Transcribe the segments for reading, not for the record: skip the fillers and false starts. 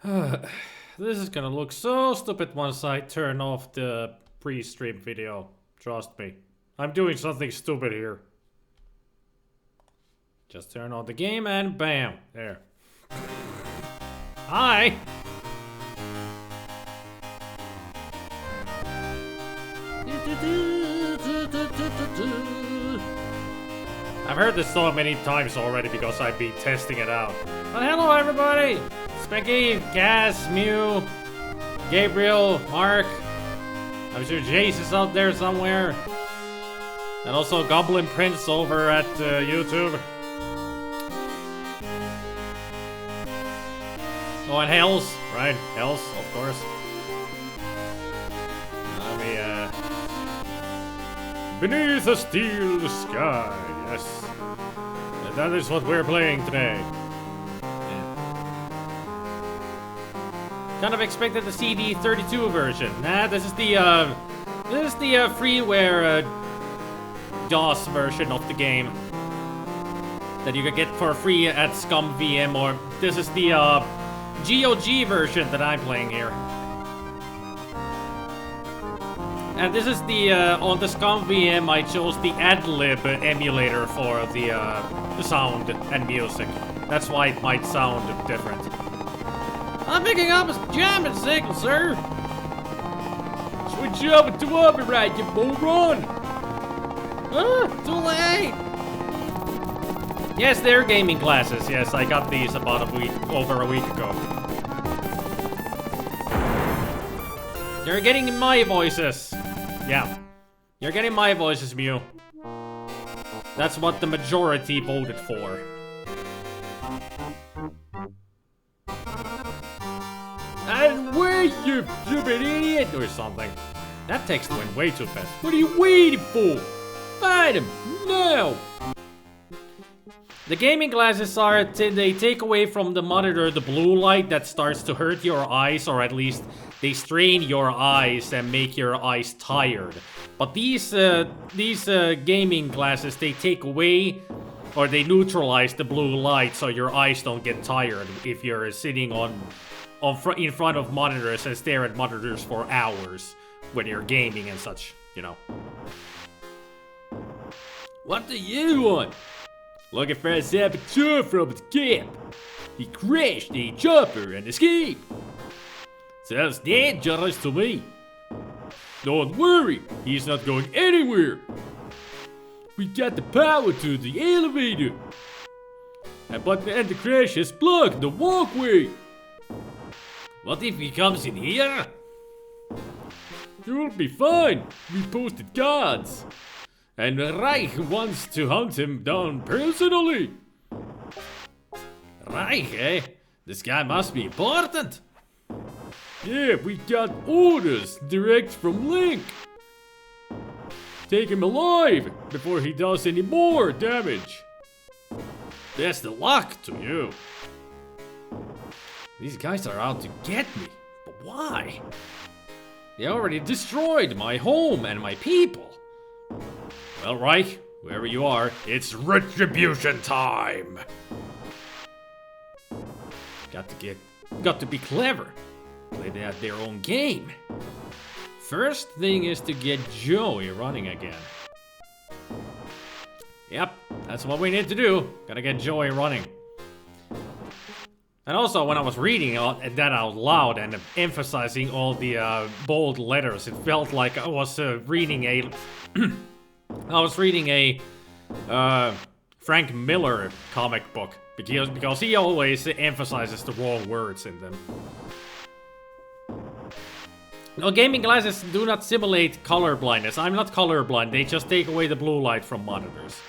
This is gonna look so stupid once I turn off the pre-stream video. Trust me. I'm doing something stupid here. Just turn on the game and bam. There. Hi! I've heard this so many times already because I've been testing it out. But hello everybody! Specky, Cass, Mew, Gabriel, Mark. I'm sure Jace is out there somewhere. And also Goblin Prince over at YouTube. Oh, and Hells, right? Hells, of course. Let me, Beneath a steel sky, yes. And that is what we're playing today. Yeah. Kind of expected to see the 32 version. Nah, this is the freeware, DOS version of the game. That you can get for free at ScumVM, or this is the, GOG version that I'm playing here. And this is the, on the ScumVM, I chose the AdLib emulator for the sound and music. That's why it might sound different. I'm picking up a jamming signal, sir! Switch over to override, you moron! Too late! Yes, they're gaming glasses. Yes, I got these about over a week ago. You're getting my voices. Yeah. You're getting my voices, Mew. That's what the majority voted for. And where you stupid idiot or something. That text went way too fast. What are you waiting for? Fight him now! The gaming glasses are, they take away from the monitor the blue light that starts to hurt your eyes, or at least they strain your eyes and make your eyes tired. But these gaming glasses, they take away, or they neutralize the blue light so your eyes don't get tired if you're sitting in front of monitors and stare at monitors for hours when you're gaming and such, you know. What do you want? Looking for a saboteur from his camp. He crashed a chopper and escaped. Sounds dangerous to me. Don't worry, he's not going anywhere. We got the power to the elevator. And the crash has blocked the walkway. What if he comes in here? You'll be fine. We posted guards. And Reich wants to hunt him down personally. Reich, eh? This guy must be important. Yeah, we got orders direct from Link. Take him alive before he does any more damage. Best of luck to you. These guys are out to get me, but why? They already destroyed my home and my people. Well, Reich, wherever you are, it's retribution time. Got to be clever. Play their own game. First thing is to get Joey running again. Yep, that's what we need to do. Gotta get Joey running. And also, when I was reading that out loud and emphasizing all the bold letters, it felt like I was reading a Frank Miller comic book because he always emphasizes the wrong words in them. No, gaming glasses do not simulate color blindness. I'm not colorblind, they just take away the blue light from monitors.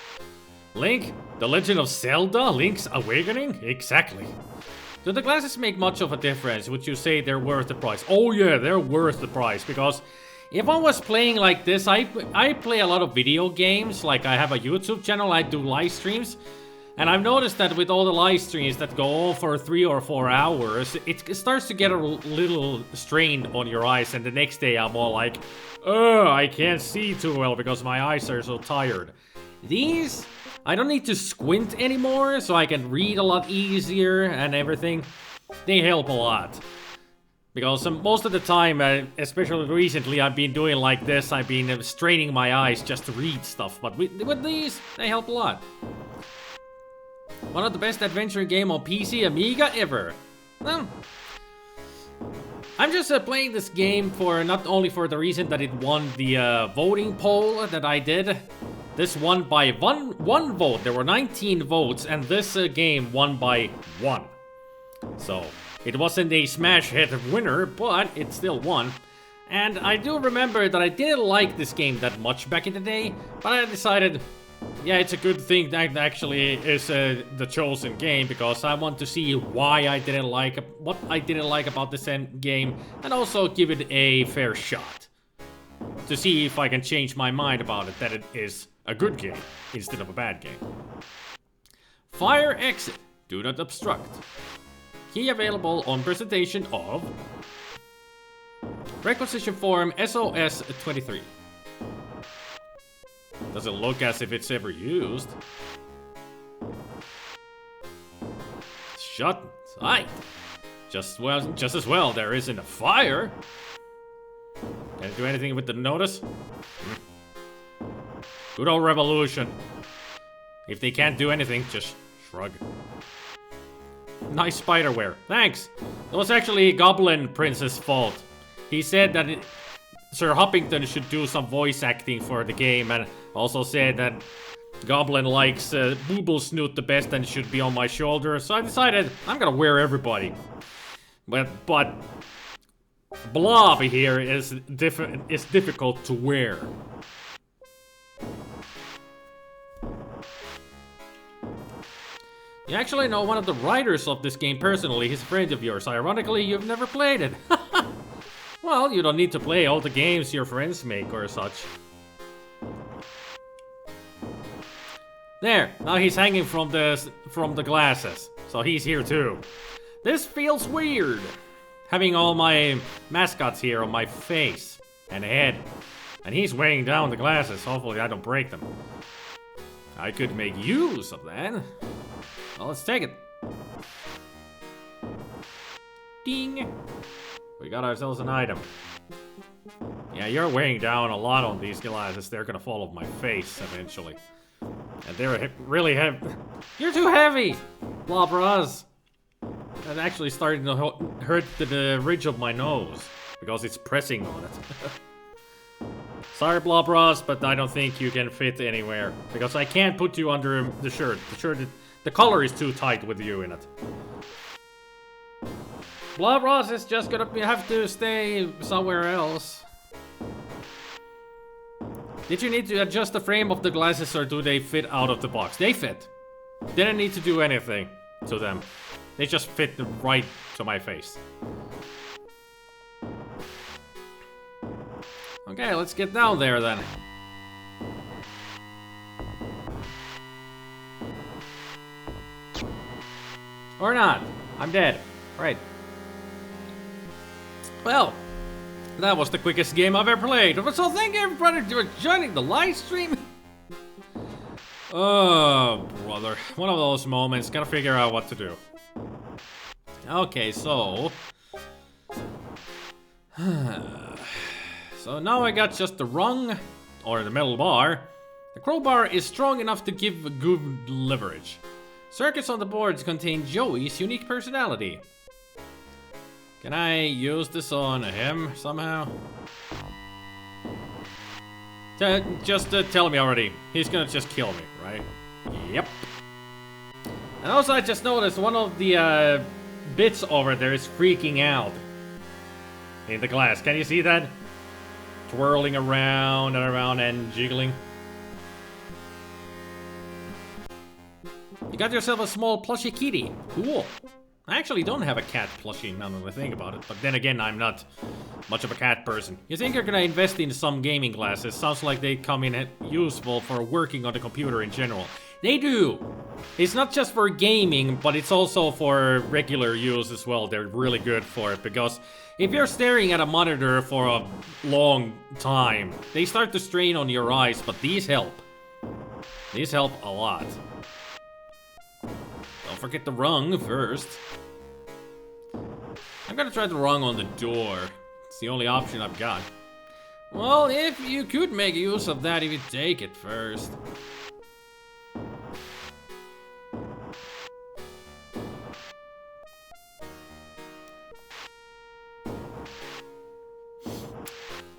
Link? The Legend of Zelda? Link's Awakening? Exactly. Do the glasses make much of a difference? Would you say they're worth the price? Oh yeah, they're worth the price, because if I was playing like this, I play a lot of video games, like I have a YouTube channel, I do live streams, and I've noticed that with all the live streams that go on for 3 or 4 hours, it starts to get a little strained on your eyes, and the next day I'm all like, oh, I can't see too well because my eyes are so tired. These, I don't need to squint anymore, so I can read a lot easier and everything. They help a lot. Because most of the time, especially recently, I've been doing like this. I've been straining my eyes just to read stuff. But with these, they help a lot. One of the best adventure game on PC Amiga ever. Well, I'm just playing this game for not only for the reason that it won the voting poll that I did. This won by one vote. There were 19 votes, and this game won by 1. So, it wasn't a smash hit winner, but it still won. And I do remember that I didn't like this game that much back in the day, but I decided, yeah, it's a good thing that actually is the chosen game, because I want to see why I didn't like, what I didn't like about this game, and also give it a fair shot. To see if I can change my mind about it, that it is a good game instead of a bad game. Fire exit, do not obstruct. Key available on presentation of Requisition Form SOS 23. Doesn't look as if it's ever used. Shut tight. Just as well there isn't a fire. Can I do anything with the notice? Good old revolution. If they can't do anything, just shrug. Nice spiderware. Thanks. It was actually Goblin Prince's fault. He said that Sir Hoppington should do some voice acting for the game, and also said that Goblin likes Booble Snoot the best and should be on my shoulder. So I decided I'm gonna wear everybody. But Blob here is difficult to wear. You actually know one of the writers of this game personally. He's a friend of yours. Ironically, you've never played it. Well, you don't need to play all the games your friends make or such. There, now he's hanging from the glasses. So he's here too. This feels weird. Having all my mascots here on my face and head. And he's weighing down the glasses. Hopefully I don't break them. I could make use of that. Well, let's take it. Ding. We got ourselves an item. Yeah, you're weighing down a lot on these glasses. They're gonna fall off my face eventually. And they're really heavy. You're too heavy! Blobras. That's actually starting to hurt the ridge of my nose. Because it's pressing on it. Sorry, Blobras, but I don't think you can fit anywhere. Because I can't put you under the shirt. The collar is too tight with you in it. Blobras is just gonna have to stay somewhere else. Did you need to adjust the frame of the glasses or do they fit out of the box? They fit. Didn't need to do anything to them. They just fit right to my face. Okay, let's get down there then. Or not. I'm dead. Right. Well, that was the quickest game I've ever played. So thank everybody for joining the live stream. Oh, brother. One of those moments. Gotta figure out what to do. Okay, so... So now I got just the rung, or the metal bar. The crowbar is strong enough to give good leverage. Circuits on the boards contain Joey's unique personality. Can I use this on him somehow? Just tell me already. He's gonna just kill me, right? Yep. And also I just noticed one of the bits over there is freaking out. In the glass. Can you see that? Twirling around and around and jiggling. You got yourself a small plushy kitty. Cool. I actually don't have a cat plushie now that I think about it, but then again, I'm not much of a cat person. You think you're gonna invest in some gaming glasses? Sounds like they come in useful for working on the computer in general. They do! It's not just for gaming, but it's also for regular use as well. They're really good for it, because if you're staring at a monitor for a long time, they start to strain on your eyes, but these help. These help a lot. Don't forget the rung first. I'm gonna try the rung on the door. It's the only option I've got. Well, if you could make use of that if you take it first.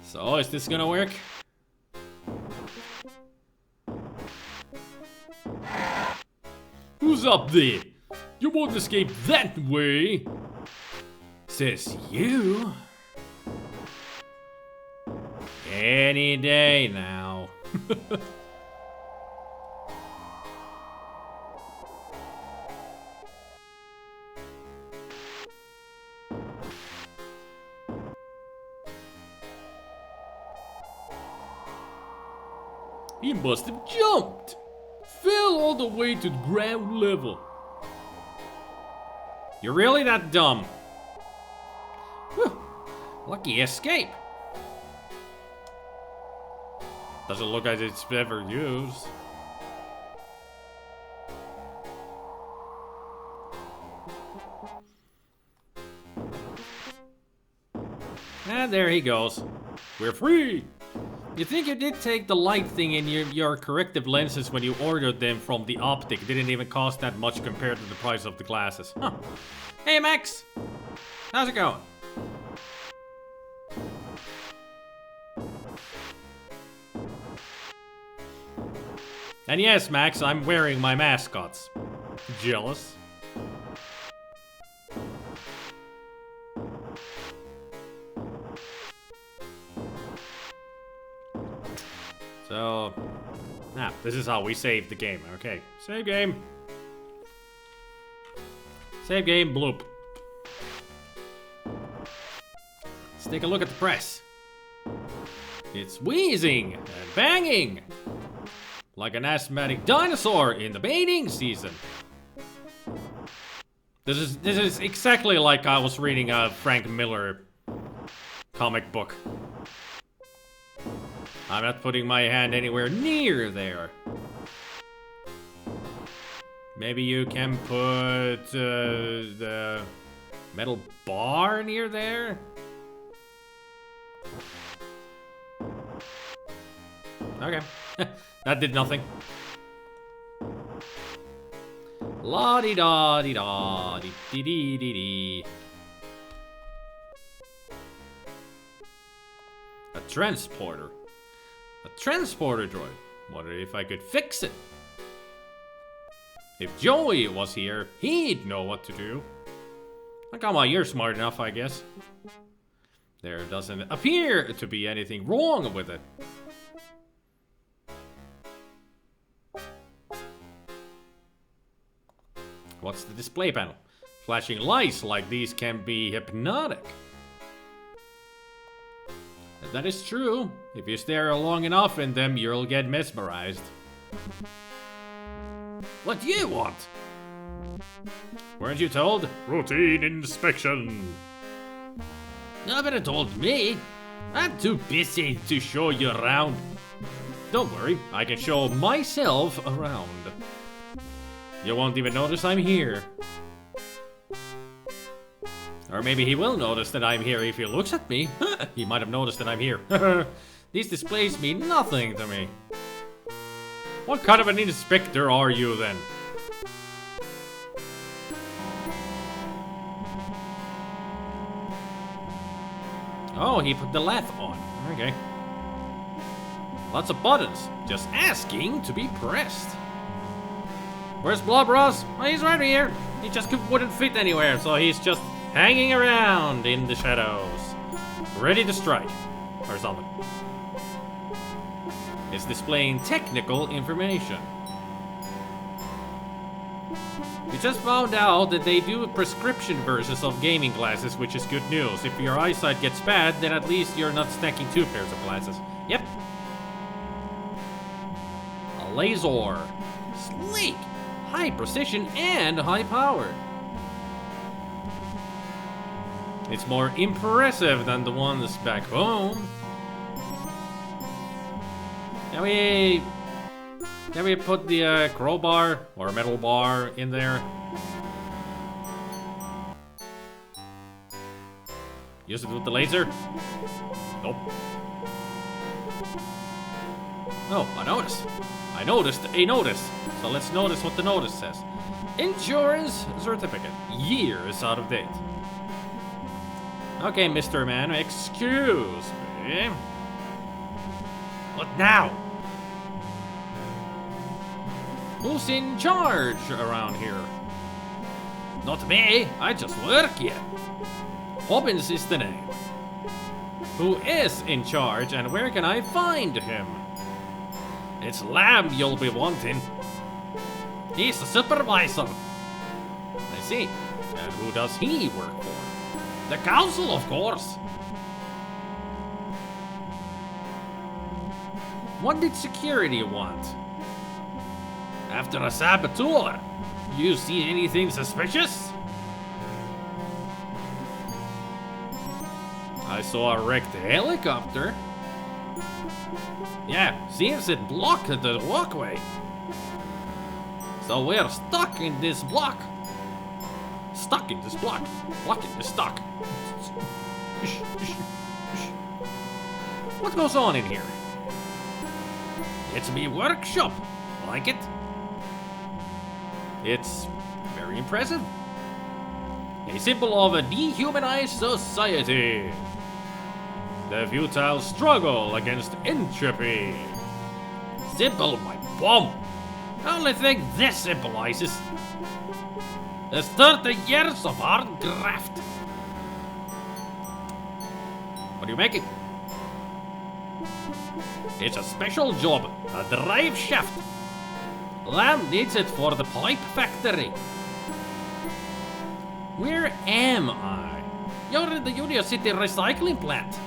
So, is this gonna work? Who's up there? You won't escape that way. Says you. Any day now. He must have jumped. Fell all the way to ground level. You're really that dumb. Whew. Lucky escape. Doesn't look like it's ever used. And there he goes. We're free! You think you did take the light thing in your corrective lenses when you ordered them from the optic. Didn't even cost that much compared to the price of the glasses. Huh. Hey Max! How's it going? And yes, Max, I'm wearing my mascots. Jealous? So, this is how we save the game. Okay, save game. Save game, bloop. Let's take a look at the press. It's wheezing and banging like an asthmatic dinosaur in the mating season. This is exactly like I was reading a Frank Miller comic book. I'm not putting my hand anywhere near there. Maybe you can put the metal bar near there? Okay. That did nothing. La-di-da-di-da-di-di-di-di. A transporter. A transporter droid. Wonder if I could fix it. If Joey was here, he'd know what to do. Come on, you're smart enough, I guess. There doesn't appear to be anything wrong with it. What's the display panel? Flashing lights like these can be hypnotic. If that is true, if you stare long enough in them, you'll get mesmerized. What do you want? Weren't you told? Routine inspection. Nobody told me. I'm too busy to show you around. Don't worry, I can show myself around. You won't even notice I'm here. Or maybe he will notice that I'm here if he looks at me. He might have noticed that I'm here. These displays mean nothing to me. What kind of an inspector are you then? Oh, he put the lathe on. Okay. Lots of buttons. Just asking to be pressed. Where's Blob Ross? Well, he's right here. He just wouldn't fit anywhere, so he's just hanging around in the shadows. Ready to strike. Or something. It's displaying technical information. We just found out that they do prescription versions of gaming glasses, which is good news. If your eyesight gets bad, then at least you're not stacking 2 pairs of glasses. Yep. A laser. Sleek. High precision and high power. It's more impressive than the ones back home. Can we put the crowbar or metal bar in there? Use it with the laser. Nope. Oh, a notice. I noticed a notice. So let's notice what the notice says. Insurance certificate. Years out of date. Okay, Mr. Man, excuse me. What now? Who's in charge around here? Not me, I just work here. Hobbins is the name. Who is in charge and where can I find him? It's Lamb you'll be wanting. He's the supervisor. I see. And who does he work for? The council, of course. What did security want? After a saboteur, you see anything suspicious? I saw a wrecked helicopter. Yeah, seems it blocked the walkway. So we're stuck in this block. Stuck in this block. Blocking the stuck. What goes on in here? It's me workshop. Like it? It's very impressive. A symbol of a dehumanized society. The futile struggle against entropy. Symbol, my bomb. The only thing this symbolizes is 30 years of hard graft. What are you making? It's a special job, a drive shaft. Lamb needs it for the pipe factory. Where am I? You're in the Union City recycling plant.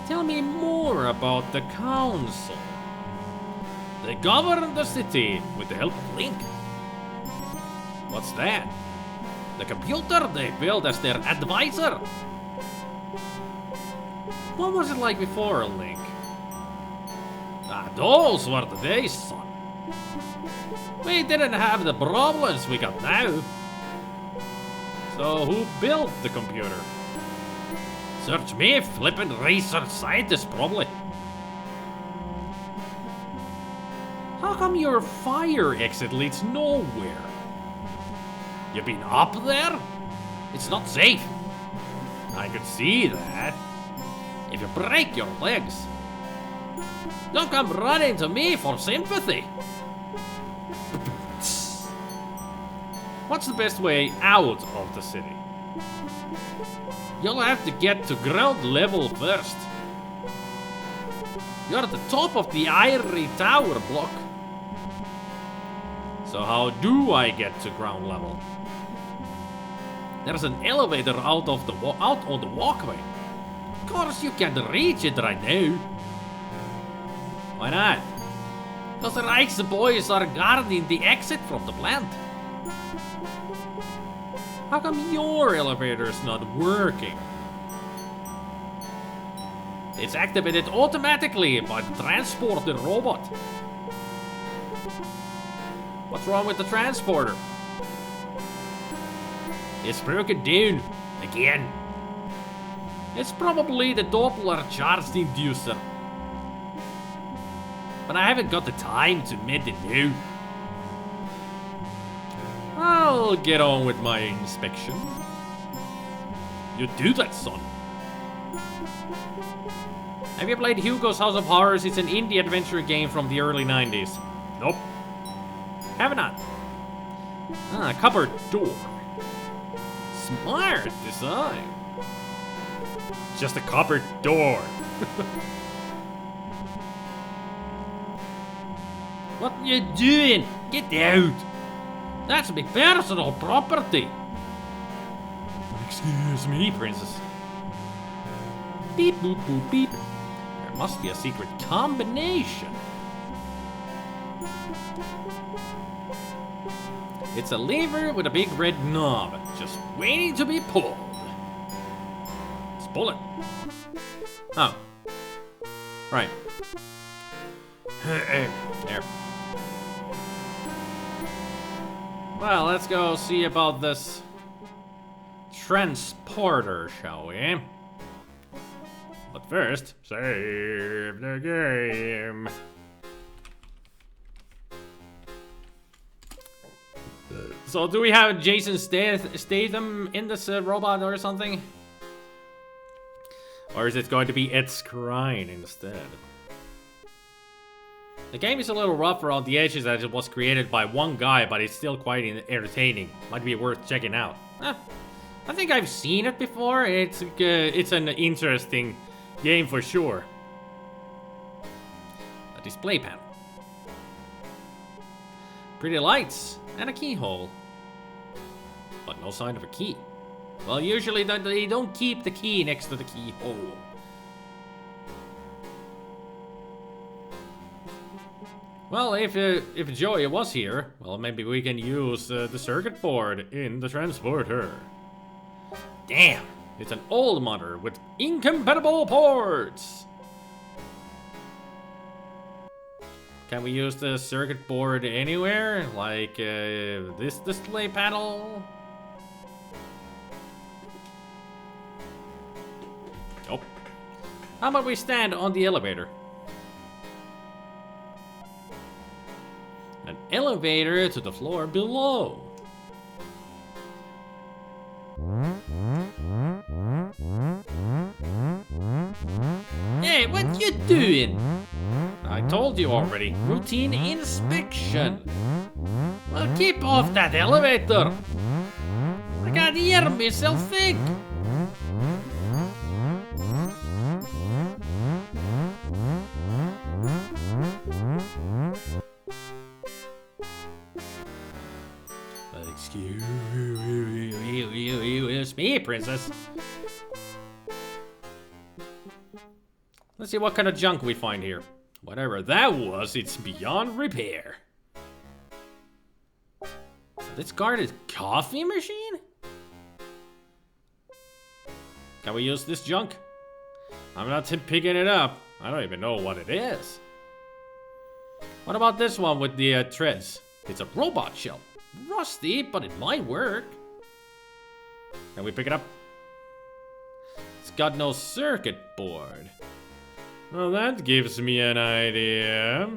Tell me more about the council. They govern the city with the help of Link. What's that? The computer they built as their advisor. What was it like before, Link? Ah, those were the days, son. We didn't have the problems we got now. So who built the computer? Search me, flippin' research scientist, probably. How come your fire exit leads nowhere? You been up there? It's not safe. I could see that. If you break your legs, don't come running to me for sympathy. What's the best way out of the city? You'll have to get to ground level first. You're at the top of the Ivory Tower block. So how do I get to ground level? There's an elevator out on the walkway. Of course you can't reach it right now. Why not? Because the Reich's boys are guarding the exit from the plant. How come your elevator's not working? It's activated automatically by the transporter robot. What's wrong with the transporter? It's broken down again. It's probably the Doppler charge inducer. But I haven't got the time to mend it now. I'll get on with my inspection. You do that, son. Have you played Hugo's House of Horrors? It's an indie adventure game from the early 90s. Nope. Have not. Ah, cupboard door. Smart design. Just a cupboard door. What are you doing? Get out. That's my personal property. Excuse me, princess. Beep, boop, boop, beep. There must be a secret combination. It's a lever with a big red knob, just waiting to be pulled. Let's pull it. Oh. Right. There. Well, let's go see about this transporter, shall we? But first, save the game. So do we have Jason Statham in this robot or something? Or is it going to be Ed Skrein instead? The game is a little rough around the edges as it was created by one guy, but it's still quite entertaining. Might be worth checking out. I think I've seen it before. It's an interesting game for sure. A display panel. Pretty lights and a keyhole. But no sign of a key. Well, usually they don't keep the key next to the keyhole. Well, if Joey was here, well, maybe we can use the circuit board in the transporter. Damn, it's an old monitor with incompatible ports. Can we use the circuit board anywhere? Like this display panel? Nope. How about we stand on the elevator? An elevator to the floor below. Hey, what you doing? I told you already. Routine inspection. Well, keep off that elevator. I can't hear myself think. Excuse me, princess. Let's see what kind of junk we find here. Whatever that was, it's beyond repair. This guarded coffee machine? Can we use this junk? I'm not picking it up. I don't even know what it is. What about this one with the treads? It's a robot shell. Rusty, but it might work. Can we pick it up? It's got no circuit board. Well, that gives me an idea.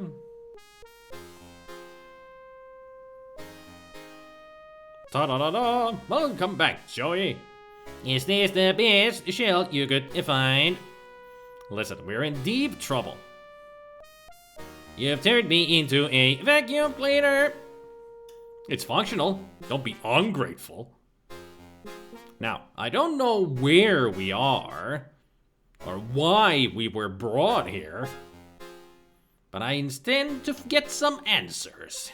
Ta-da-da-da! Welcome back, Joey. Is this the best shell you could find? Listen, we're in deep trouble. You've turned me into a vacuum cleaner. It's functional. Don't be ungrateful. Now, I don't know where we are, or why we were brought here, but I intend to get some answers.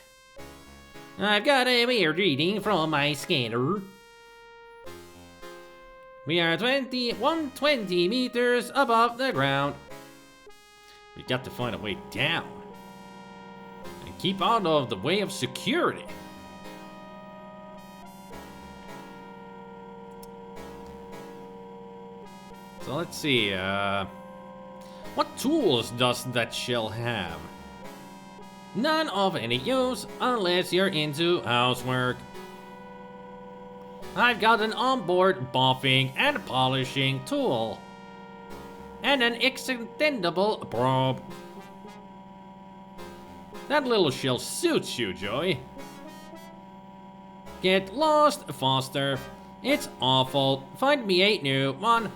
I've got a weird reading from my scanner. We are 120 meters above the ground. We got to find a way down. And keep out of the way of security. So let's see, what tools does that shell have? None of any use unless you're into housework. I've got an onboard buffing and polishing tool. And an extendable probe. That little shell suits you, Joey. Get lost faster. It's awful. Find me a new one.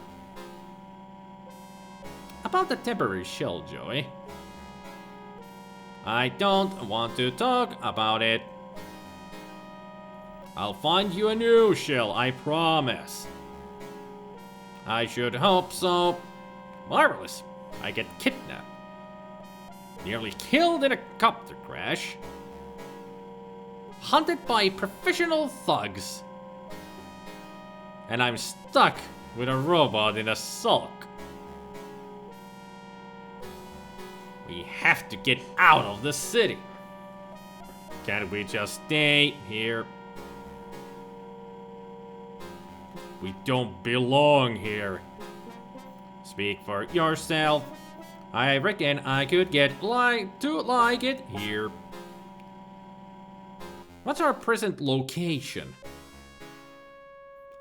About the temporary shell, Joey. I don't want to talk about it. I'll find you a new shell, I promise. I should hope so. Marvelous. I get kidnapped. Nearly killed in a copter crash. Hunted by professional thugs. And I'm stuck with a robot in a sulk. We have to get out of the city. Can't we just stay here? We don't belong here. Speak for yourself. I reckon I could get to like it here. What's our present location?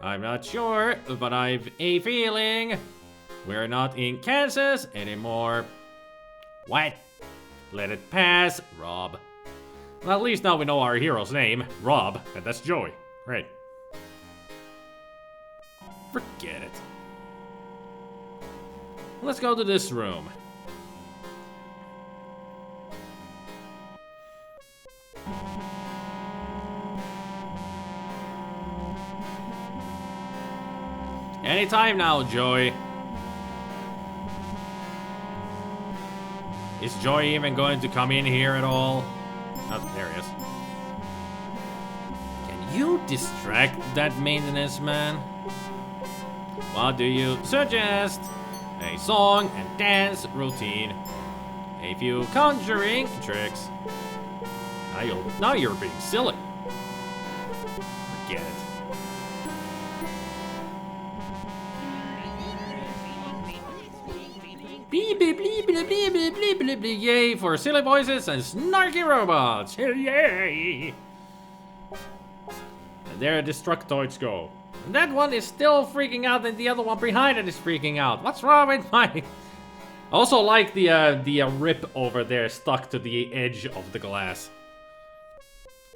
I'm not sure, but I've a feeling we're not in Kansas anymore. What? Let it pass, Rob. Well, at least now we know our hero's name, Rob, and that's Joey. Right. Forget it. Let's go to this room. Anytime now, Joey. Is Joey even going to come in here at all? Oh, there he is. Can you distract that maintenance man? What do you suggest? A song and dance routine. A few conjuring tricks. Now you're being silly. Forget it. Yay for silly voices and snarky robots! Yay! And there the Destructoids go. And that one is still freaking out, and the other one behind it is freaking out. What's wrong with my? I also like the rip over there stuck to the edge of the glass.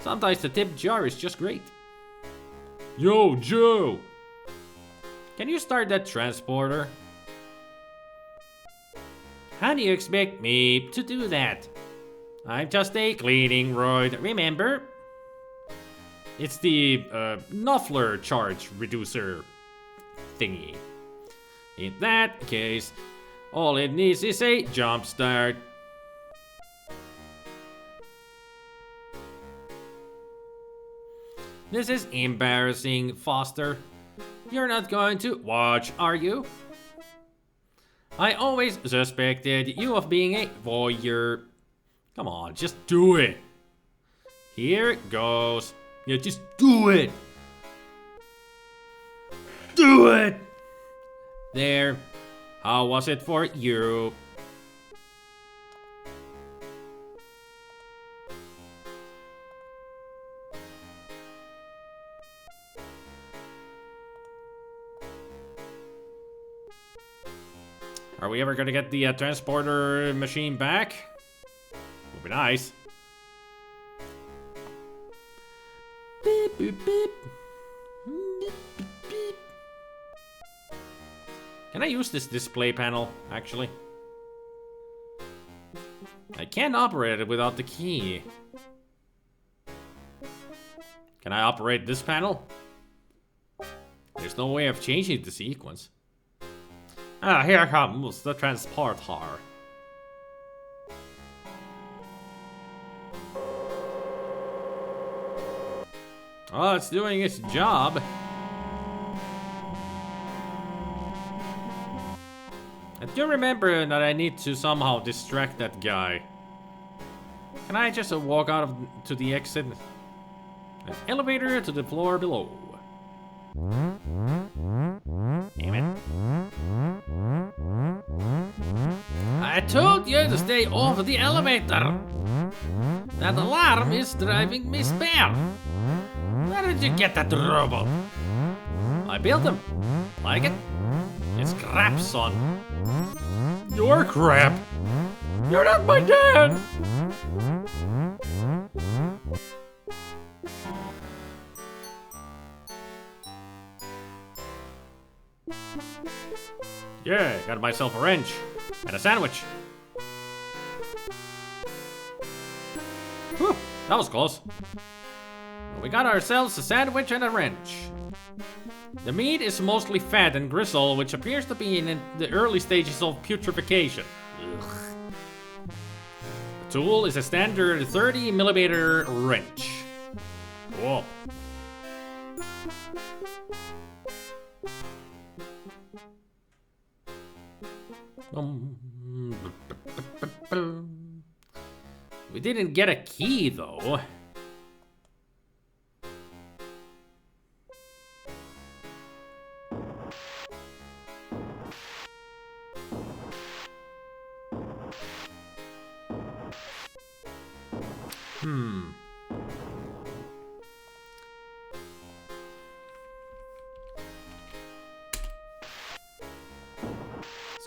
Sometimes the tip jar is just great. Yo, Joe! Can you start that transporter? How do you expect me to do that? I'm just a cleaning droid, remember? It's the Nuffler charge reducer thingy. In that case, all it needs is a jump start. This is embarrassing, Foster. You're not going to watch, are you? I always suspected you of being a voyeur. Come on, just do it. Here it goes. Yeah, just do it. Do it! There. How was it for you? Are we ever gonna get the transporter machine back? Would be nice. Beep, beep, beep. Beep, beep, beep. Can I use this display panel, actually? I can't operate it without the key. Can I operate this panel? There's no way of changing the sequence. Ah, here comes the transporter. Oh, it's doing its job. I do remember that I need to somehow distract that guy. Can I just walk out to the exit? An elevator to the floor below. Damn it. I told you to stay off the elevator. That alarm is driving me spare. Where did you get that robot? I built him. Like it? It's crap, son. You're crap. You're not my dad. Yeah, got myself a wrench and a sandwich. Whew, that was close. We got ourselves a sandwich and a wrench. The meat is mostly fat and gristle, which appears to be in the early stages of putrefaction. Ugh. The tool is a standard 30mm wrench. Cool. We didn't get a key, though.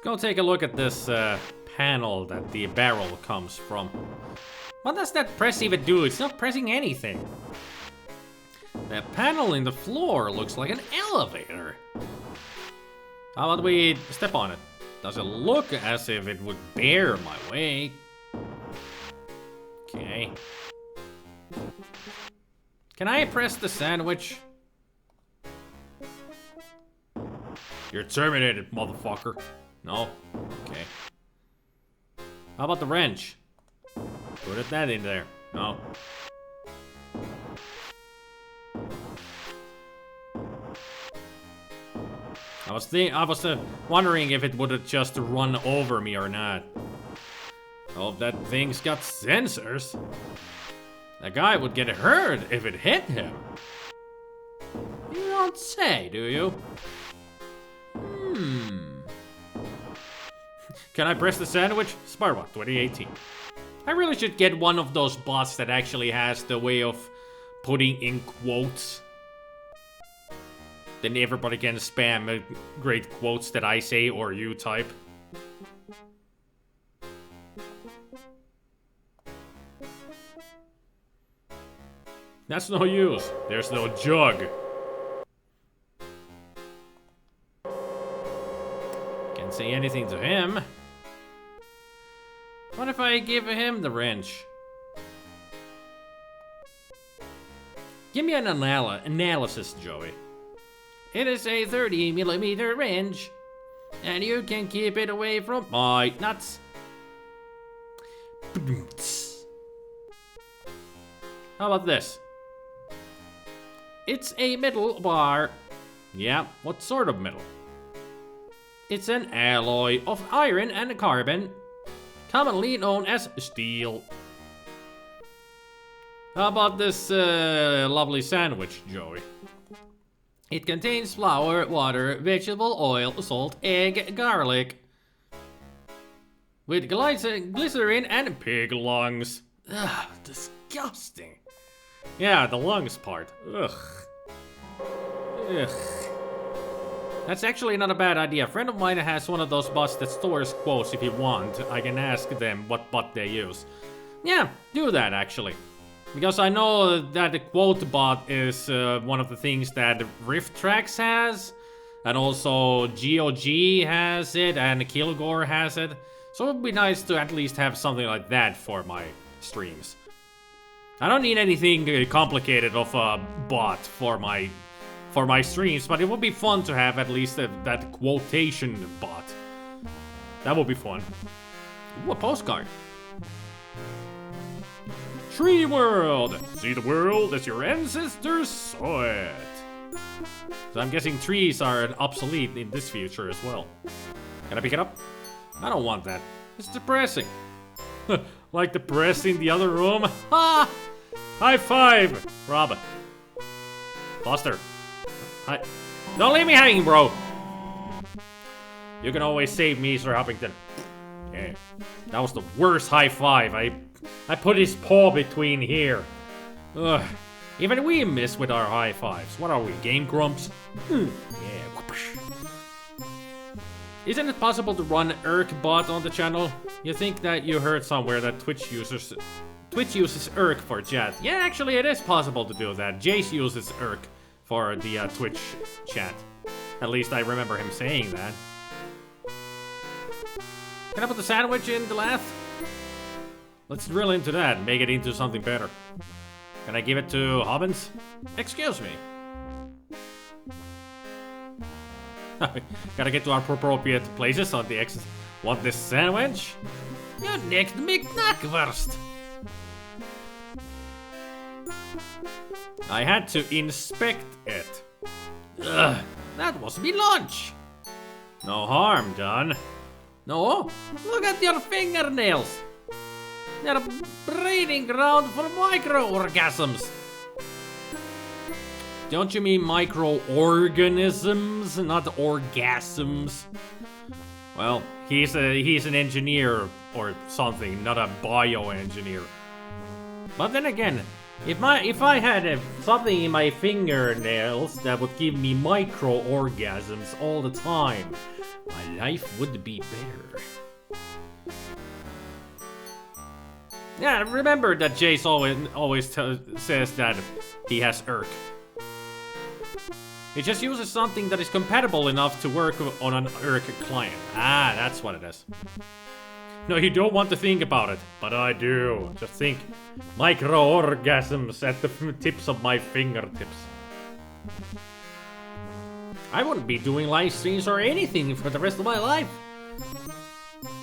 go take a look at this panel that the barrel comes from. What does that press even do? It's not pressing anything. That panel in the floor looks like an elevator. How about we step on it? Does it look as if it would bear my weight? Okay. Can I press the sandwich? You're terminated, motherfucker. No? Okay. How about the wrench? Put that in there. No. I was wondering if it would have just run over me or not. Oh, that thing's got sensors. That guy would get hurt if it hit him. You don't say, do you? Can I press the sandwich? SpiderMwa 2018. I really should get one of those bots that actually has the way of putting in quotes. Then everybody can spam great quotes that I say or you type. That's no use. There's no jug. Can't say anything to him. What if I give him the wrench? Give me an analysis, Joey. It is a 30mm wrench, and you can keep it away from my nuts. How about this? It's a metal bar. Yeah, what sort of metal? It's an alloy of iron and carbon, commonly known as steel. How about this lovely sandwich, Joey? It contains flour, water, vegetable oil, salt, egg, garlic, with glycerin and pig lungs. Ugh, disgusting. Yeah, the lungs part. Ugh. Ugh. That's actually not a bad idea. A friend of mine has one of those bots that stores quotes if you want. I can ask them what bot they use. Yeah, do that actually. Because I know that the quote bot is one of the things that Rift Tracks has. And also GOG has it and Kilgore has it. So it would be nice to at least have something like that for my streams. I don't need anything complicated of a bot for my streams, but it would be fun to have at least that quotation bot. That would be fun. Ooh, a postcard. Tree World! See the world as your ancestors saw it. So I'm guessing trees are obsolete in this future as well. Can I pick it up? I don't want that. It's depressing. Like the press in the other room. Ha! High five, Rob. Foster. Hi. Don't leave me hanging, bro. You can always save me, Sir Huffington. Yeah. That was the worst high five. I put his paw between here. Ugh. Even we miss with our high fives. What are we, Game Grumps? Yeah. Isn't it possible to run ERC-bot on the channel? You think that you heard somewhere that Twitch uses ERC for chat. Yeah, actually it is possible to do that. Jace uses ERC for the Twitch chat. At least I remember him saying that. Can I put the sandwich in the lathe? Let's drill into that and make it into something better. Can I give it to Hobbins? Excuse me. Gotta get to our appropriate places on the exit. Want this sandwich? You nicked McNuckwurst. I had to inspect it. Ugh, that was me lunch. No harm done. No, look at your fingernails. They're a breeding ground for microorganisms. Don't you mean microorganisms, not orgasms? Well, he's an engineer or something, not a bioengineer. But then again, If I had something in my fingernails that would give me micro orgasms all the time, my life would be better. Yeah, remember that Jace always says that he has Irk. He just uses something that is compatible enough to work on an Irk client. Ah, that's what it is. No, you don't want to think about it, but I do. Just think. Micro-orgasms at the tips of my fingertips. I wouldn't be doing live streams or anything for the rest of my life.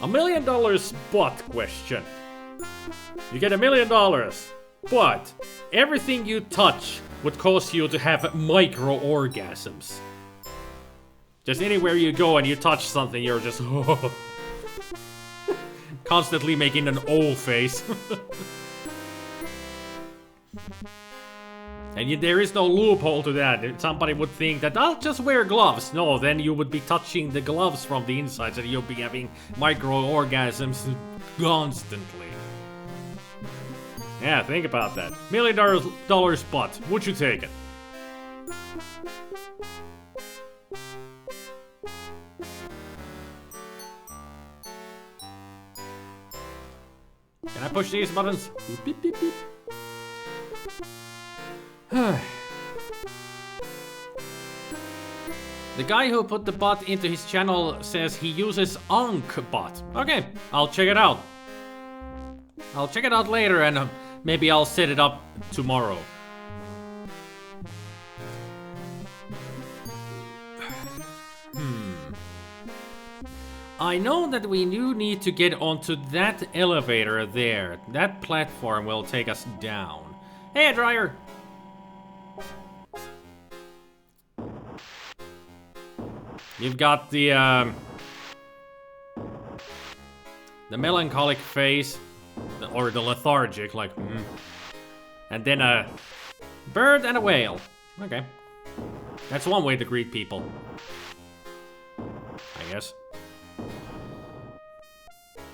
$1 million spot question. You get $1 million, but everything you touch would cause you to have micro-orgasms. Just anywhere you go and you touch something, you're just constantly making an O face. And there is no loophole to that. Somebody would think that I'll just wear gloves. No, then you would be touching the gloves from the inside, and you'll be having micro-orgasms constantly. Yeah, think about that. $1 million spot. Would you take it? Can I push these buttons? Beep, beep, beep. The guy who put the bot into his channel says he uses Ankh-bot. Okay, I'll check it out. I'll check it out later and maybe I'll set it up tomorrow. I know that we do need to get onto that elevator there. That platform will take us down. Hey, Dryer! You've got the melancholic face, or the lethargic, like, and then a bird and a whale. Okay. That's one way to greet people, I guess.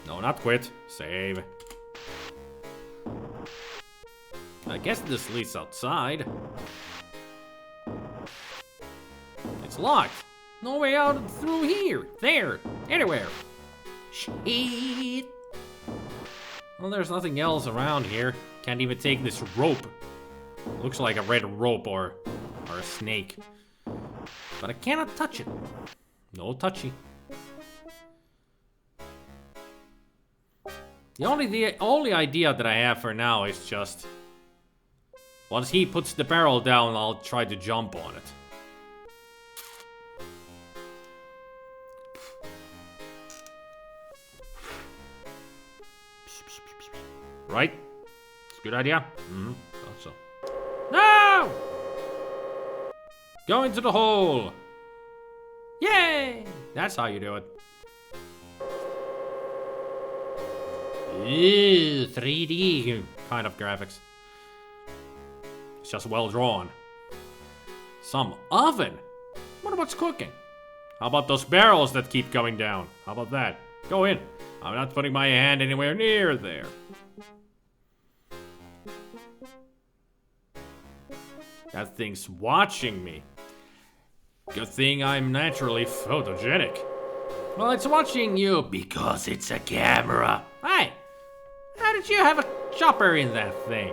No, not quit. Save. I guess this leads outside. It's locked. No way out through here, there, anywhere. Shit. Well, there's nothing else around here. Can't even take this rope. Looks like a red rope or a snake. But I cannot touch it. No touchy. The only idea that I have for now is just once he puts the barrel down, I'll try to jump on it. Right? It's a good idea. Thought so. No! Go into the hole! Yay! That's how you do it. Ew, 3D kind of graphics. It's just well drawn. Some oven? Wonder what's cooking? How about those barrels that keep going down? How about that? Go in. I'm not putting my hand anywhere near there. That thing's watching me. Good thing I'm naturally photogenic. Well, it's watching you because it's a camera. Hey, how did you have a chopper in that thing?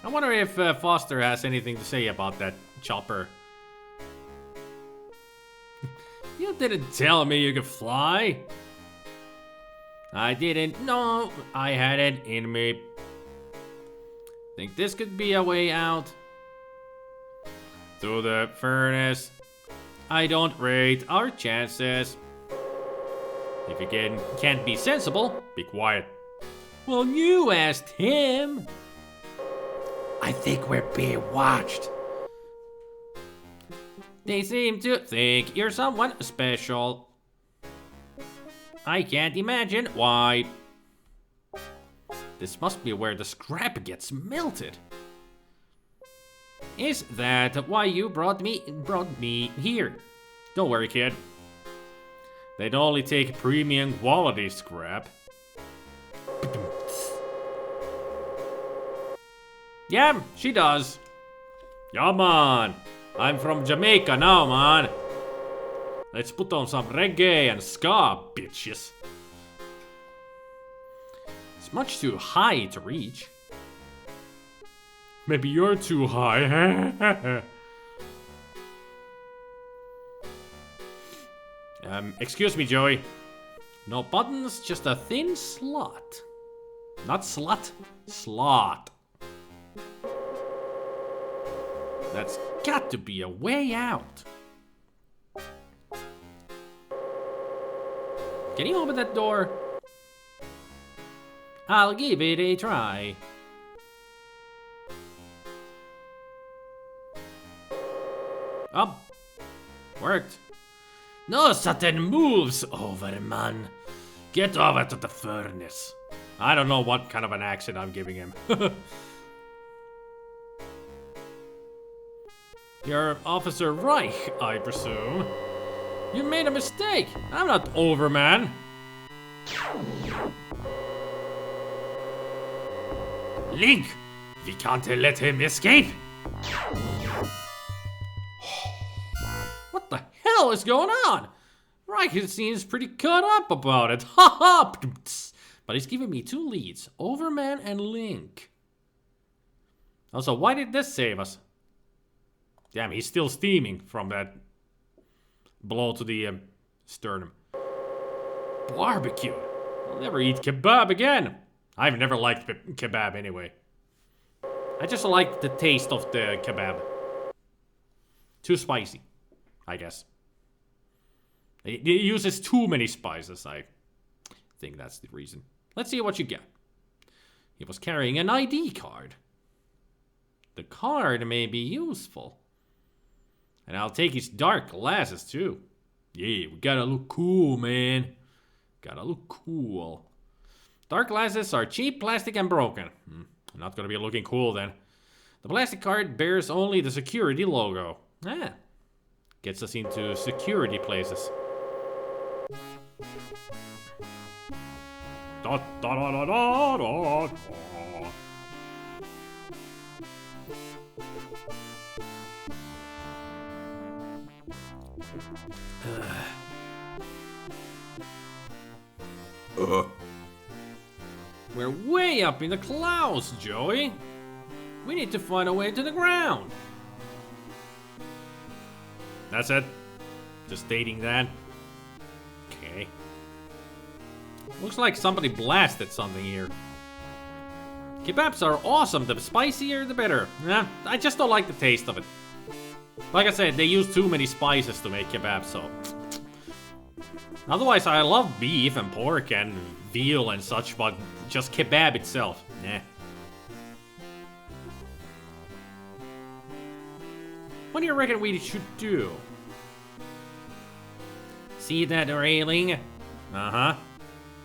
I wonder if Foster has anything to say about that chopper. You didn't tell me you could fly. I didn't know I had it in me. Think this could be a way out? Through the furnace. I don't rate our chances. If you can't be sensible, be quiet. Well, you asked him. I think we're being watched. They seem to think you're someone special. I can't imagine why. This must be where the scrap gets melted. Is that why you brought me here? Don't worry, kid. They'd only take premium quality scrap. Yeah, she does. Yeah, man. I'm from Jamaica now, man. Let's put on some reggae and ska, bitches. It's much too high to reach. Maybe you're too high. Excuse me, Joey. No buttons, just a thin slot. Not slut, slot. That's got to be a way out. Can you open that door? I'll give it a try. Oh, worked. No sudden moves, Overman. Get over to the furnace. I don't know what kind of an accent I'm giving him. You're Officer Reich, I presume. You made a mistake. I'm not Overman. Link, we can't let him escape. What the hell is going on? Reich seems pretty cut up about it. Ha ha! But he's giving me two leads, Overman and Link. Also, why did this save us? Damn, he's still steaming from that blow to the sternum. Barbecue. I'll never eat kebab again. I've never liked kebab anyway. I just like the taste of the kebab. Too spicy, I guess. It uses too many spices, I think that's the reason. Let's see what you get. He was carrying an ID card. The card may be useful. And I'll take his dark glasses too. Yeah, we gotta look cool, man. Gotta look cool. Dark glasses are cheap, plastic, and broken. Not gonna be looking cool then. The plastic card bears only the security logo. Ah, gets us into security places. Da, da, da, da, da, da, da. We're way up in the clouds, Joey. We need to find a way to the ground. That's it. Just stating that. Okay. Looks like somebody blasted something here. Kebabs are awesome. The spicier, the better. Yeah, I just don't like the taste of it. Like I said, they use too many spices to make kebab, so... Otherwise, I love beef and pork and veal and such, but just kebab itself, nah. What do you reckon we should do? See that railing? Uh-huh.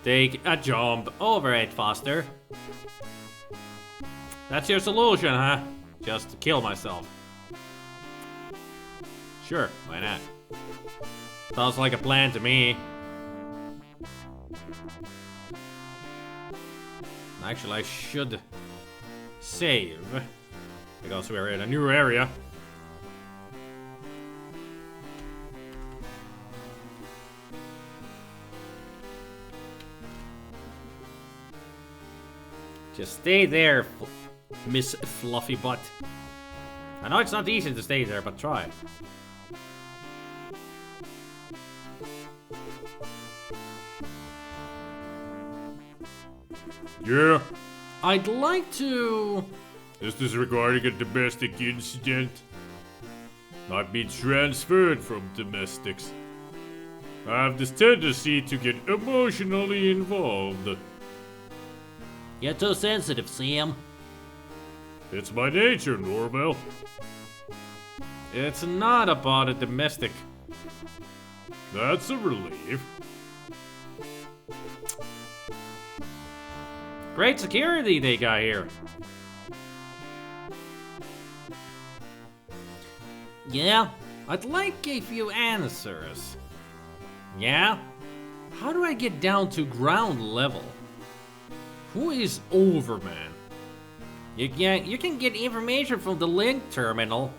Take a jump over it, Foster. That's your solution, huh? Just to kill myself. Sure, why not? Sounds like a plan to me. Actually, I should save, because we're in a new area. Just stay there, Miss Fluffy Butt. I know it's not easy to stay there, but try. Yeah? I'd like to... Is this regarding a domestic incident? I've been transferred from domestics. I have this tendency to get emotionally involved. You're too sensitive, Sam. It's my nature, Norvell. It's not about a domestic. That's a relief. Great security they got here. Yeah, I'd like a few answers. Yeah? How do I get down to ground level? Who is Overman? You can get information from the link terminal.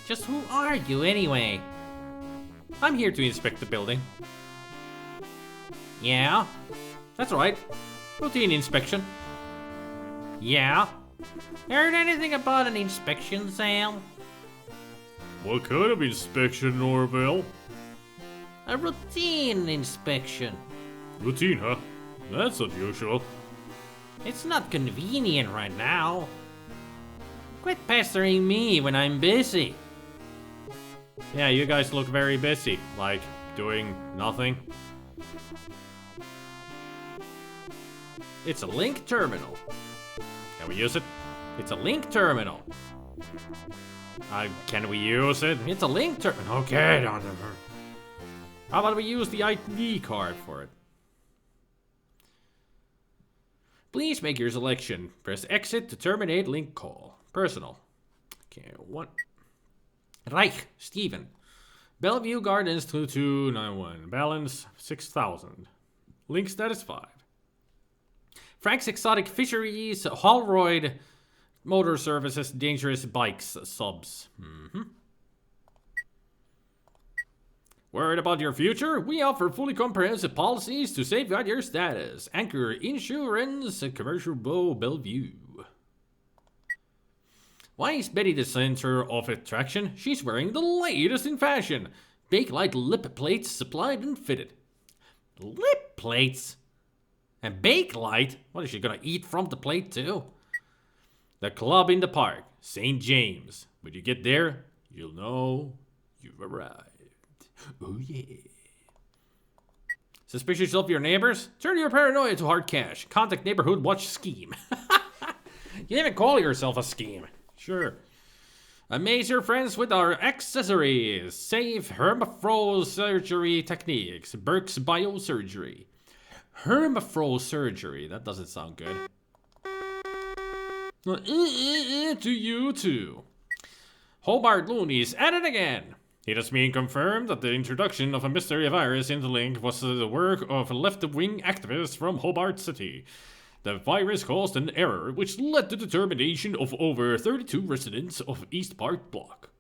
Just who are you anyway? I'm here to inspect the building. Yeah, that's right. Routine inspection. Yeah. Heard anything about an inspection, Sam? What kind of inspection, Norvell? A routine inspection. Routine, huh? That's unusual. It's not convenient right now. Quit pestering me when I'm busy. Yeah, you guys look very busy. Like, doing nothing. It's a link terminal. Can we use it? It's a link terminal. Can we use it? It's a link terminal. Okay, how about we use the ID card for it? Please make your selection. Press exit to terminate link call. Personal. Okay, what? Reich, Steven. Bellevue Gardens 2291. Balance 6,000. Link status 5. Frank's Exotic Fisheries, Holroyd Motor Services, Dangerous Bikes, subs. Worried about your future? We offer fully comprehensive policies to safeguard your status. Anchor Insurance, Commercial Bow, Bellevue. Why is Betty the center of attraction? She's wearing the latest in fashion. Bakelite lip plates supplied and fitted. Lip plates? And Bakelite? What is she gonna eat from the plate too? The club in the park, St. James. When you get there, you'll know you've arrived. Oh yeah. Suspicious of your neighbors? Turn your paranoia to hard cash. Contact Neighborhood Watch Scheme. You even call yourself a scheme. Sure. Amaze your friends with our accessories. Safe hermaphrose techniques. Burke's Biosurgery. Hermaphrose, that doesn't sound good. To you too. Hobart Looney's at it again. It has been confirmed that the introduction of a mystery virus in the link was the work of left-wing activists from Hobart City. The virus caused an error which led to the termination of over 32 residents of East Park Block.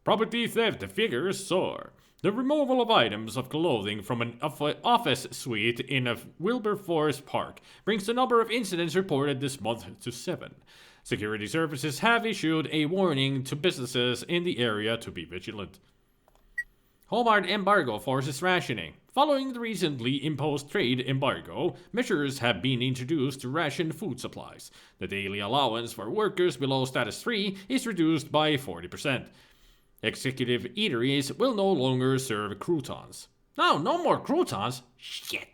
Property theft figures soar. The removal of items of clothing from an office suite in a Wilberforce Park brings the number of incidents reported this month to 7. Security services have issued a warning to businesses in the area to be vigilant. Hobart embargo forces rationing. Following the recently imposed trade embargo, measures have been introduced to ration food supplies. The daily allowance for workers below status 3 is reduced by 40%. Executive eateries will no longer serve croutons. No more croutons? Shit.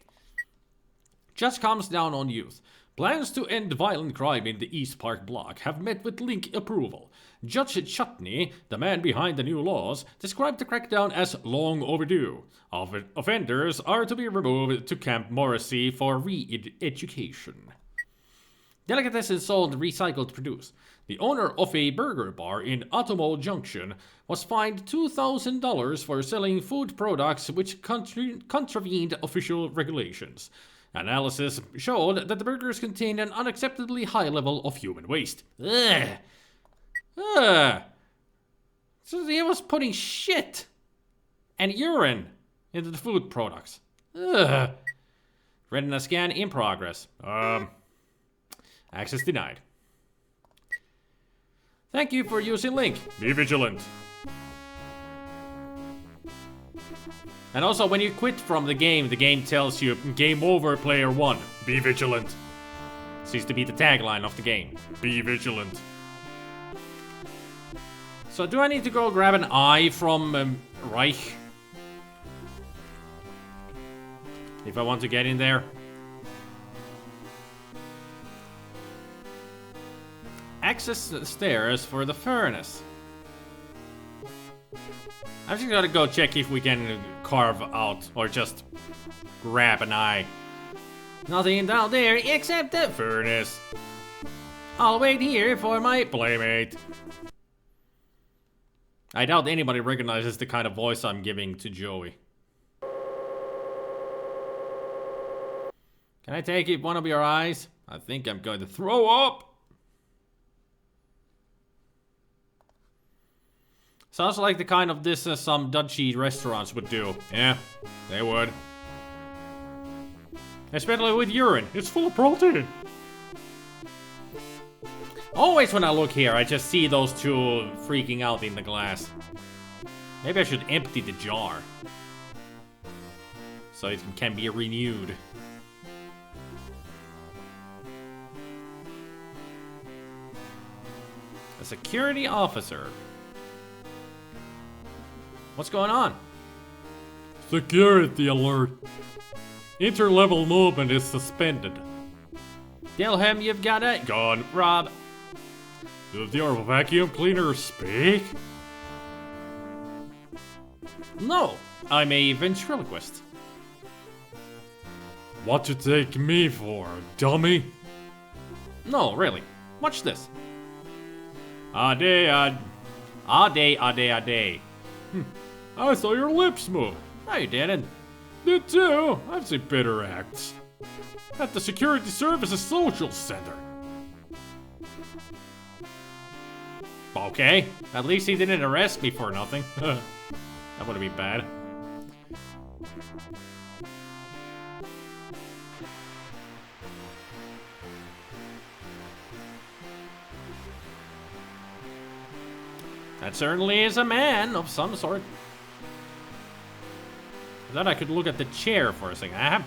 Just comes down on youth. Plans to end violent crime in the East Park Block have met with link approval. Judge Chutney, the man behind the new laws, described the crackdown as long overdue. Offenders are to be removed to Camp Morrissey for re-education. Delicatessen sold recycled produce. The owner of a burger bar in Otomo Junction was fined $2,000 for selling food products which contravened official regulations. Analysis showed that the burgers contained an unacceptably high level of human waste. Ugh. So he was putting shit and urine into the food products. Ugh. Retina scan in progress. Access denied. Thank you for using link. Be vigilant. And also, when you quit from the game tells you, game over, player 1. Be vigilant. Seems to be the tagline of the game. Be vigilant. So do I need to go grab an eye from Reich? If I want to get in there? Access the stairs for the furnace. I'm just gonna go check if we can carve out or just grab an eye. Nothing down there except the furnace. I'll wait here for my playmate. I doubt anybody recognizes the kind of voice I'm giving to Joey. Can I take one of your eyes? I think I'm going to throw up. Sounds like the kind of this some dodgy restaurants would do. Yeah, they would. Especially with urine. It's full of protein. Always when I look here, I just see those two freaking out in the glass. Maybe I should empty the jar. So it can be renewed. A security officer. What's going on? Security alert. Interlevel movement is suspended. Tell him you've got it. Gone, Rob. Does your vacuum cleaner speak? No, I'm a ventriloquist. What you take me for, dummy? No, really. Watch this. A day. I saw your lips move. No, you didn't. Did too. I've seen better acts. At the Security Services Social Center. Okay, at least he didn't arrest me for nothing. That would be bad. That certainly is a man of some sort. I thought I could look at the chair for a second. I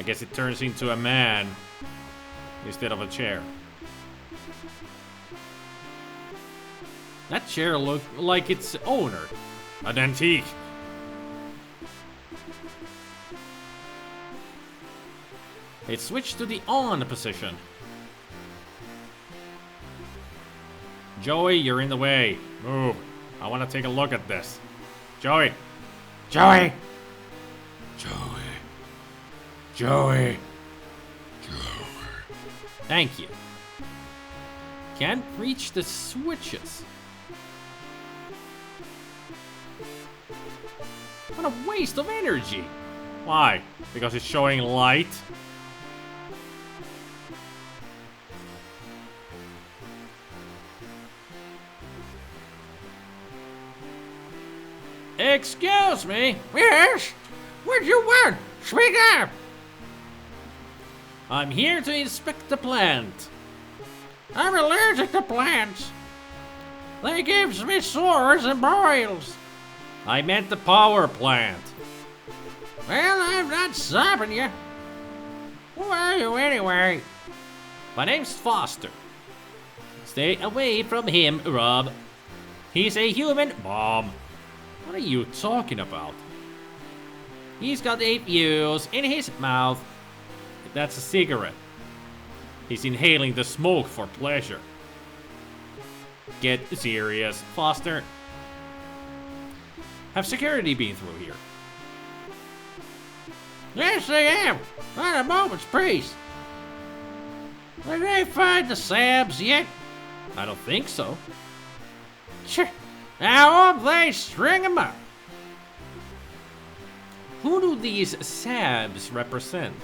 guess it turns into a man instead of a chair. That chair looked like its owner. An antique. It switched to the on position. Joey, you're in the way. Move. I want to take a look at this. Joey. Joey. Joey. Joey. Joey. Thank you. Can't reach the switches. What a waste of energy. Why? Because it's showing light? Excuse me? Yes? What do you want? Speak up! I'm here to inspect the plant. I'm allergic to plants. They gives me sores and boils. I meant the power plant. Well, I'm not stopping you. Who are you anyway? My name's Foster. Stay away from him, Rob. He's a human bomb. What are you talking about? He's got a fuse in his mouth. That's a cigarette. He's inhaling the smoke for pleasure. Get serious, Foster. Have security been through here? Yes, they have. Not a moment's peace. Did they find the Sabs yet? I don't think so. Sure. Now hope they string 'em up. Who do these Sabs represent?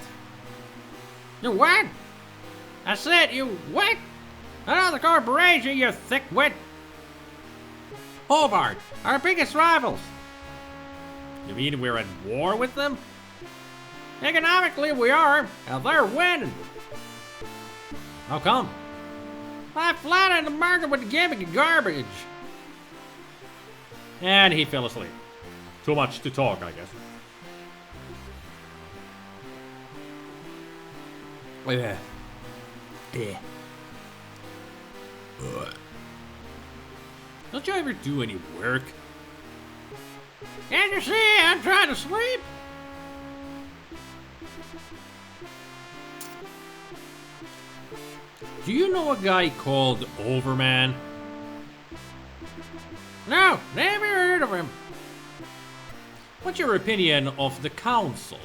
You what? I said you what? Another corporation, you thickwit. Hobart, our biggest rivals. You mean we're at war with them? Economically, we are, and they're winning. How come? I flooded the market with gimmick and garbage. And he fell asleep. Too much to talk, I guess. Yeah. Yeah. Don't you ever do any work? Can't you see I'm trying to sleep? Do you know a guy called Overman? No, never heard of him. What's your opinion of the council?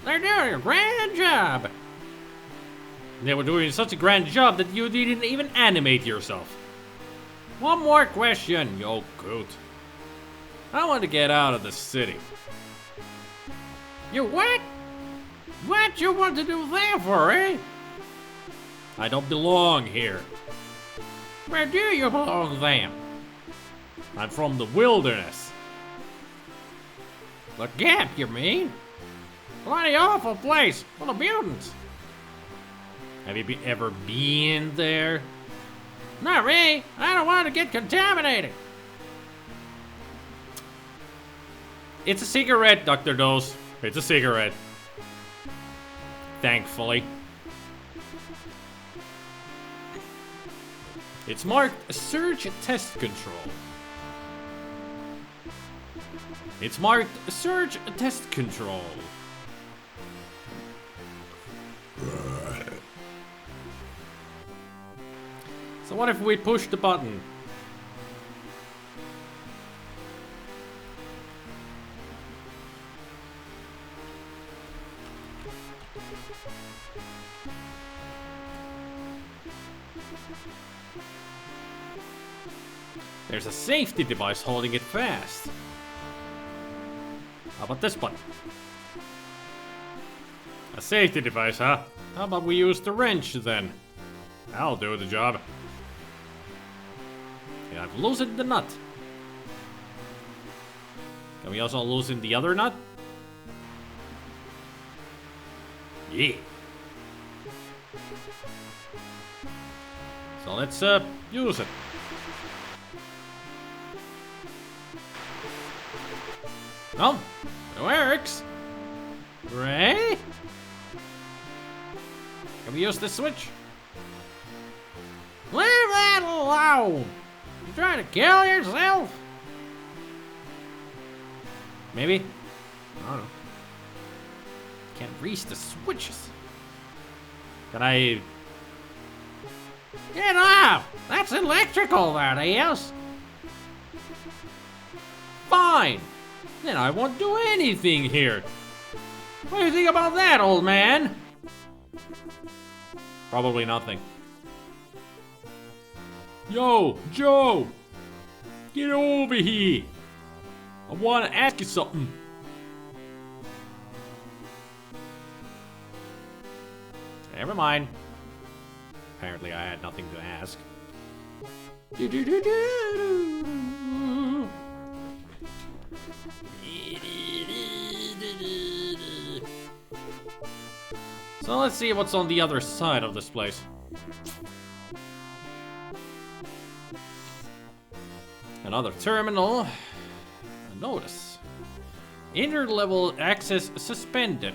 They're doing a grand job. They were doing such a grand job that you didn't even animate yourself. One more question, Yo, coot. I want to get out of the city. You what? What you want to do that for, eh? I don't belong here. Where do you belong then? I'm from the wilderness. The Gap, you mean? Bloody awful place, full of mutants. Have you ever been there? Not really. I don't want to get contaminated. It's a cigarette, Dr. Dose. It's a cigarette. Thankfully. It's marked Surge Test Control. It's marked Surge Test Control. So what if we push the button? There's a safety device holding it fast. How about this button? A safety device, huh? How about we use the wrench then? That'll do the job. Yeah, I've loosened the nut. Can we also loosen the other nut? Yeah. So let's use it. Oh, it works. Right? Can we use this switch? Leave that alone. You trying to kill yourself? Maybe? I don't know. Can't reach the switches. Can I... Get off! That's electrical, that is. Fine! Then I won't do anything here. What do you think about that, old man? Probably nothing. Yo, Joe! Get over here! I want to ask you something. Never mind. Apparently I had nothing to ask. So let's see what's on the other side of this place. Another terminal. A notice. Inter-level access suspended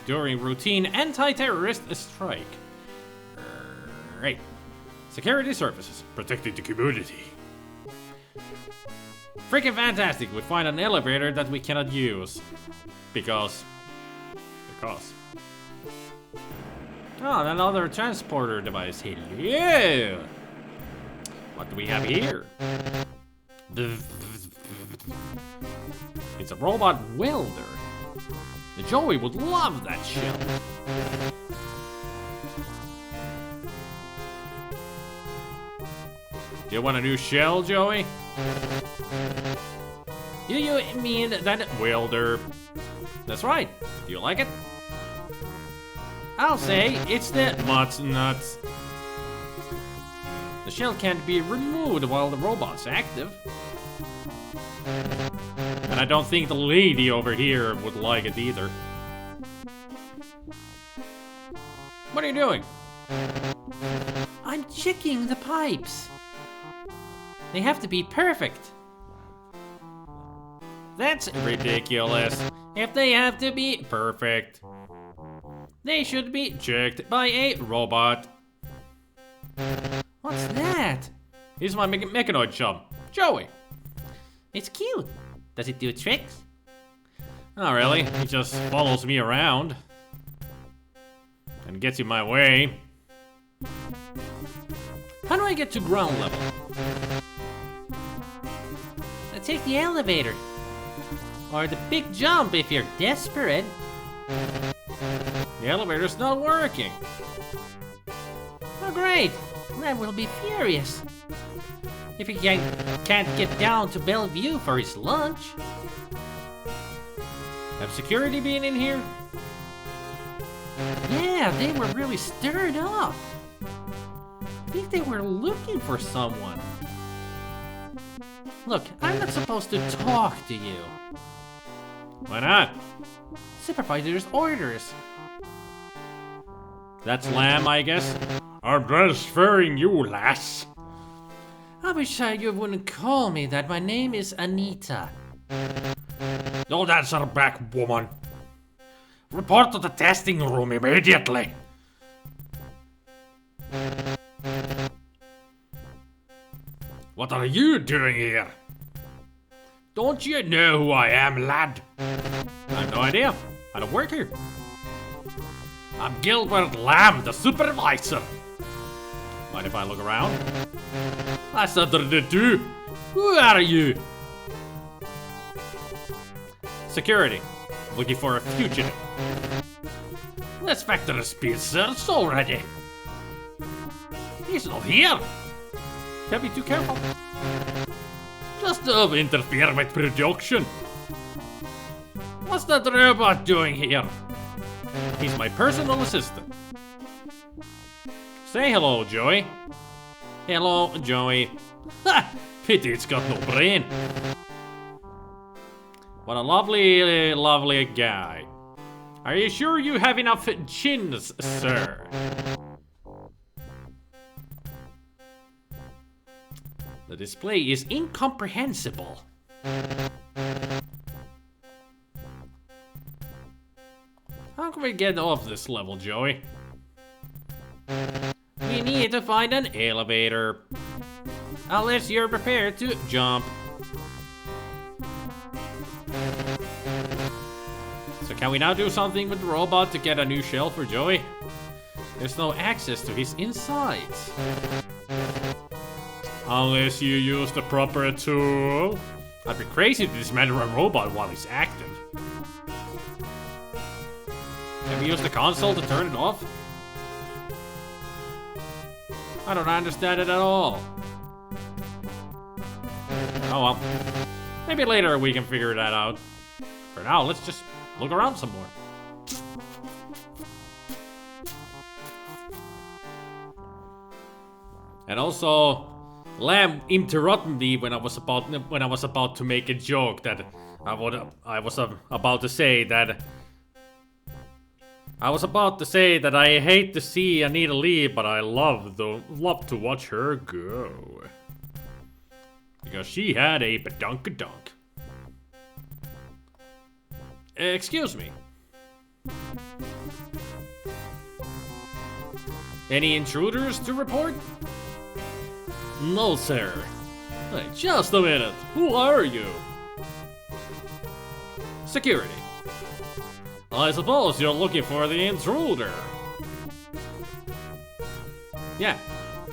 during routine anti-terrorist strike. Right. Security services protecting the community. Freaking fantastic. We find an elevator that we cannot use. Because. Oh, another transporter device. Hello. What do we have here? It's a robot welder. The Joey would love that shell. Do you want a new shell, Joey? Do you mean that welder? That's right. Do you like it? I'll say it's the Mutt's nuts. The shell can't be removed while the robot's active. And I don't think the lady over here would like it either. What are you doing? I'm checking the pipes. They have to be perfect. That's ridiculous. If they have to be perfect, they should be checked by a robot. What's that? He's my mechanoid chum, Joey. It's cute. Does it do tricks? Not really. He just follows me around and gets in my way. How do I get to ground level? Take the elevator. Or the big jump if you're desperate. The elevator's not working. Oh great, Red will be furious. If he can't get down to Bellevue for his lunch. Have security been in here? Yeah, they were really stirred up. I think they were looking for someone. Look, I'm not supposed to talk to you. Why not? Supervisor's orders. That's Lamb, I guess. I'm transferring you, lass. I wish you wouldn't call me that. My name is Anita. Don't answer back, woman. Report to the testing room immediately. What are you doing here? Don't you know who I am, lad? I have no idea. I don't work here. I'm Gilbert Lamb, the supervisor. Mind if I look around? That's nothing to do. Who are you? Security. Looking for a fugitive. Let's factor a speed search already. He's not here. Can't be too careful. Just don't interfere with production. What's that robot doing here? He's my personal assistant. Say hello, Joey. Hello, Joey. Ha! Pity it's got no brain. What a lovely, lovely guy. Are you sure you have enough chins, sir? The display is incomprehensible. How can we get off this level, Joey? We need to find an elevator. Unless you're prepared to jump. So can we now do something with the robot to get a new shell for Joey? There's no access to his insides. Unless you use the proper tool. I'd be crazy to dismantle a robot while he's active. Can we use the console to turn it off? I don't understand it at all. Oh well. Maybe later we can figure that out. For now, let's just look around some more. And also, Lamb interrupted me when I was about to make a joke that I was about to say that I hate to see Anita leave, but I love to watch her go. Because she had a badunkadunk. Excuse me. Any intruders to report? No, sir. Hey, just a minute. Who are you? Security. I suppose you're looking for the intruder. Yeah.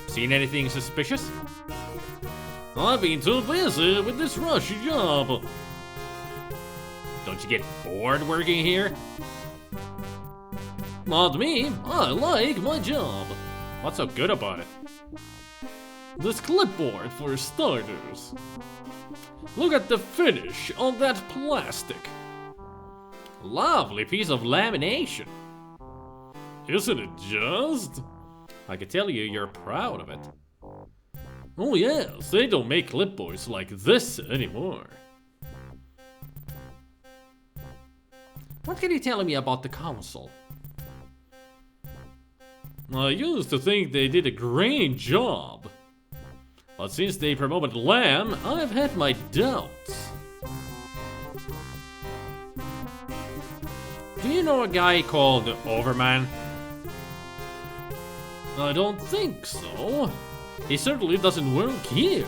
Seen anything suspicious? I've been too busy with this rush job. Don't you get bored working here? Not me. I like my job. What's so good about it? This clipboard for starters. Look at the finish on that plastic. Lovely piece of lamination. Isn't it just? I can tell you're proud of it. Oh yes, they don't make clipboards like this anymore. What can you tell me about the console? I used to think they did a great job. But since they promoted Lamb, I've had my doubts. Do you know a guy called Overman? I don't think so. He certainly doesn't work here.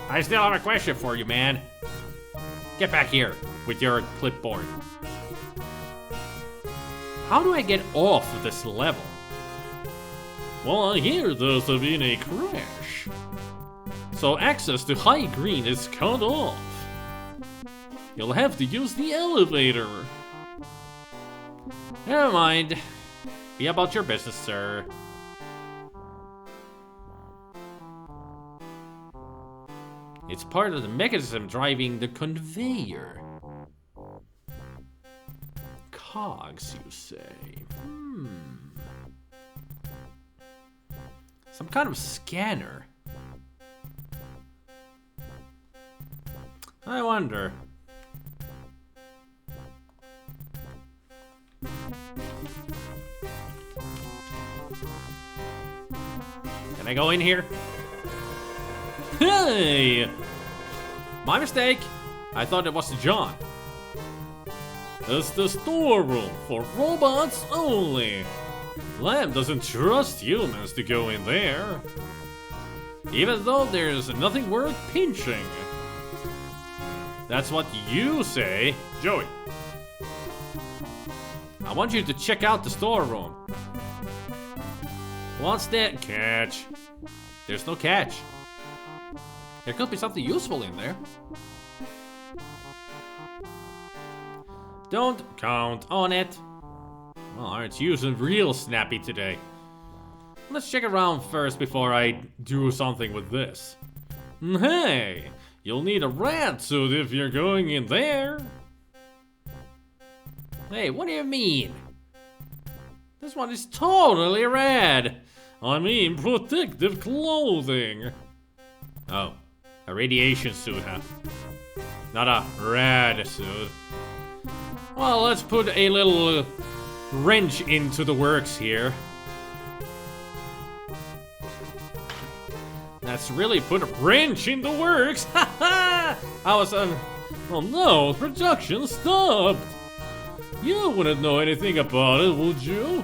I still have a question for you, man. Get back here with your clipboard. How do I get off this level? Well, I hear there's been a crash. So access to high green is cut off. You'll have to use the elevator. Never mind. Be about your business, sir. It's part of the mechanism driving the conveyor. cogs, you say? Some kind of scanner. I wonder. Can I go in here? Hey! My mistake. I thought it was John. It's the storeroom for robots only. Lamb doesn't trust humans to go in there. Even though there's nothing worth pinching. That's what you say. Joey, I want you to check out the storeroom. What's that catch? There's no catch. There could be something useful in there. Don't count on it. Well, aren't you real snappy today? Let's check around first before I do something with this. Hey, you'll need a rat suit if you're going in there. Hey, what do you mean? This one is totally rad. I mean protective clothing. Oh, a radiation suit, huh? Not a rad suit. Well, let's put a little wrench into the works here. That's really put a wrench in the works. Ha ha! I was oh no, production stopped. You wouldn't know anything about it, would you?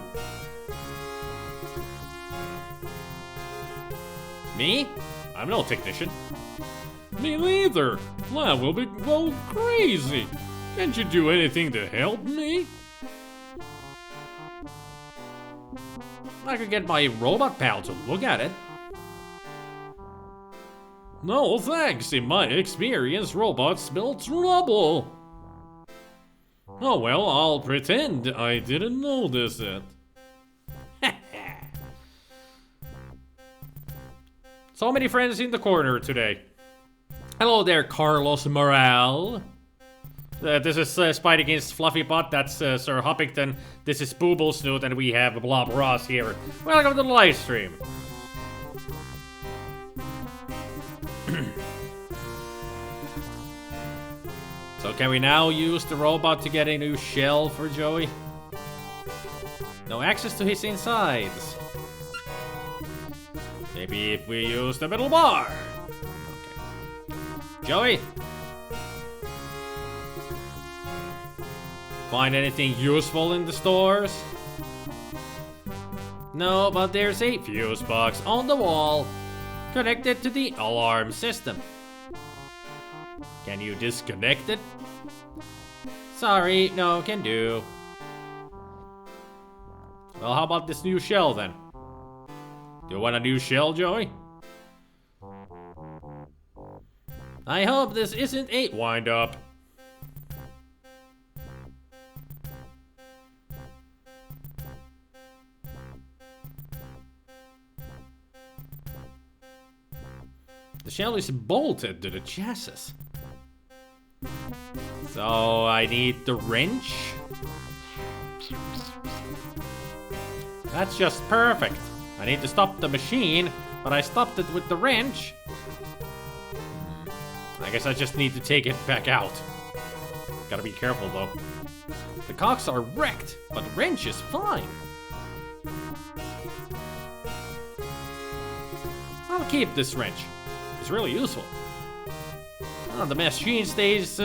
Me? I'm no technician. Me neither. Lab will be go crazy. Can't you do anything to help me? I could get my robot pal to look at it. No thanks, in my experience, robots spell trouble. Oh well, I'll pretend I didn't notice it. So many friends in the corner today. Hello there, Carlos Morale. This is Spidey Against Fluffy Butt, that's Sir Hoppington. This is Booble Snoot, and we have Blob Ross here. Welcome to the live stream. So can we now use the robot to get a new shell for Joey? No access to his insides. Maybe if we use the middle bar. Okay. Joey? Find anything useful in the stores? No, but there's a fuse box on the wall, connected to the alarm system. Can you disconnect it? Sorry, no can do. Well, how about this new shell then? Do you want a new shell, Joey? I hope this isn't a wind-up. The shell is bolted to the chassis. So I need the wrench. That's just perfect. I need to stop the machine, but I stopped it with the wrench. I guess I just need to take it back out. Gotta be careful though. The cogs are wrecked, but the wrench is fine. I'll keep this wrench. It's really useful. Oh, the machine stays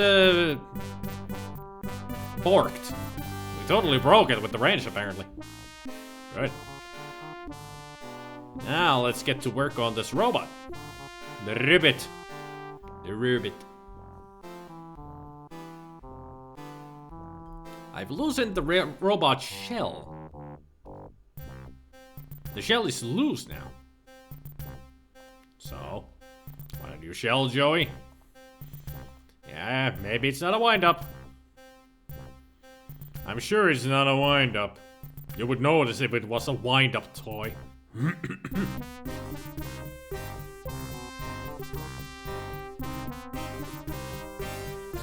borked. We totally broke it with the wrench, apparently. Good. Now let's get to work on this robot. The ribbit. The ribbit. I've loosened the robot shell. The shell is loose now. So, want a new shell, Joey? Yeah, maybe it's not a wind-up. I'm sure it's not a wind-up. You would notice if it was a wind-up toy.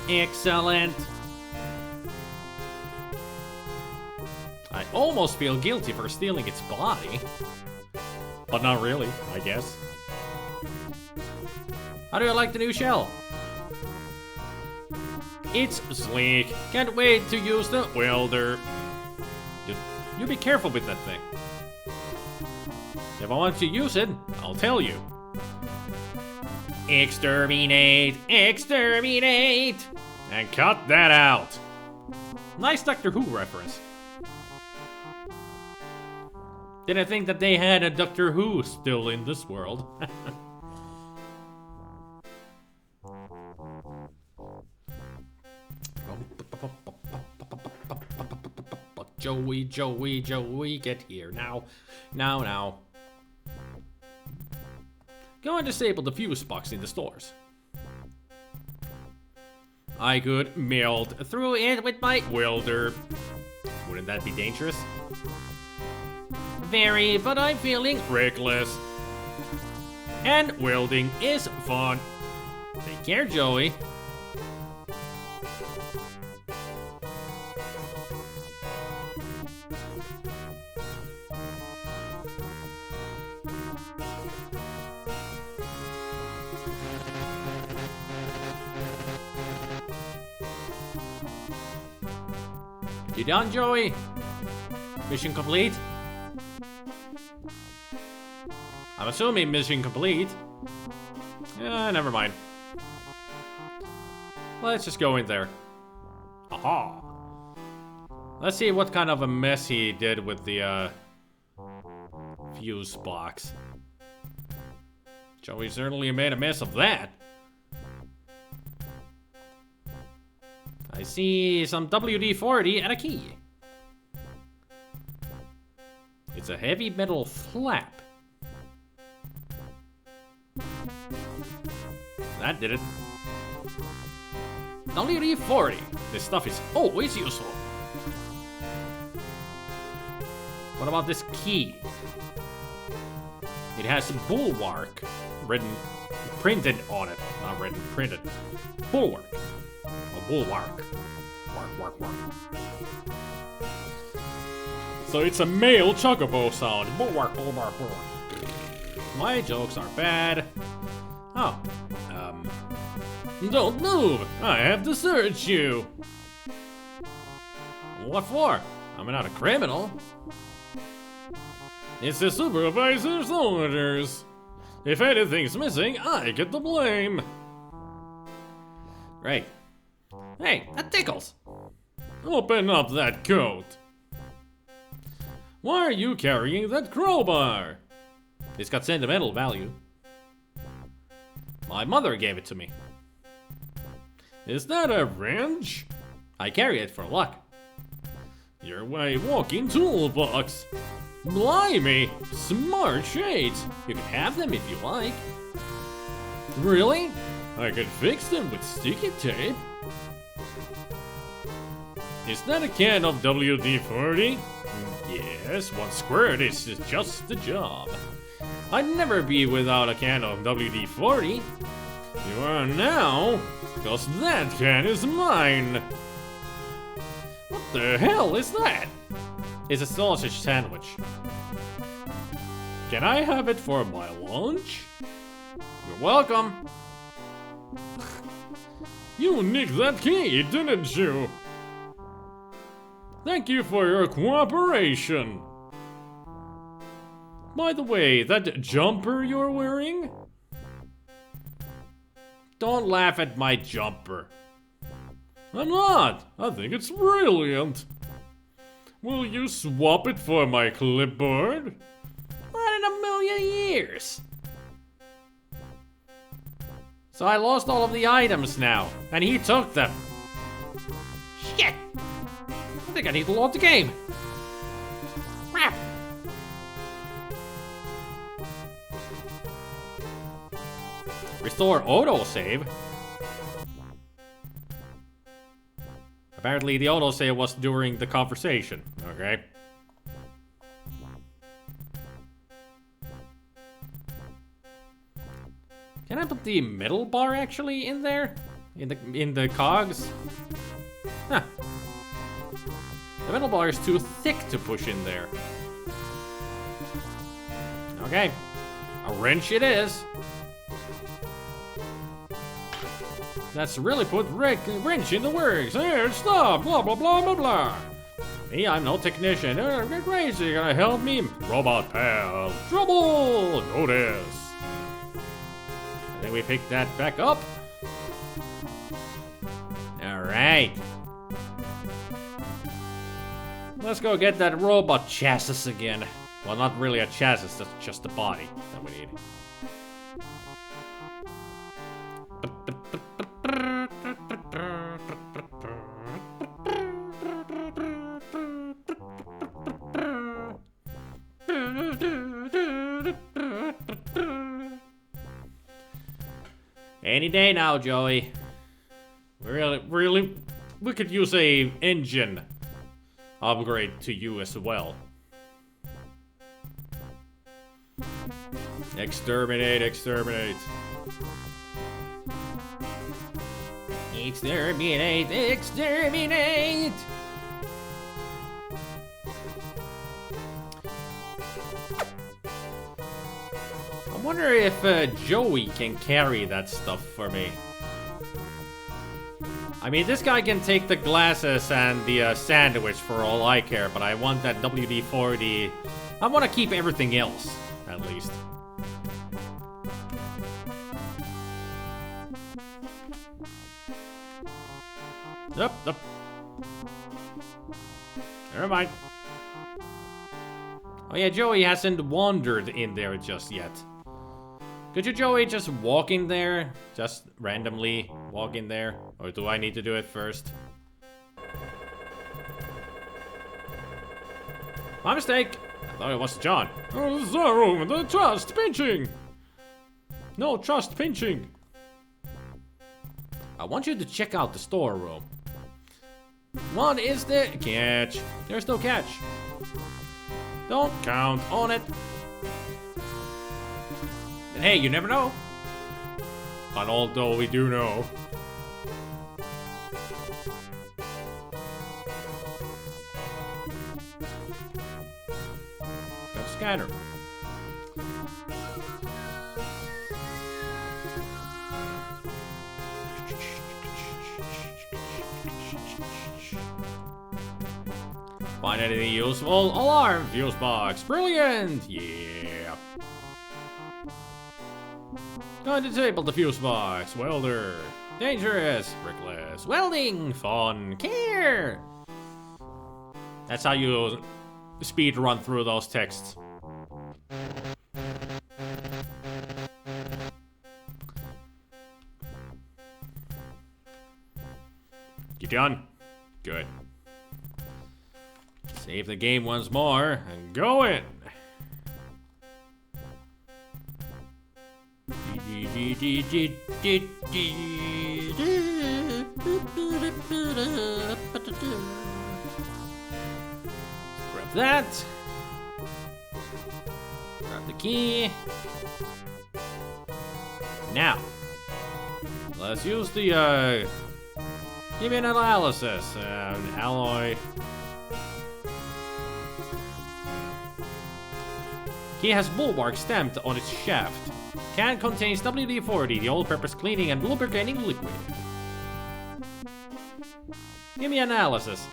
Excellent. I almost feel guilty for stealing its body. But not really, I guess. How do you like the new shell? It's sleek. Can't wait to use the welder. You be careful with that thing. If I want to use it, I'll tell you. Exterminate! Exterminate! And cut that out. Nice Doctor Who reference. Didn't think that they had a Doctor Who still in this world. Joey, Joey, Joey, get here now. Now. Go and disable the fuse box in the stores. I could melt through it with my welder. Wouldn't that be dangerous? Very, but I'm feeling reckless. And welding is fun. Take care, Joey. You done, Joey? Mission complete? I'm assuming mission complete. Never mind. Let's just go in there. Aha! Let's see what kind of a mess he did with the fuse box. Joey certainly made a mess of that. I see some WD-40 and a key. It's a heavy metal flap. That did it. WD-40. This stuff is always useful. What about this key? It has bulwark printed on it. Not written, printed. Bulwark. A bulwark. Work. So it's a male chocobo sound. Bulwark. My jokes are bad. Oh. Don't move! I have to search you! What for? I'm not a criminal. It's the supervisor's orders. If anything's missing, I get the blame. Right. Hey, that tickles. Open up that coat. Why are you carrying that crowbar? It's got sentimental value. My mother gave it to me. Is that a wrench? I carry it for luck. You're a walking toolbox. Blimey, smart shades. You can have them if you like. Really? I could fix them with sticky tape. Is that a can of WD-40? Yes, one squirt is just the job. I'd never be without a can of WD-40. You are now, because that can is mine. What the hell is that? It's a sausage sandwich. Can I have it for my lunch? You're welcome. You nicked that key, didn't you? Thank you for your cooperation. By the way, that jumper you're wearing? Don't laugh at my jumper. I'm not. I think it's brilliant. Will you swap it for my clipboard? Not in a million years. So I lost all of the items now, and he took them. Shit! I think I need to load the game. Crap! Restore autosave? Apparently the autosave was during the conversation, okay? Can I put the middle bar actually in there? In the cogs? Huh. metal bar is too thick to push in there. Okay. A wrench it is. That's really put wrench in the works. Here, stop. Blah, blah, blah, blah, blah. Me, I'm no technician. Get crazy. You gonna help me? Robot pal. Trouble. Notice. And then we pick that back up. Alright. Let's go get that robot chassis again. Well, not really a chassis, that's just the body that we need. Any day now, Joey. We could use a engine upgrade to you as well. Exterminate, exterminate. Exterminate, exterminate! I wonder if Joey can carry that stuff for me. I mean, this guy can take the glasses and the sandwich for all I care, but I want that WD-40. I want to keep everything else, at least. Up. Never mind. Oh yeah, Joey hasn't wandered in there just yet. Could you, Joey, just walk in there? Just randomly walk in there? Or do I need to do it first? My mistake! I thought it was John. Oh, Zero, the trust pinching! No trust pinching! I want you to check out the storeroom. What is the catch? There's no catch. Don't count on it. And hey, you never know. But although we do know. Got a scanner. Find anything useful? Alarm fuse box. Brilliant! Yeah. Go and disable the fuse box. Welder. Dangerous. Reckless. Welding. Fun. Care. That's how you speed run through those texts. You done? Good. Save the game once more and go in. Grab that. Grab the key. Now, let's use the give me an analysis. An alloy. Key has bulwark stamped on its shaft. Can contains WD-40, the all-purpose cleaning and lubricating liquid. Give me analysis.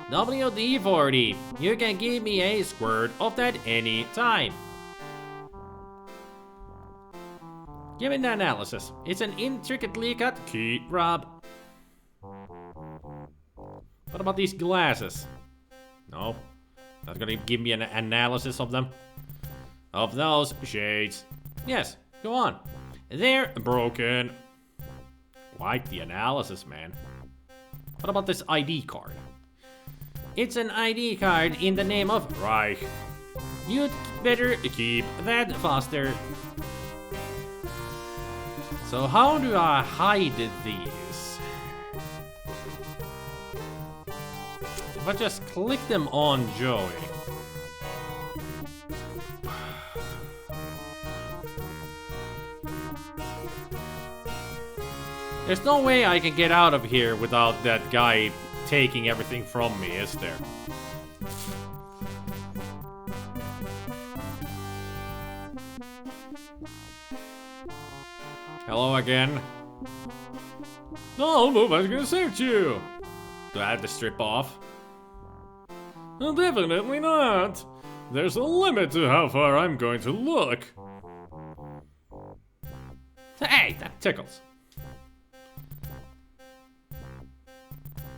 WD-40. You can give me a squirt of that any time. Give me an analysis. It's an intricately cut key, Rob. What about these glasses? No. Not gonna give me an analysis of them. Of those shades. Yes, go on. They're broken. Like the analysis, man. What about this ID card? It's an ID card in the name of Reich. You'd better keep that faster. So how do I hide these? If I just click them on Joey. There's no way I can get out of here without that guy taking everything from me, is there? Hello again. No, nobody's gonna search you. Do I have to strip off? Well, definitely not. There's a limit to how far I'm going to look. Hey, that tickles.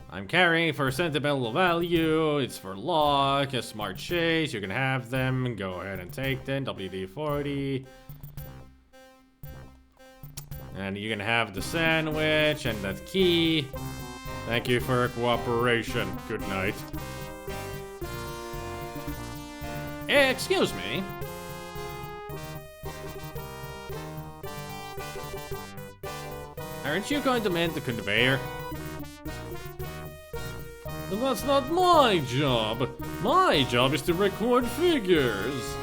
I'm carrying for sentimental value. It's for luck, a smart chase. You can have them. Go ahead and take them. WD-40. And you can have the sandwich and that key. Thank you for your cooperation. Good night. Excuse me. Aren't you going to mend the conveyor? That's not my job. My job is to record figures.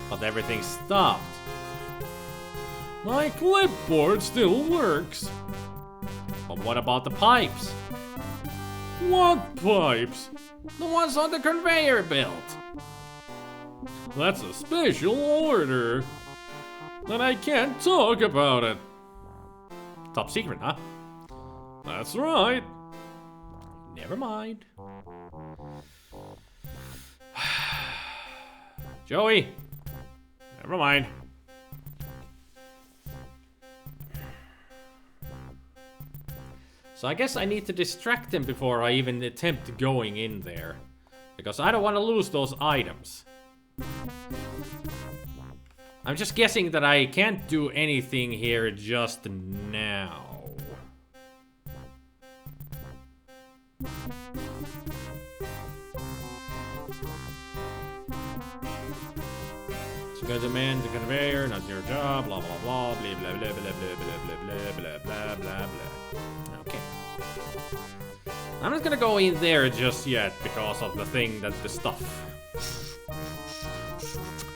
But everything stopped. My clipboard still works. But what about the pipes? What pipes? The ones on the conveyor belt. That's a special order. And I can't talk about it. Top secret, huh? That's right. Never mind. Joey. Never mind. So I guess I need to distract him before I even attempt going in there. Because I don't want to lose those items. I'm just guessing that I can't do anything here just now. So go demand the conveyor, not your job, blah blah blah, blah blah blah blah blah blah blah blah blah blah blah. Okay. I'm not gonna go in there just yet because of the thing that the stuff.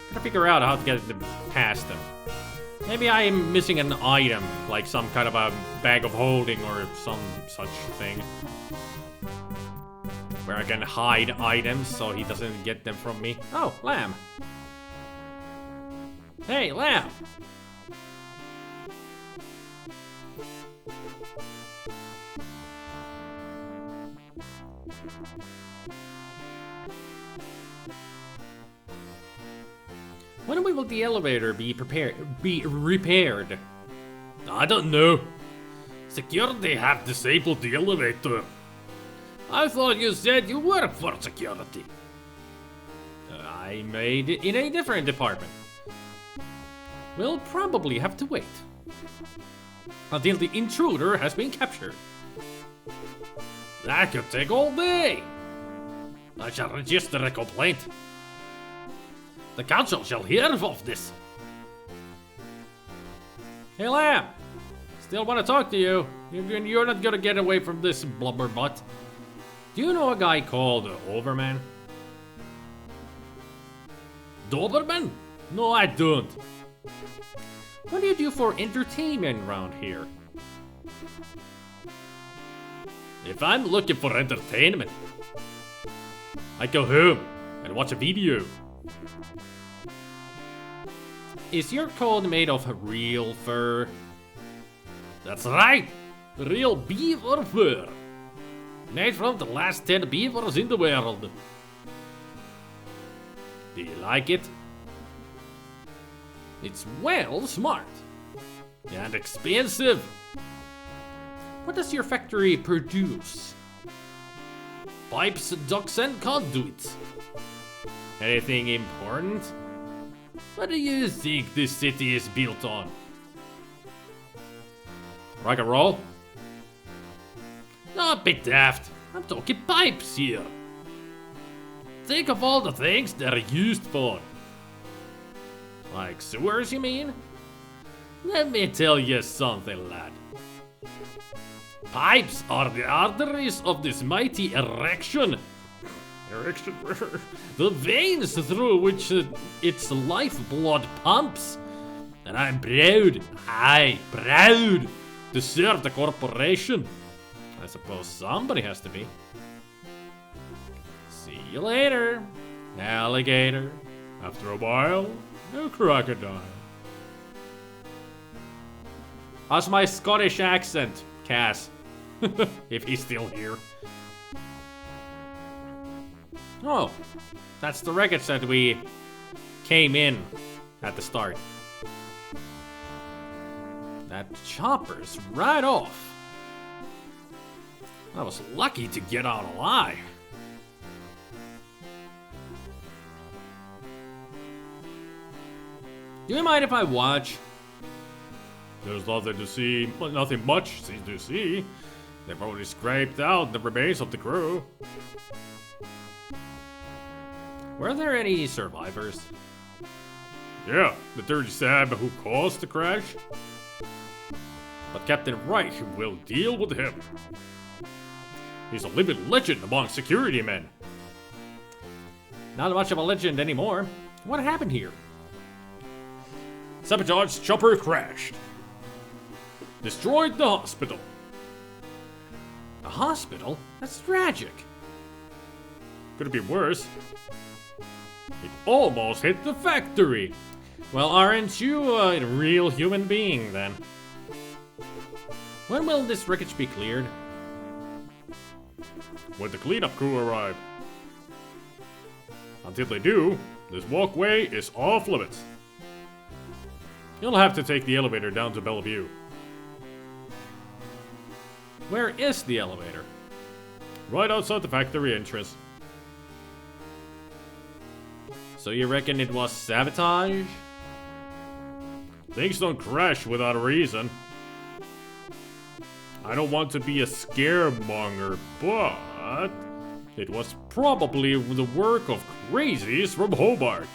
Gotta figure out how to get it past them. Maybe I'm missing an item, like some kind of a bag of holding or some such thing. Where I can hide items so he doesn't get them from me. Oh, Lamb. Hey, Lamb. When will the elevator be repaired? I don't know. Security have disabled the elevator. I thought you said you work for security. I made it in a different department. We'll probably have to wait until the intruder has been captured. That could take all day. I shall register a complaint. The council shall hear of this. Hey, Lamb. Still want to talk to you. You're not gonna get away from this blubberbutt. Do you know a guy called Overman? Doberman? No, I don't. What do you do for entertainment around here? If I'm looking for entertainment, I go home and watch a video. Is your coat made of real fur? That's right, real beaver fur. Made from the last 10 beavers in the world. Do you like it? It's well smart. And expensive. What does your factory produce? Pipes, ducts, and conduits. Anything important? What do you think this city is built on? Rock and roll? Not be daft. I'm talking pipes here. Think of all the things they're used for. Like sewers, you mean? Let me tell you something, lad. Pipes are the arteries of this mighty erection. The veins through which its lifeblood pumps. And I'm proud, proud to serve the corporation. I suppose somebody has to be. See you later, alligator. After a while, a crocodile. How's my Scottish accent, Cass? If he's still here. Oh, that's the wreckage that we came in at the start. That chopper's right off. I was lucky to get out alive. Do you mind if I watch? There's nothing to see, nothing much to see. They've already scraped out the remains of the crew. Were there any survivors? Yeah, the dirty Sam who caused the crash. But Captain Wright We'll deal with him. He's a living legend among security men. Not much of a legend anymore. What happened here? Sabotage chopper crashed. Destroyed the hospital. A hospital? That's tragic. Could it be worse? It almost hit the factory. Well, aren't you a real human being then? When will this wreckage be cleared? When the cleanup crew arrive. Until they do, this walkway is off limits. You'll have to take the elevator down to Bellevue. Where is the elevator? Right outside the factory entrance. So you reckon it was sabotage? Things don't crash without a reason. I don't want to be a scaremonger, but it was probably the work of crazies from Hobart.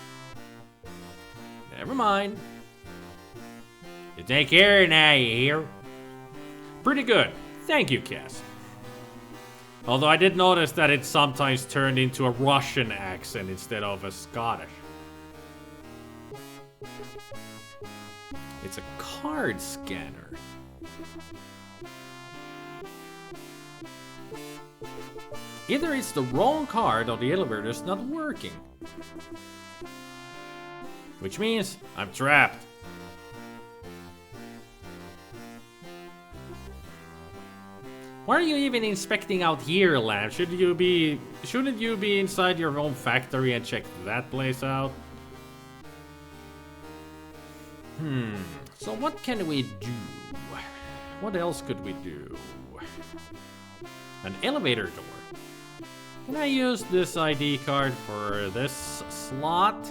Never mind. You take care now, you hear? Pretty good. Thank you, Cass. Although I did notice that it sometimes turned into a Russian accent instead of a Scottish. It's a card scanner. Either it's the wrong card or the elevator's not working. Which means I'm trapped. Why are you even inspecting out here, Lamb? Shouldn't you be inside your own factory and check that place out? So what can we do? What else could we do? An elevator door. Can I use this ID card for this slot?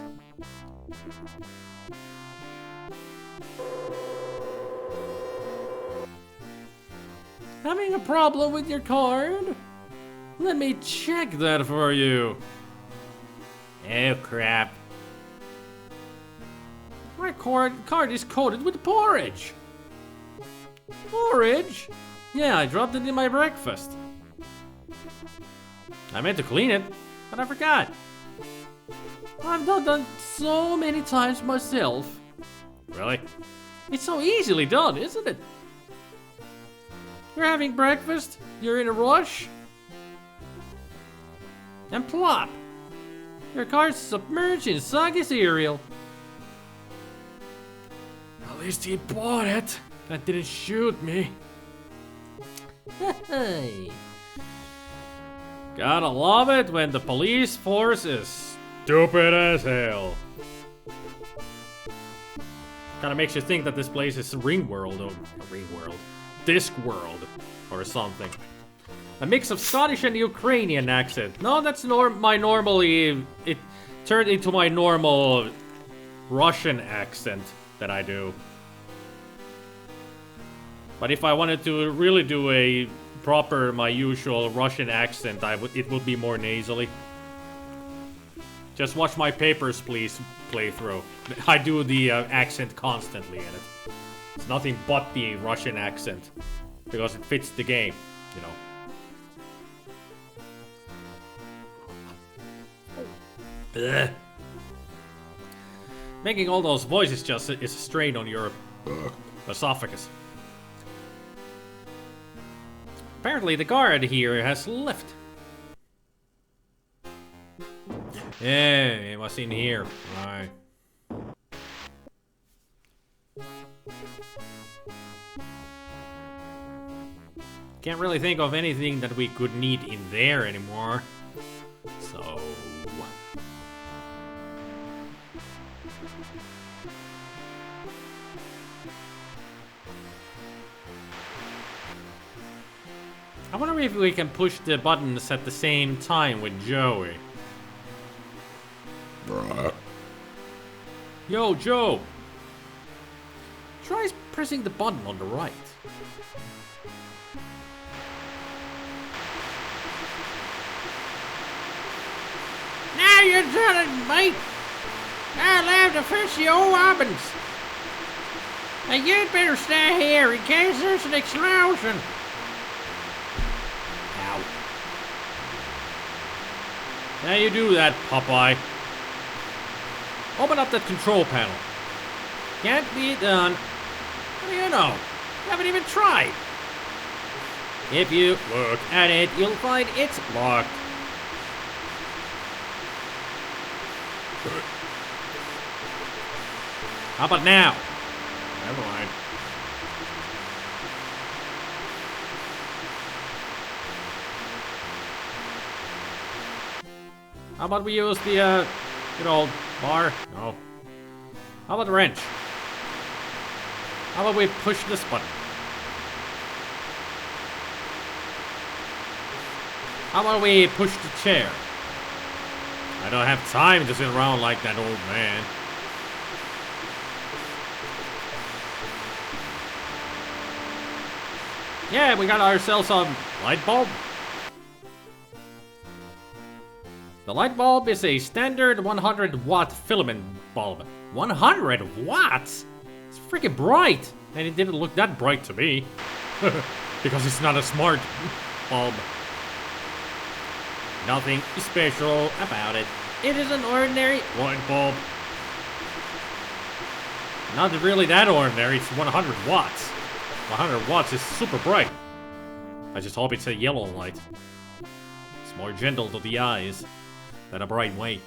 Having a problem with your card? Let me check that for you. Oh crap. My card is coated with porridge. Porridge? Yeah, I dropped it in my breakfast. I meant to clean it, but I forgot. I've done that so many times myself. Really? It's so easily done, isn't it? You're having breakfast, you're in a rush, and plop! Your car's submerged in soggy cereal. At least he bought it. That didn't shoot me. Hey. Gotta love it when the police force is Stupid as hell. kinda makes you think that this place is Discworld, or something. A mix of Scottish and Ukrainian accent. No, that's my normally. It turned into my normal Russian accent that I do. But if I wanted to really do a proper, my usual Russian accent, it would be more nasally. Just watch my Papers, Please playthrough. I do the accent constantly in it. It's nothing but the Russian accent. Because it fits the game, you know. Ugh. Making all those voices just is a strain on your esophagus. Apparently the guard here has left. Yeah, what's in here? Alright. Can't really think of anything that we could need in there anymore. So... I wonder if we can push the buttons at the same time with Joey. Yo, Joe! Try pressing the button on the right. Now you're done it, mate. I'll have to fix your weapons. Now you'd better stay here in case there's an explosion. Ow. Now you do that, Popeye. Open up that control panel. Can't be done. How do you know? You haven't even tried. If you look at it, you'll find it's locked. How about now? Never mind. How about we use the, good old bar? No. How about the wrench? How about we push this button? How about we push the chair? I don't have time to sit around like that old man. Yeah, we got ourselves a light bulb. The light bulb is a standard 100 watt filament bulb. 100 watts? It's freaking bright. And it didn't look that bright to me. Because it's not a smart bulb. Nothing special about it. It is an ordinary light bulb. Not really that ordinary, it's 100 watts. 100 watts is super bright. I just hope it's a yellow light. It's more gentle to the eyes than a bright white.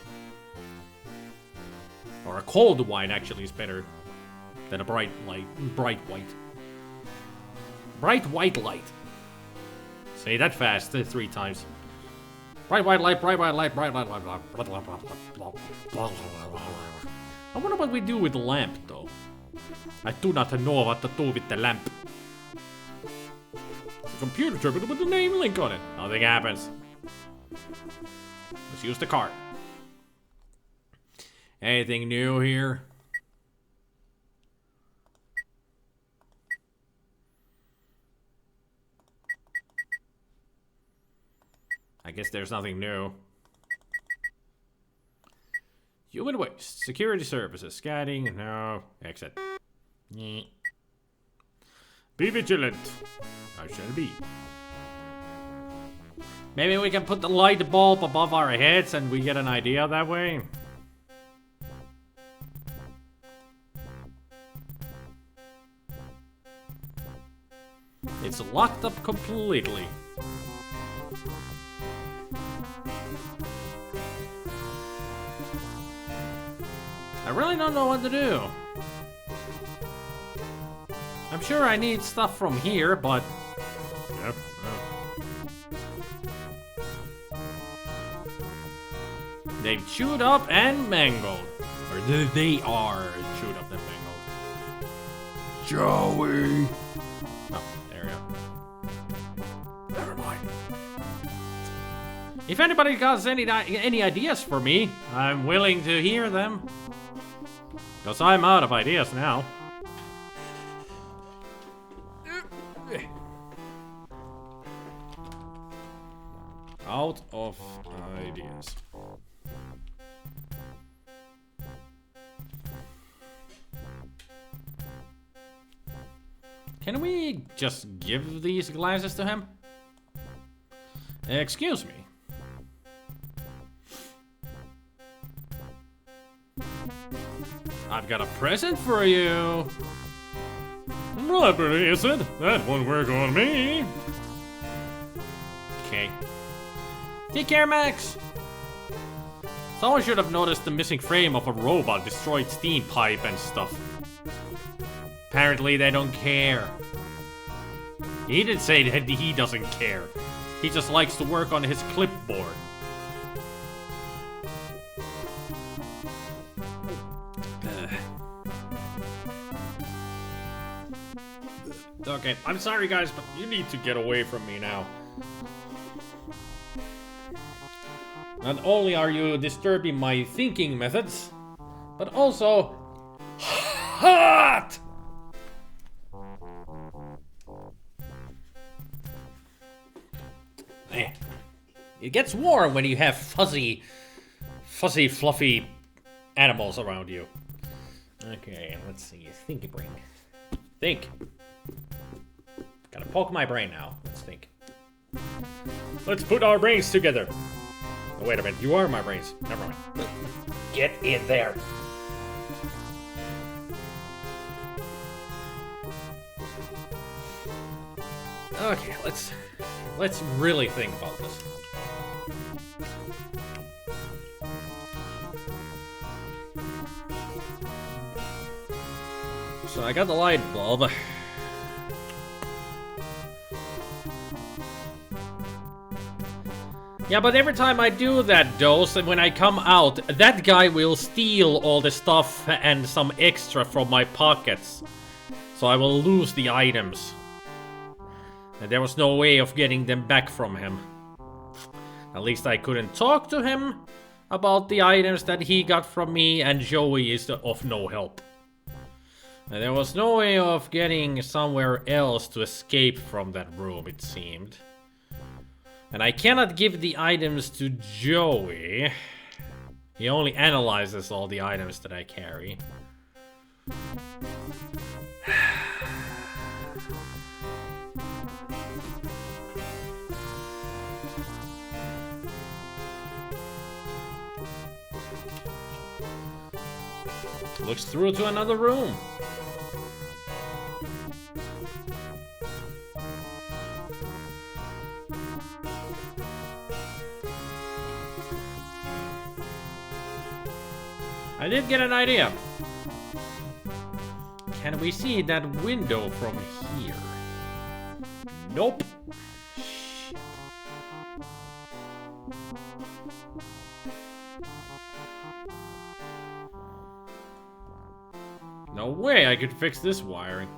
Or a cold white actually is better than a bright light, bright white. Bright white light. Say that fast 3 times. Bright white light, bright white light, bright white light, I wonder what we do with the lamp though. I do not know what to do with the lamp. It's a computer terminal with the name link on it. Nothing happens. Let's use the card. Anything new here? I guess there's nothing new. Human waste, security services, scanning, no, exit. Be vigilant. I shall be. Maybe we can put the light bulb above our heads and we get an idea that way. It's locked up completely. I really don't know what to do. I'm sure I need stuff from here, but... Yep. They've chewed up and mangled. Or they are chewed up and mangled. Joey! Oh, there we go. Never mind. If anybody got any ideas for me, I'm willing to hear them. Because I'm out of ideas now. Out of ideas. Can we just give these glasses to him? Excuse me. I've got a present for you. Rubber, is it? That won't work on me. Okay. Take care, Max. Someone should have noticed the missing frame of a robot destroyed steam pipe and stuff. Apparently they don't care. He didn't say that he doesn't care. He just likes to work on his clipboard. Okay, I'm sorry guys, but you need to get away from me now. Not only are you disturbing my thinking methods, but also hot! It gets warm when you have fuzzy, fluffy animals around you. Okay, let's see. Thinky brain. Think. Gotta poke my brain now. Let's think. Let's put our brains together. Oh, wait a minute. You are my brains. Never mind. Get in there. Okay, let's really think about this. So I got the light bulb. Yeah, but every time I do that, though, so when I come out, that guy will steal all the stuff and some extra from my pockets. So I will lose the items. And there was no way of getting them back from him. At least I couldn't talk to him about the items that he got from me, and Joey is of no help. And there was no way of getting somewhere else to escape from that room, it seemed. And I cannot give the items to Joey. He only analyzes all the items that I carry. Looks through to another room. I did get an idea. Can we see that window from here? Nope. Shit. No way I could fix this wiring.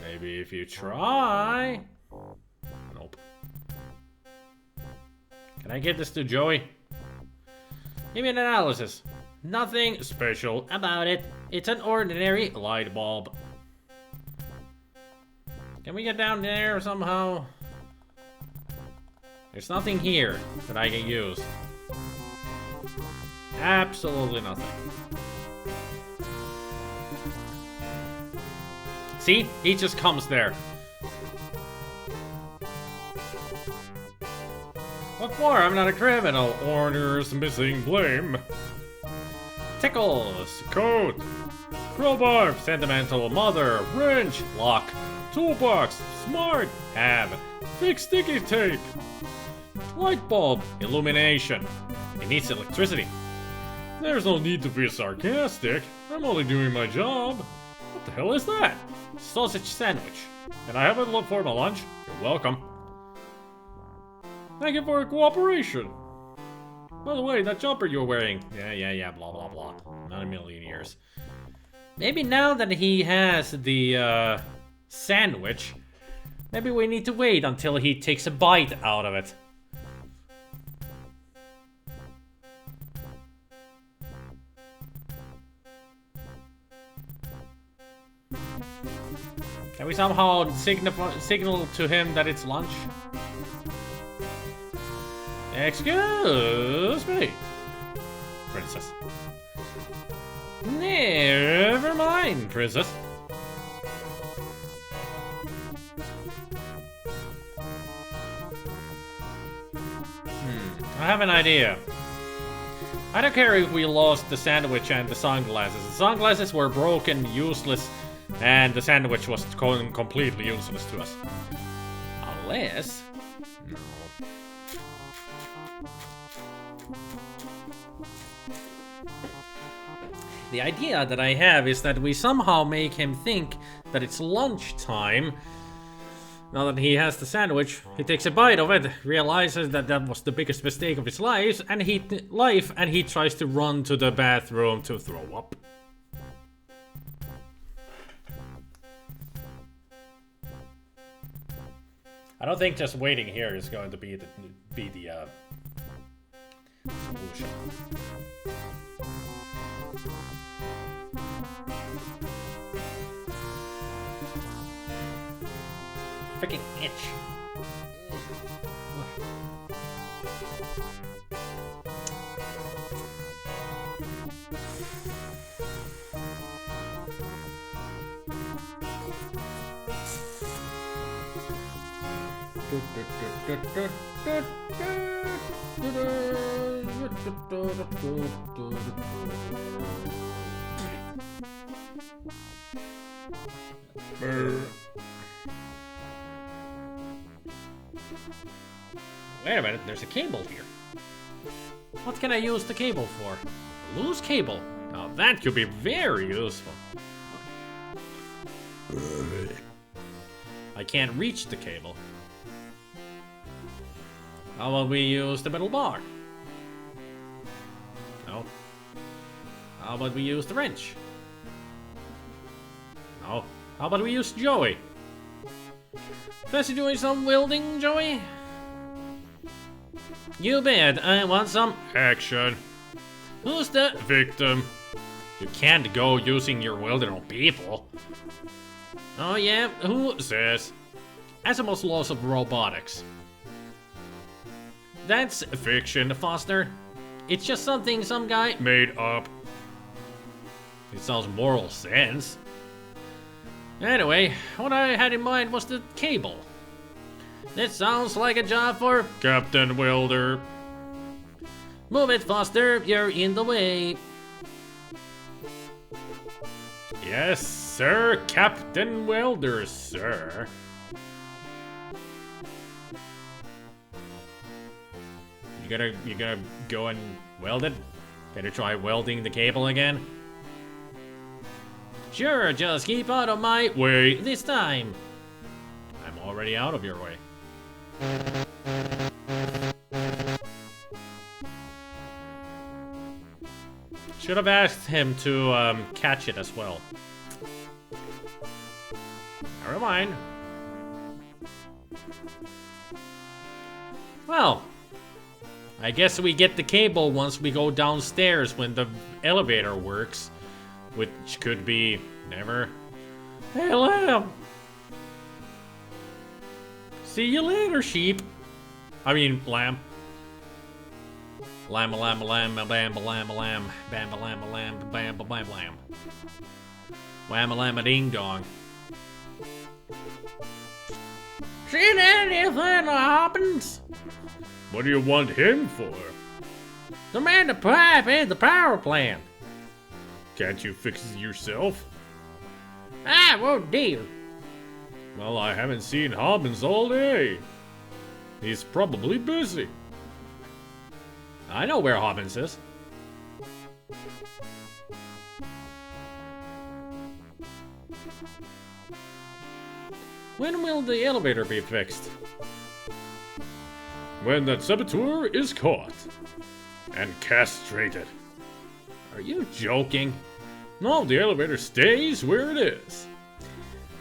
Maybe if you try. Nope. Can I get this to Joey? Give me an analysis. Nothing special about it. It's an ordinary light bulb. Can we get down there somehow? There's nothing here that I can use. Absolutely nothing. See? He just comes there. What for? I'm not a criminal. Orders missing blame. Tickles. Coat. Crowbar. Sentimental mother. Wrench. Lock. Toolbox. Smart. Have. Fix sticky tape. Light bulb. Illumination. It needs electricity. There's no need to be sarcastic. I'm only doing my job. What the hell is that? Sausage sandwich. Can I have it for my lunch? You're welcome. Thank you for your cooperation. By the way, that jumper you're wearing. Yeah, blah, blah, blah. Not a million years. Maybe now that he has the sandwich, maybe we need to wait until he takes a bite out of it. Can we somehow signal to him that it's lunch? Excuse me, princess. Never mind, princess. I have an idea. I don't care if we lost the sandwich and the sunglasses. The sunglasses were broken, useless, and the sandwich was completely useless to us. Unless... No. The idea that I have is that we somehow make him think that it's lunchtime Now that he has the sandwich, he takes a bite of it, realizes that that was the biggest mistake of his life, and he tries to run to the bathroom to throw up. I don't think just waiting here is going to be the solution. Freaking itch. Wait a minute, there's a cable here. What can I use the cable for? A loose cable. Now that could be very useful. I can't reach the cable. How about we use the metal bar? No. How about we use the wrench? No. How about we use Joey? Fancy doing some welding, Joey? You bet, I want some action. Who's the victim? You can't go using your welder on people. Oh yeah, who says? Asimov's laws of robotics. That's fiction, Foster. It's just something some guy made up. It sounds moral sense. Anyway, what I had in mind was the cable. This sounds like a job for Captain Welder. Move it, Foster, you're in the way. Yes, sir, Captain Welder, sir. You gonna go and weld it? Gonna try welding the cable again? Sure, just keep out of my way this time. I'm already out of your way. Should have asked him to catch it as well. Never mind. Well, I guess we get the cable once we go downstairs when the elevator works, which could be never. Hey, lamb. See you later, sheep. I mean, lamb. Lamb, lamb, lamb, lamb, lamb, lamb, bam, lamb, lamb, bam, bam, lamb. Wham, lamb, ding dong. Seen anything happens? What do you want him for? The man the pipe in the power plant. Can't you fix it yourself? I won't deal. Well, I haven't seen Hobbins all day. He's probably busy. I know where Hobbins is. When will the elevator be fixed? When that saboteur is caught and castrated. Are you joking? No, the elevator stays where it is.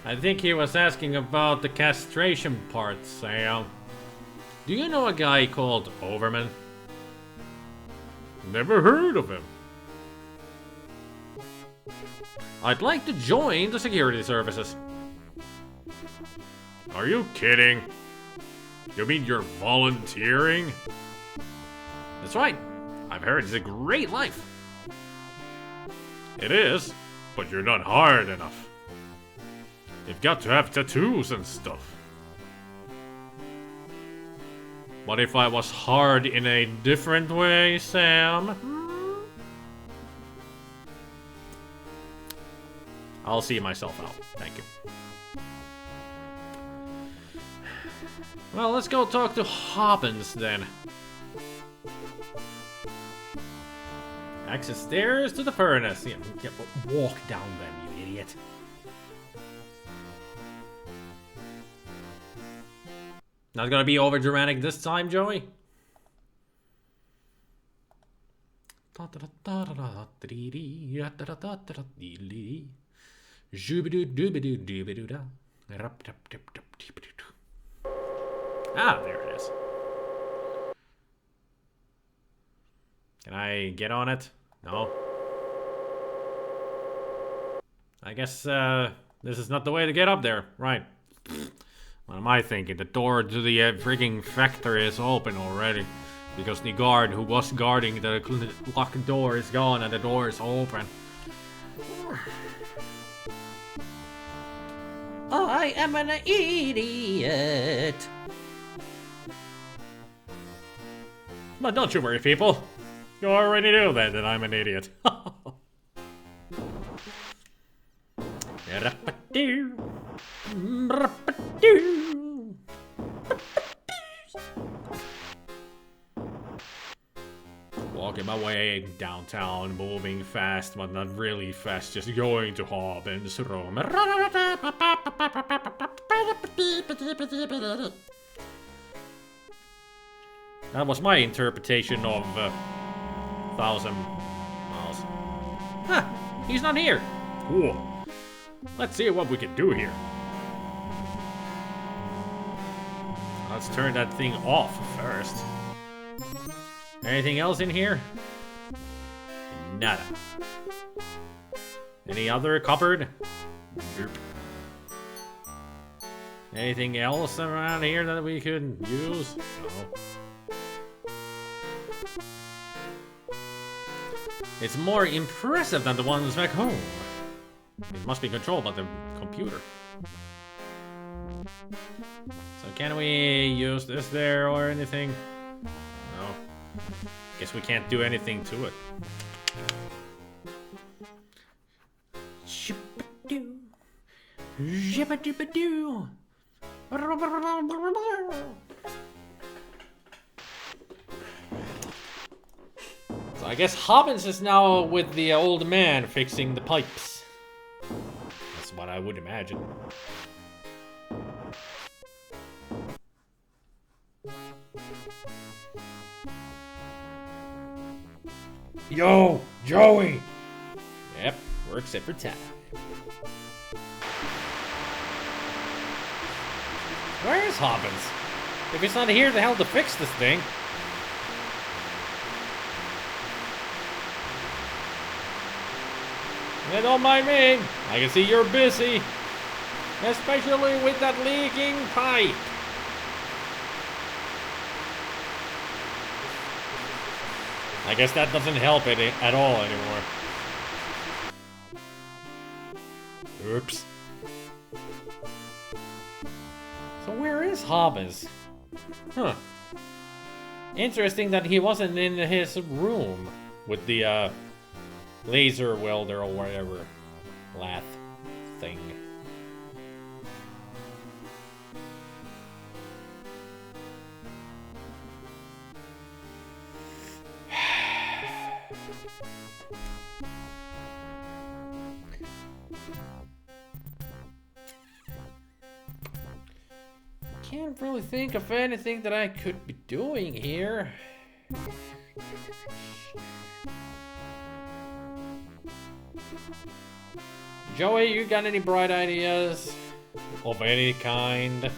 I think he was asking about the castration part, Sam. Do you know a guy called Overman? Never heard of him. I'd like to join the security services. Are you kidding? You mean you're volunteering? That's right. I've heard it's a great life. It is, but you're not hard enough. You've got to have tattoos and stuff. What if I was hard in a different way, Sam? I'll see myself out. Thank you. Well, let's go talk to Hobbins then. Access stairs to the furnace. Yeah, walk down them, you idiot. Not gonna be over dramatic this time, Joey? Ah, there it is. Can I get on it? No. I guess this is not the way to get up there. Right. What am I thinking? The door to the freaking factory is open already. Because the guard who was guarding the locked door is gone and the door is open. I am an idiot. But don't you worry, people. You already know that I'm an idiot. Walking my way downtown, moving fast, but not really fast, just going to Hobbin's room. That was my interpretation of 1,000 miles. Huh, he's not here. Cool. Let's see what we can do here. Let's turn that thing off first. Anything else in here? Nada. Any other cupboard? Nope. Anything else around here that we could use? No. It's more impressive than the ones back home. It must be controlled by the computer. So can we use this there or anything? No. Guess we can't do anything to it. Ship-a-doo. Zip-a-doo-ba-doo. So I guess Hobbins is now with the old man fixing the pipes. That's what I would imagine. Yo, Joey. Yep, works every time. Where is Hobbins? If he's not here to help to fix this thing. Yeah, don't mind me. I can see you're busy. Especially with that leaking pipe. I guess that doesn't help it at all anymore. Oops. So where is Hobbins? Huh. Interesting that he wasn't in his room with the laser welder or whatever lath thing. Can't really think of anything that I could be doing here. Joey, you got any bright ideas of any kind?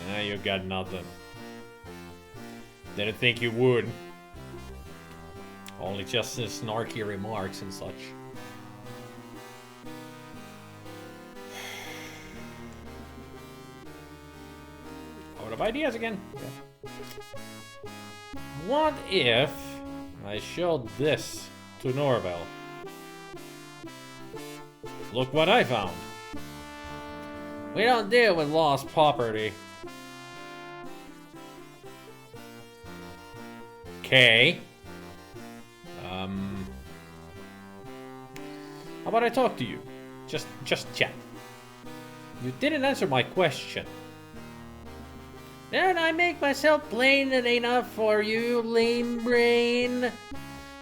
Nah, you got nothing. Didn't think you would. Only just snarky remarks and such. Out of ideas again. Yeah. What if I showed this to Norvell? Look what I found. We don't deal with lost property. Okay. How about I talk to you? Just chat. You didn't answer my question. Then I make myself plain enough for you, lame brain.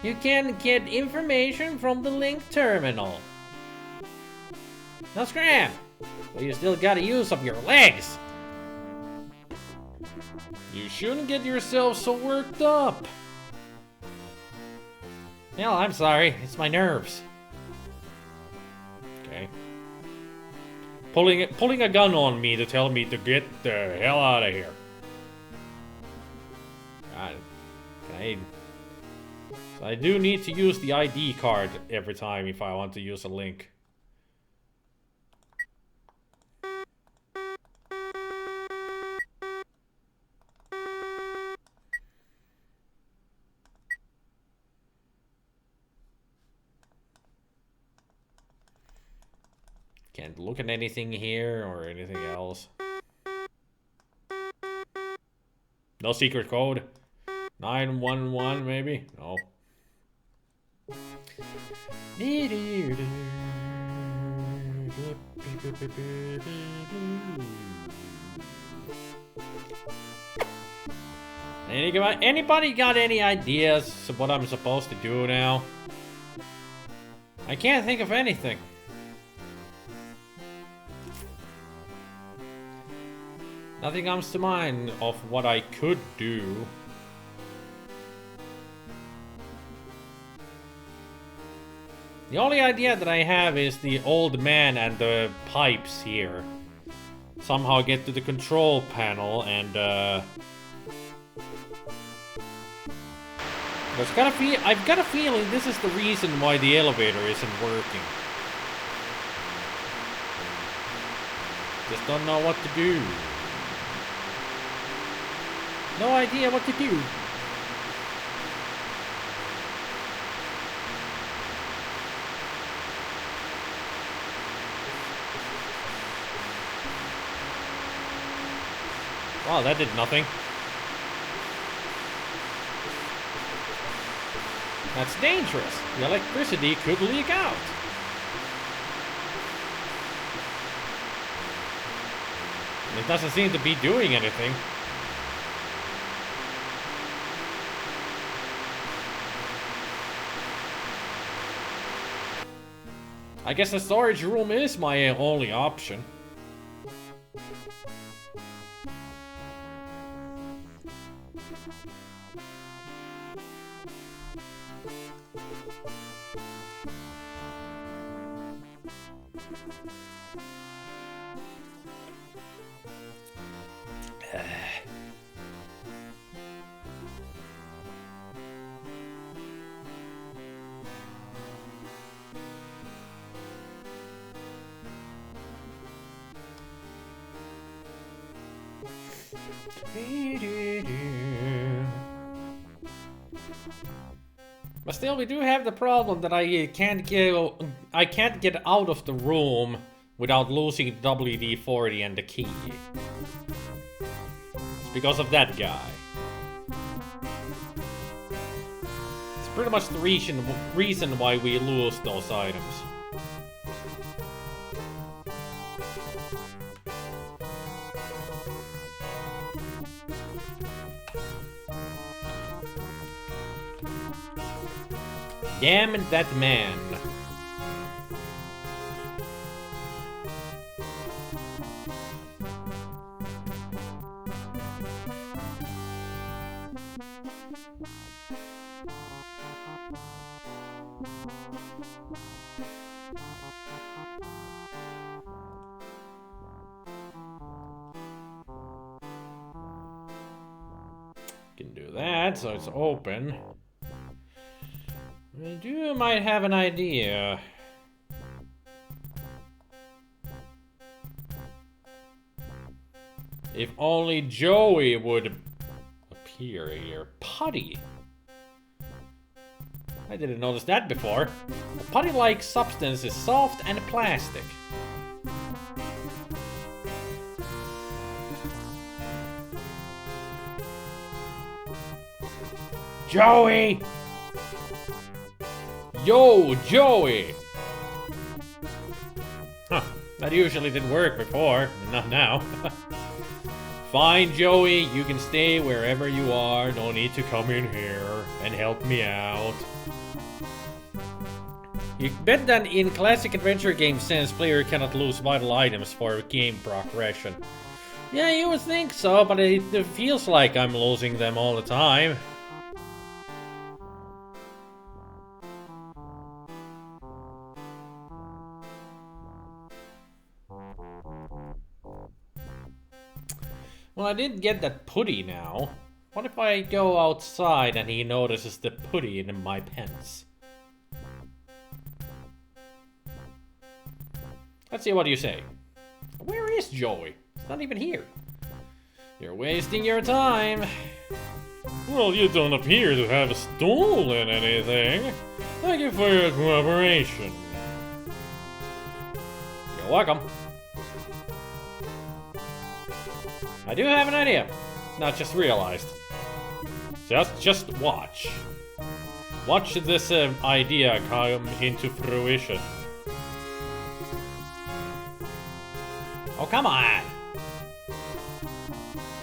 You can get information from the link terminal. No scram! But you still gotta use some of your legs. You shouldn't get yourself so worked up. Hell, I'm sorry. It's my nerves. Okay. Pulling a gun on me to tell me to get the hell out of here. God, so I do need to use the ID card every time if I want to use a link. Can't look at anything here or anything else. No secret code? 911 maybe? No. Anybody got any ideas of what I'm supposed to do now? I can't think of anything. Nothing comes to mind of what I could do. The only idea that I have is the old man and the pipes here. Somehow get to the control panel and I've got a feeling this is the reason why the elevator isn't working. Just don't know what to do. No idea what to do. Wow, that did nothing. That's dangerous. The electricity could leak out. It doesn't seem to be doing anything. I guess the storage room is my only option. But still, we do have the problem that I can't get out of the room without losing WD-40 and the key. It's because of that guy. It's pretty much the reason why we lose those items. Damn it, that man. Can do that, so it's open. You might have an idea. If only Joey would appear here. Putty. I didn't notice that before. A putty-like substance is soft and plastic. Joey! Yo, Joey! Huh, that usually didn't work before, not now. Fine, Joey, you can stay wherever you are. No need to come in here and help me out. You bet that in classic adventure game sense, player cannot lose vital items for game progression. Yeah, you would think so, but it feels like I'm losing them all the time. Well, I did get that putty now. What if I go outside and he notices the putty in my pants? Let's see what you say. Where is Joey? He's not even here. You're wasting your time. Well, you don't appear to have stolen anything. Thank you for your cooperation. You're welcome. I do have an idea. Not just realized. Just watch. Watch this idea come into fruition. Oh, come on!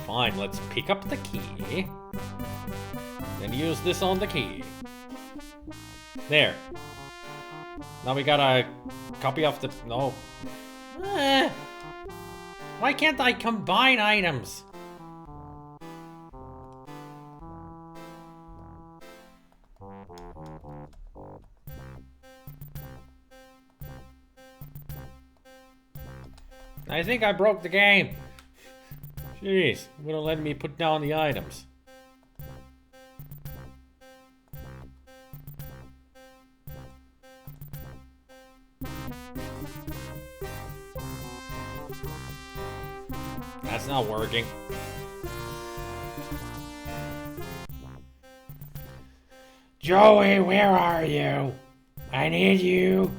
Fine, let's pick up the key. And use this on the key. There. Now we got a copy of the... No. Why can't I combine items? I think I broke the game. Jeez, wouldn't let me put down the items. That's not working. Joey, where are you? I need you.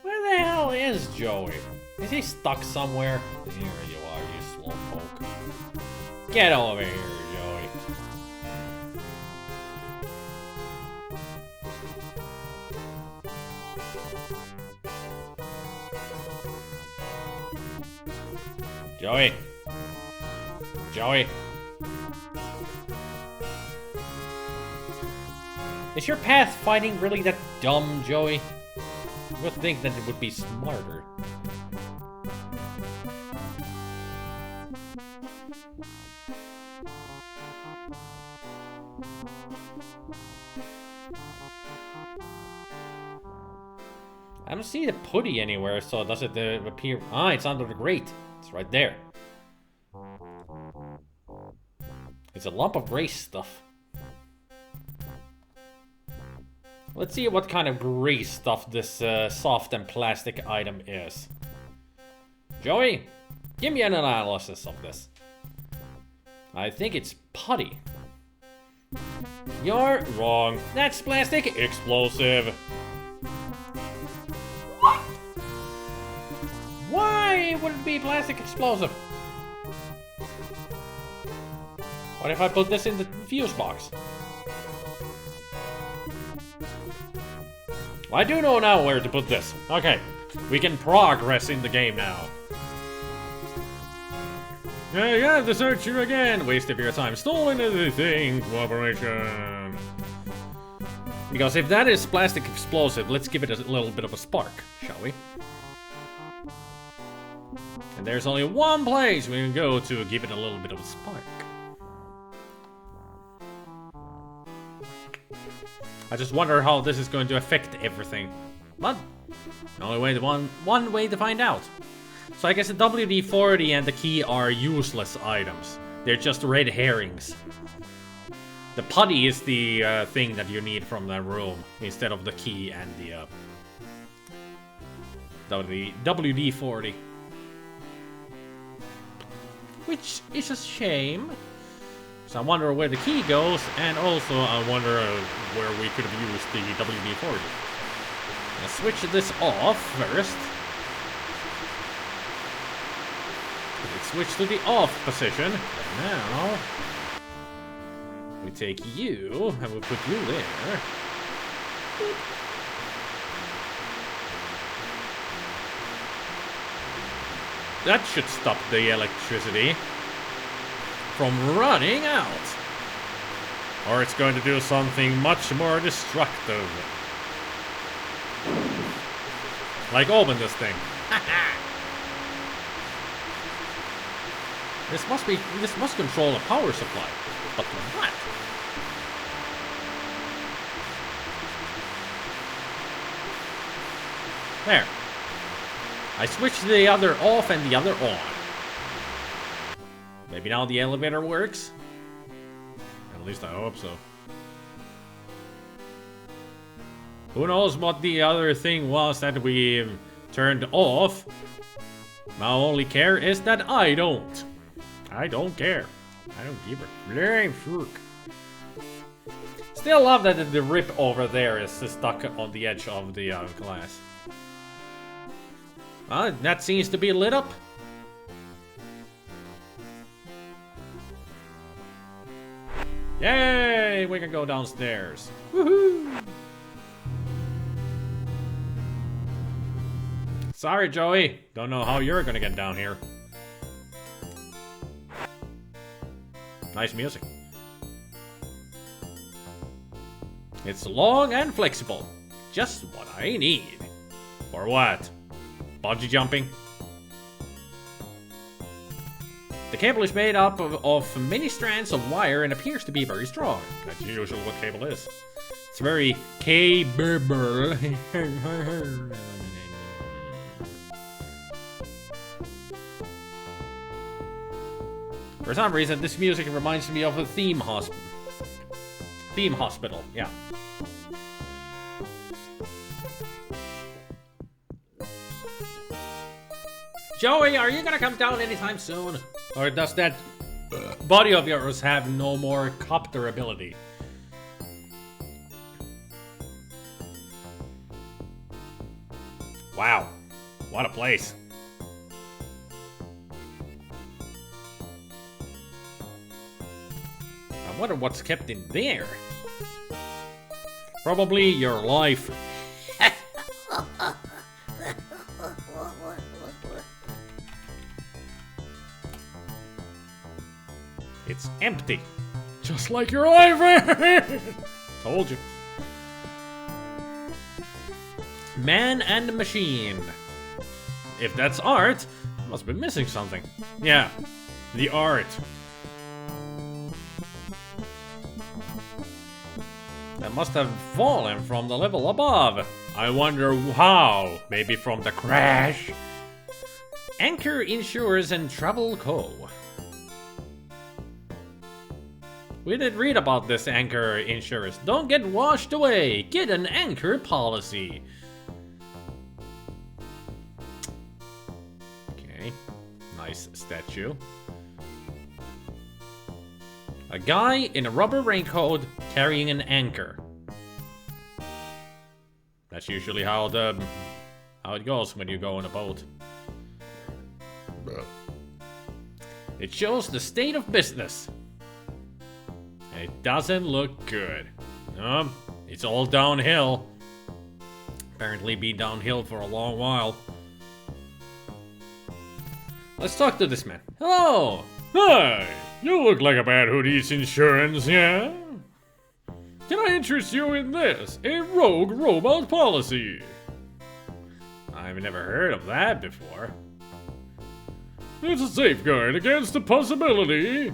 Where the hell is Joey? Is he stuck somewhere? Here you are, you slowpoke. Get over here, Joey. Joey. Joey. Is your path fighting really that dumb, Joey? You would think that it would be smarter. I don't see the putty anywhere, so does it appear? Ah, it's under the grate. It's right there. It's a lump of gray stuff. Let's see what kind of gray stuff this soft and plastic item is. Joey, give me an analysis of this. I think it's putty. You're wrong. That's plastic explosive. Why would it be plastic explosive? What if I put this in the fuse box? Well, I do know now where to put this. Okay, we can progress in the game now. Yeah, you have to search you again. Waste of your time. Stolen anything. Cooperation. Because if that is plastic explosive, let's give it a little bit of a spark, shall we? And there's only one place we can go to give it a little bit of a spark. I just wonder how this is going to affect everything. But only way one way to find out. So I guess the WD-40 and the key are useless items. They're just red herrings. The putty is the thing that you need from that room instead of the key and the WD-40. Which is a shame. So I wonder where the key goes, and also I wonder where we could have used the WD-40. Let's switch this off first. Let's switch to the off position. And now we take you and we put you there. Boop. That should stop the electricity from running out. Or it's going to do something much more destructive. Like open this thing. This must control a power supply. But what? There. I switched the other off and the other on. Maybe now the elevator works? At least I hope so. Who knows what the other thing was that we turned off? My only care is that I don't. I don't care. I don't give a damn fuck. Still love that the rip over there is stuck on the edge of the glass. That seems to be lit up. Yay! We can go downstairs. Woohoo! Sorry, Joey. Don't know how you're gonna get down here. Nice music. It's long and flexible. Just what I need. For what? Bungee jumping? The cable is made up of many strands of wire and appears to be very strong. That's usually what cable is. It's very capable. For some reason, this music reminds me of a theme hospital. Theme hospital, yeah. Joey, are you gonna come down anytime soon? Or does that body of yours have no more copter ability? Wow, what a place. I wonder what's kept in there. Probably your life. It's empty. Just like your life. Told you. Man and machine. If that's art, must be missing something. Yeah, the art. That must have fallen from the level above. I wonder how. Maybe from the crash. Anchor Insurers and Travel Co. We did read about this Anchor Insurance. Don't get washed away. Get an Anchor policy. Okay. Nice statue. A guy in a rubber raincoat carrying an anchor. That's usually how it goes when you go on a boat. It shows the state of business. And it doesn't look good. It's all downhill. Apparently been downhill for a long while. Let's talk to this man. Hello! Hi! You look like a man who needs insurance, yeah? Can I interest you in this? A rogue robot policy. I've never heard of that before. It's a safeguard against the possibility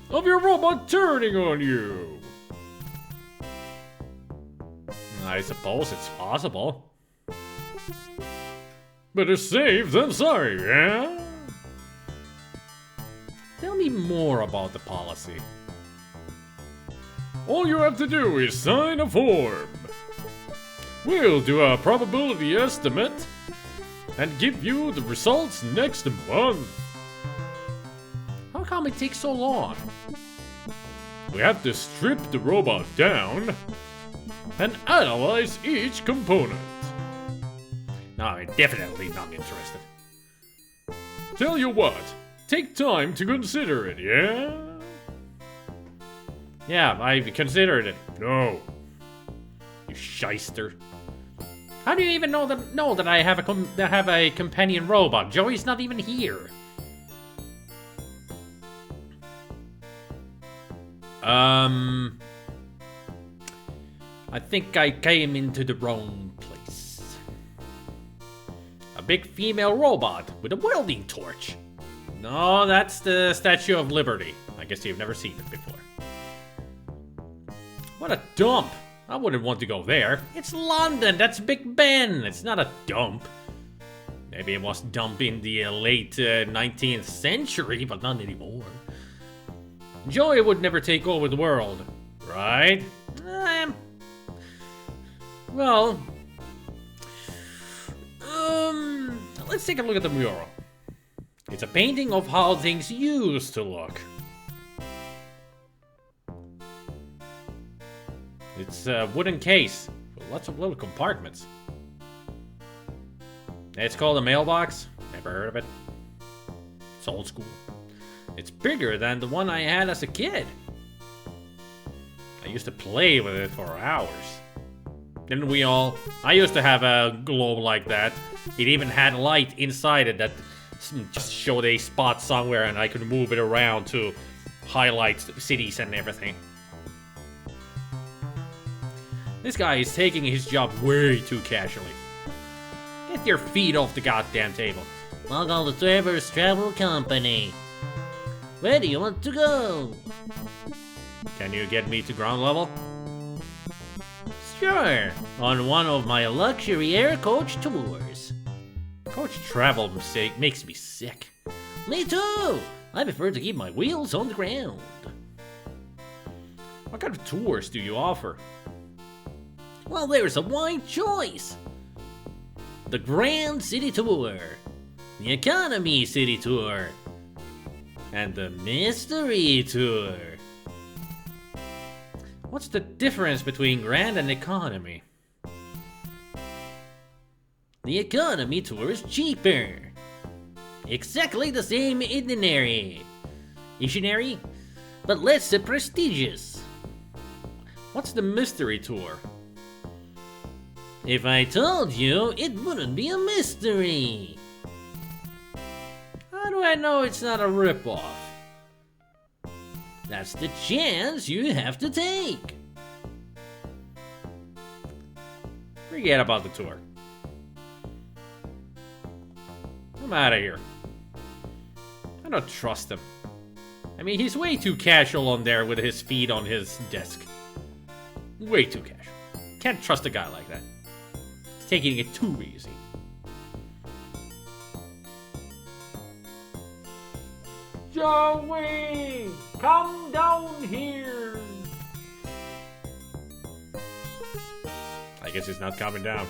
of your robot turning on you. I suppose it's possible. Better safe than sorry, yeah? Tell me more about the policy. All you have to do is sign a form. We'll do a probability estimate and give you the results next month. How come it takes so long? We have to strip the robot down and analyze each component. No, I'm definitely not interested. Tell you what, take time to consider it, yeah? Yeah, I've considered it. No. You shyster. How do you even know that I have a companion robot? Joey's not even here. I think I came into the wrong place. A big female robot with a welding torch. No, that's the Statue of Liberty. I guess you've never seen it before. What a dump. I wouldn't want to go there. It's London, that's Big Ben. It's not a dump. Maybe it was dump in the late 19th century, but not anymore. Joey would never take over the world, right? Well, let's take a look at the mural. It's a painting of how things used to look. It's a wooden case with lots of little compartments. It's called a mailbox. Never heard of it. It's old school. It's bigger than the one I had as a kid. I used to play with it for hours. Didn't we all? I used to have a globe like that. It even had light inside it that just showed a spot somewhere and I could move it around to highlight cities and everything. This guy is taking his job way too casually. Get your feet off the goddamn table. Welcome to Trevor's Travel Company. Where do you want to go? Can you get me to ground level? Sure, on one of my luxury air coach tours. Coach travel mistake makes me sick. Me too! I prefer to keep my wheels on the ground. What kind of tours do you offer? Well, there's a wide choice. The Grand City Tour, the Economy City Tour, and the Mystery Tour. What's the difference between Grand and Economy? The Economy Tour is cheaper. Exactly the same itinerary, but less prestigious. What's the Mystery Tour? If I told you, it wouldn't be a mystery. How do I know it's not a ripoff? That's the chance you have to take. Forget about the tour. I'm out of here. I don't trust him. I mean, he's way too casual on there with his feet on his desk. Way too casual. Can't trust a guy like that. He's taking it too easy. Joey! Come down here! I guess he's not coming down.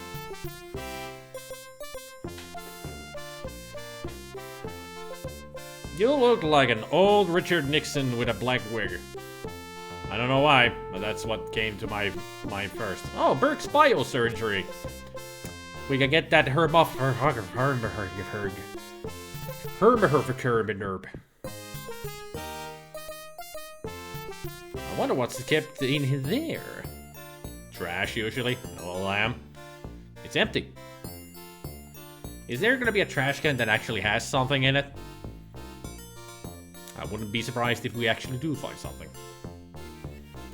You look like an old Richard Nixon with a black wig. I don't know why, but that's what came to my mind first. Oh, Burke's biosurgery. We can get that herb off her I wonder what's kept in there. Trash, usually. Hello, lamb. It's empty. Is there gonna be a trash can that actually has something in it? I wouldn't be surprised if we actually do find something.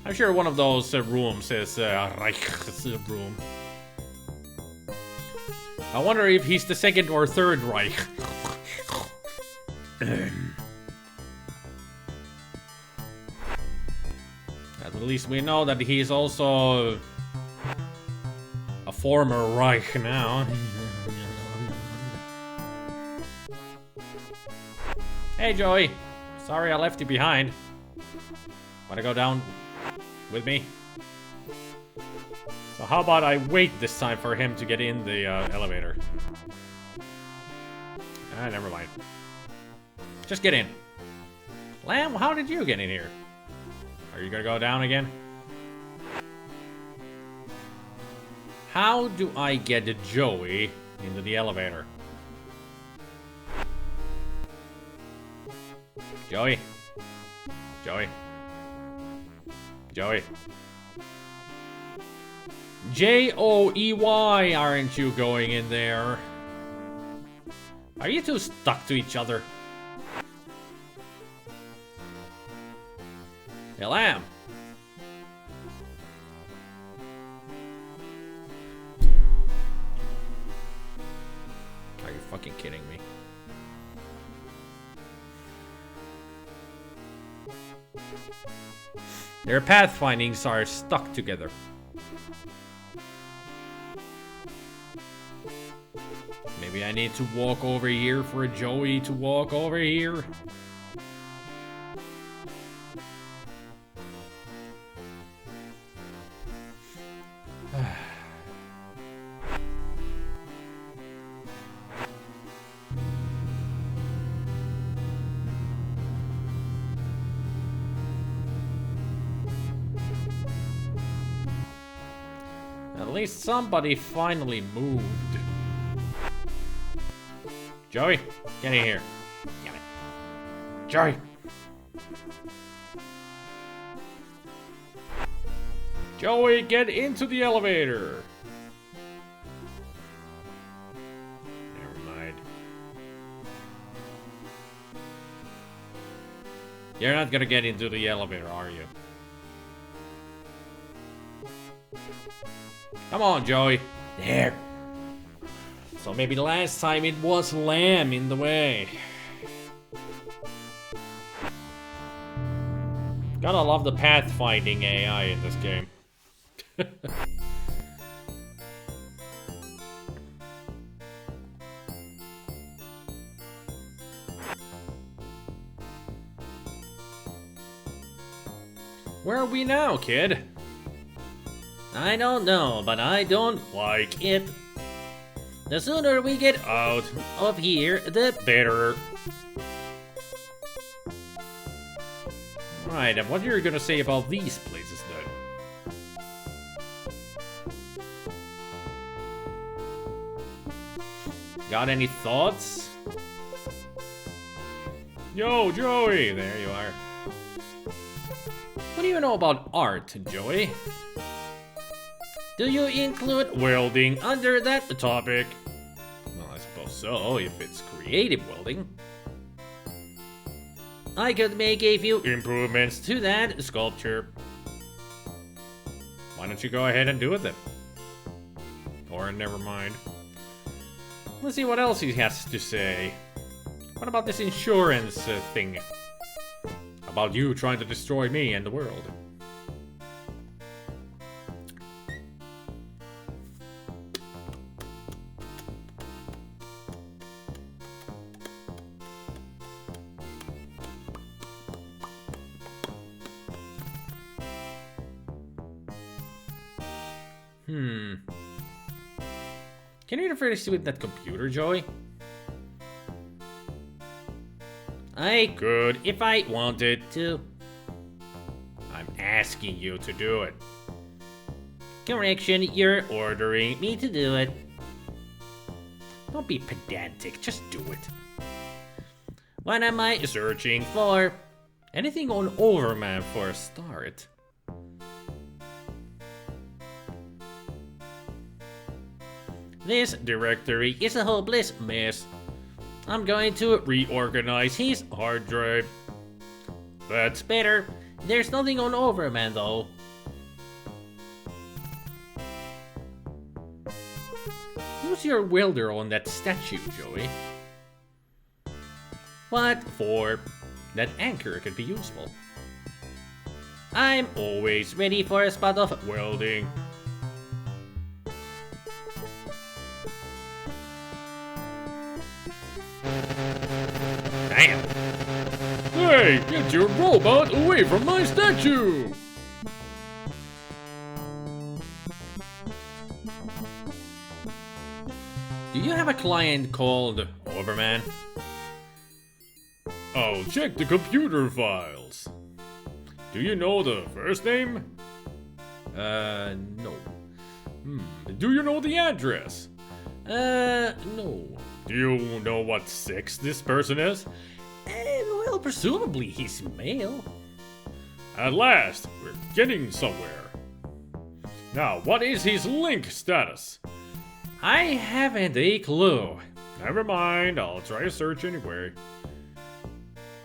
I'm sure one of those rooms is Reich's room. I wonder if he's the second or third Reich. At least we know that he's also a former Reich now. Hey Joey, sorry I left you behind. Wanna go down with me? So how about I wait this time for him to get in the elevator? Ah, never mind. Just get in. Lamb, how did you get in here? Are you gonna go down again? How do I get Joey into the elevator? Joey? Joey? Joey? Joey, aren't you going in there? Are you two stuck to each other? Hell, I am. Are you fucking kidding me? Their pathfindings are stuck together. Maybe I need to walk over here for Joey to walk over here. At least somebody finally moved. Joey, get in here. Damn it. Joey! Joey, get into the elevator! Never mind. You're not gonna get into the elevator, are you? Come on, Joey. There. So maybe last time it was Lamb in the way. Gotta love the pathfinding AI in this game. Where are we now, kid? I don't know, but I don't like it. The sooner we get out of here, the better. Right, and what are you gonna say about these places then? Got any thoughts? Yo, Joey! There you are. What do you know about art, Joey? Do you include Welding under that topic? Well, I suppose so, if it's creative welding. I could make a few Improvements to that sculpture. Why don't you go ahead and do it then? Or never mind. Let's see what else he has to say. What about this insurance thing? About you trying to destroy me and the world. Can you interface with that computer, Joey? I Good, if I wanted. to I'm asking you to do it. correction, you're ordering me to do it. Don't be pedantic, just do it. What am I Searching for? anything on Overman for a start. This Directory is a hopeless mess. I'm going to reorganize his hard drive. That's better. There's nothing on Overman though. use your welder on that statue, Joey. What? For that anchor could be useful. I'm always ready for a spot of Welding. Damn! Hey, get your robot away from my statue! Do you have a client called Overman? I'll check the computer files. Do you know the first name? No. Do you know the address? No. Do you know what sex this person is? Well, presumably he's male. At last, we're getting somewhere. Now, what is his link status? I haven't a clue. Never mind, I'll try a search anyway.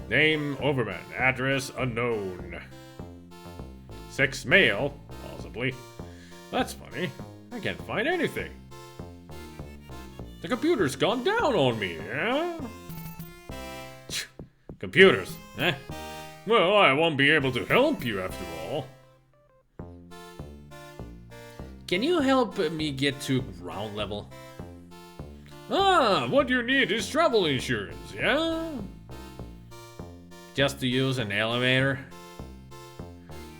Name Overman, address unknown. Sex male, possibly. That's funny. I can't find anything. The computer's gone down on me, yeah? Computers, eh? Well, I won't be able to help you after all. Can you help me get to ground level? Ah, what you need is travel insurance, yeah? Just to use an elevator?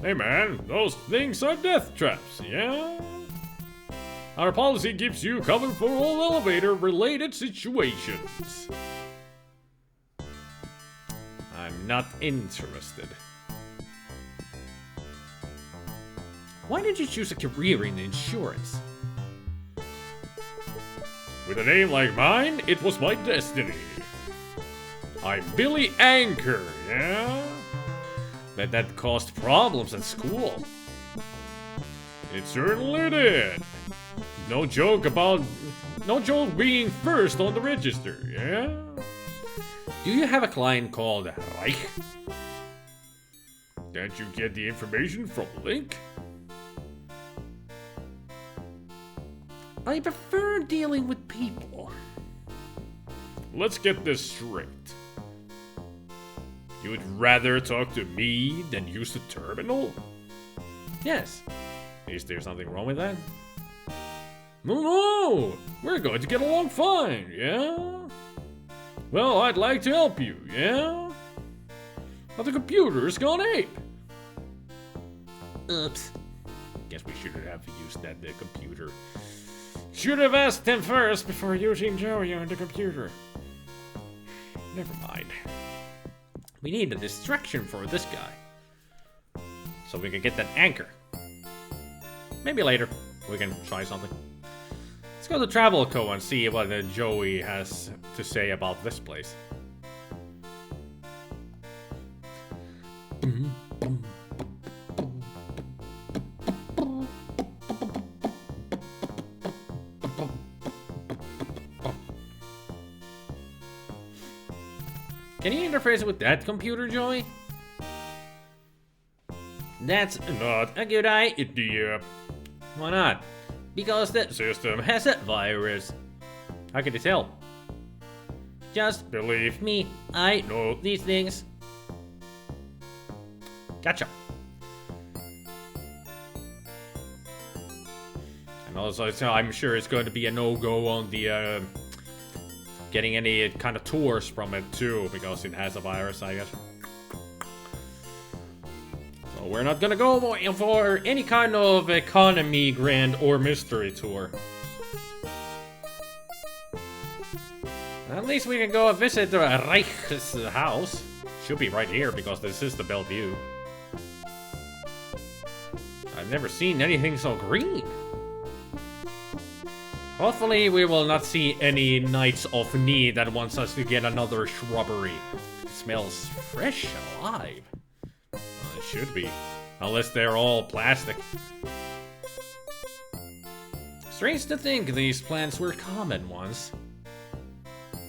Hey man, those things are death traps, yeah? Our policy gives you cover for all elevator-related situations. I'm not interested. Why did you choose a career in insurance? With a name like mine, it was my destiny. I'm Billy Anchor, yeah? But that caused problems at school. It certainly did. No joke being first on the register, yeah? Do you have a client called Reich? Can't you get the information from Link? I prefer dealing with people. Let's get this straight. You'd rather talk to me than use the terminal? Yes. Is there something wrong with that? No, we're going to get along fine, yeah? Well, I'd like to help you, yeah? But the computer's gone ape. Oops. Guess we shouldn't have used the computer. Should have asked him first before using Joey on the computer. Never mind. We need a distraction for this guy. So we can get that anchor. Maybe later we can try something. Let's go to Travel Co and see what Joey has to say about this place. Can you interface with that computer, Joey? That's not a good idea. Why not? Because the system has a virus. How can you tell? Just believe me, I know these things. Gotcha. And also, so I'm sure it's going to be a no-go on the getting any kind of tours from it too, because it has a virus, I guess. So we're not gonna go for any kind of economy, grand, or mystery tour. At least we can go visit Reich's house. Should be right here because this is the Bellevue. I've never seen anything so green. Hopefully we will not see any Knights of Need that wants us to get another shrubbery. It smells fresh and alive. It should be. Unless they're all plastic. Strange to think these plants were common once.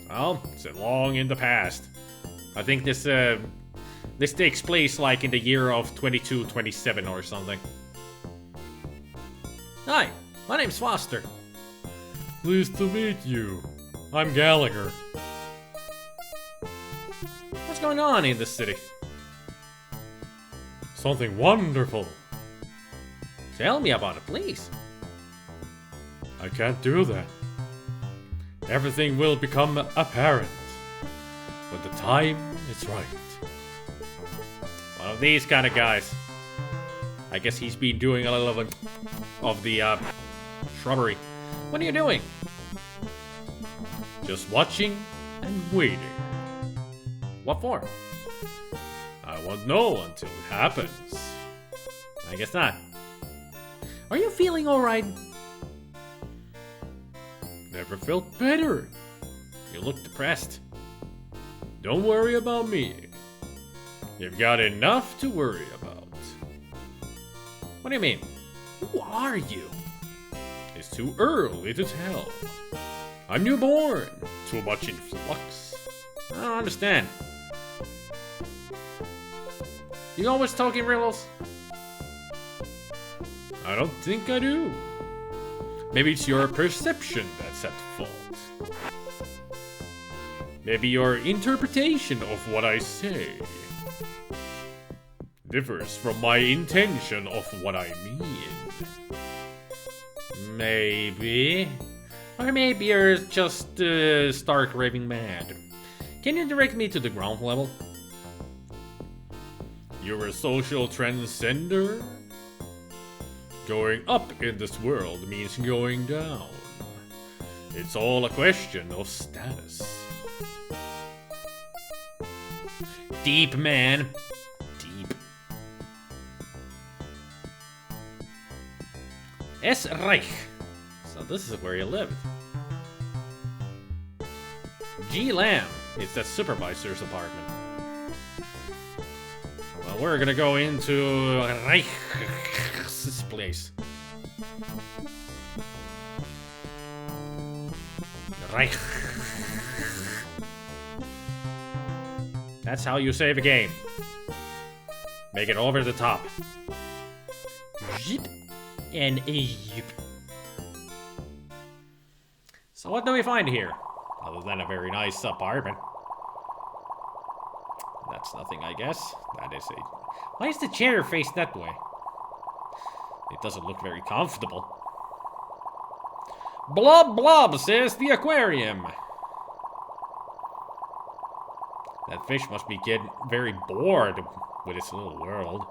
Well, it's long in the past. I think this takes place like in the year of 2227 or something. Hi, my name's Foster. Pleased to meet you. I'm Gallagher. What's going on in this city? Something wonderful. Tell me about it, please. I can't do that. Everything will become apparent when the time is right. One of these kind of guys. I guess he's been doing a little of the shrubbery. What are you doing? Just watching and waiting. What for? I won't know until it happens. I guess not. Are you feeling alright? Never felt better. You look depressed. Don't worry about me. You've got enough to worry about. What do you mean? Who are you? It's too early to tell. I'm newborn. Too much in flux. I don't understand. You always talking riddles? I don't think I do. Maybe it's your perception that's at fault. Maybe your interpretation of what I say differs from my intention of what I mean. Maybe. Or maybe you're just stark raving mad. Can you direct me to the ground level? You're a social transcender? Going up in this world means going down. It's all a question of status. Deep, man. Deep. S. Reich. So this is where you lived. G. Lamb. It's that supervisor's apartment. Well, we're gonna go into Reich's place. Reich. That's how you save a game. Make it over the top. Zip and zip. So what do we find here? Other than a very nice apartment. That's nothing, I guess. That is a... Why is the chair faced that way? It doesn't look very comfortable. Blob blob, says the aquarium. That fish must be getting very bored with its little world.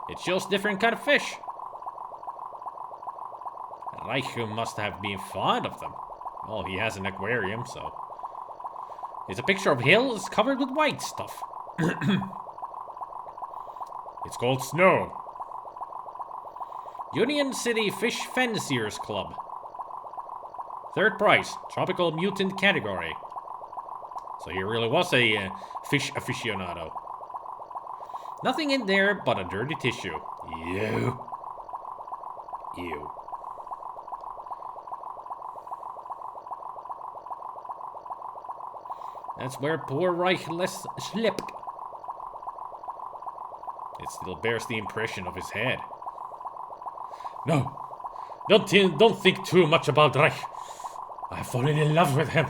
It shows different kind of fish. Reich must have been fond of them. Well, he has an aquarium, so... It's a picture of hills covered with white stuff. It's called snow. Union City Fish Fanciers Club. Third prize, tropical mutant category. So he really was a fish aficionado. Nothing in there but a dirty tissue. Ew. Ew. That's where poor Reich slept. It still bears the impression of his head. No, don't think too much about Reich. I've fallen in love with him.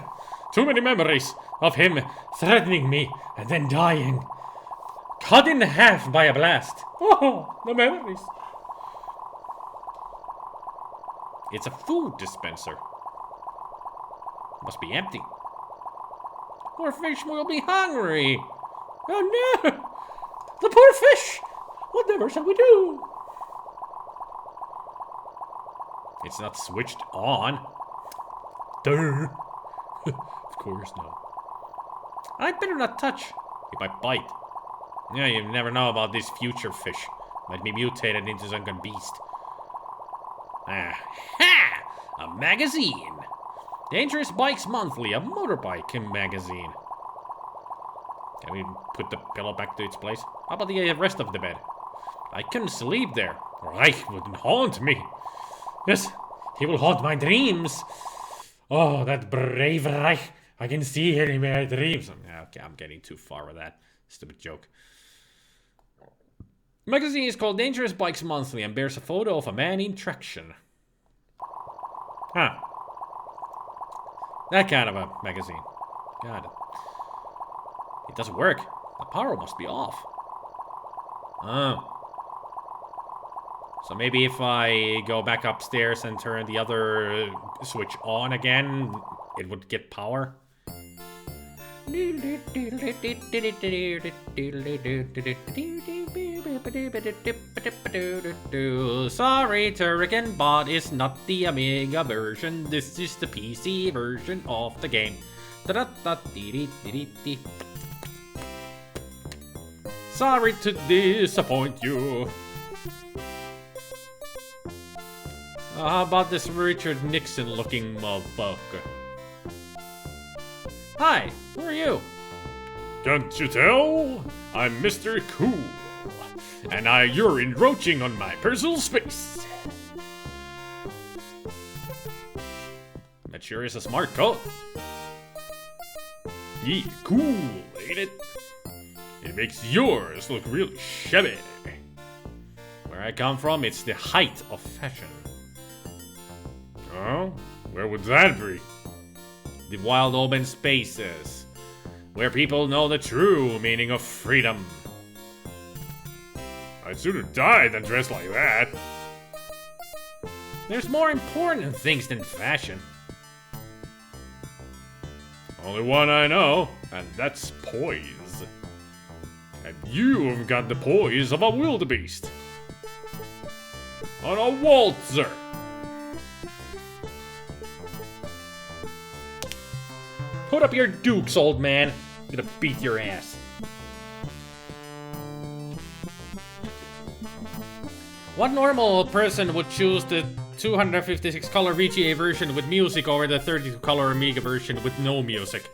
Too many memories of him threatening me and then dying. Cut in half by a blast. Oh, the memories. It's a food dispenser. Must be empty. Poor fish will be hungry. Oh no! The poor fish! Whatever shall we do? It's not switched on. Duh. Of course not. I'd better not touch. He might bite. Yeah, you never know about these future fish. Might be mutated into some kind of beast. Ah, ha! A magazine. Dangerous Bikes Monthly, a motorbike magazine. Can we put the pillow back to its place? How about the rest of the bed? I couldn't sleep there. Reich would haunt me. Yes, he will haunt my dreams. Oh, that brave Reich. I can see him in my dreams. Okay, I'm getting too far with that. Stupid joke. The magazine is called Dangerous Bikes Monthly and bears a photo of a man in traction. Huh. That kind of a magazine. Got it. It doesn't work. The power must be off. Oh. So maybe if I go back upstairs and turn the other switch on again, it would get power. Sorry, Turrican Bot is not the Amiga version. This is the PC version of the game. Sorry to disappoint you. How about this Richard Nixon looking motherfucker? Hi, who are you? Can't you tell? I'm Mr. Cool. And you're encroaching on my personal space. That sure is a smart coat. Yeah, cool, ain't it? It makes yours look really shabby. Where I come from, it's the height of fashion. Oh? Where would that be? The wild open spaces, where people know the true meaning of freedom. I'd sooner die than dress like that. There's more important things than fashion. Only one I know, and that's poise. And you have got the poise of a wildebeest. On a waltzer. Put up your dukes, old man. I'm gonna beat your ass. What normal person would choose the 256 color VGA version with music over the 32 color Amiga version with no music?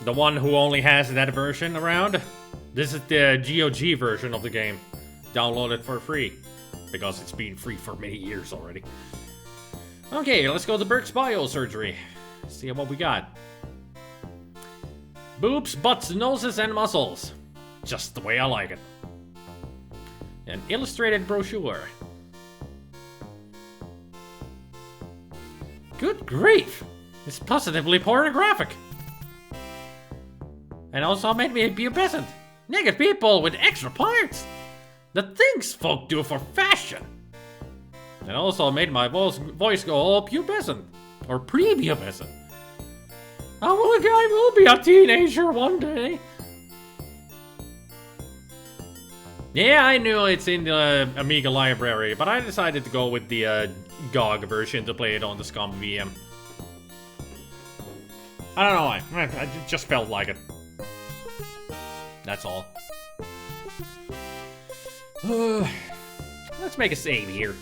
The one who only has that version around? This is the GOG version of the game. Download it for free. Because it's been free for many years already. Okay, let's go to Burke's Biosurgery. See what we got. Boobs, butts, noses, and muscles. Just the way I like it. An illustrated brochure. Good grief! It's positively pornographic. And also made me a pubescent. Naked people with extra parts. The things folk do for fashion. And also made my voice go all pubescent. Or pre-pubescent. Oh, look, I will be a teenager one day. Yeah, I knew it's in the Amiga library, but I decided to go with the GOG version to play it on the Scum VM. I don't know why. I just felt like it. That's all. Let's make a save here.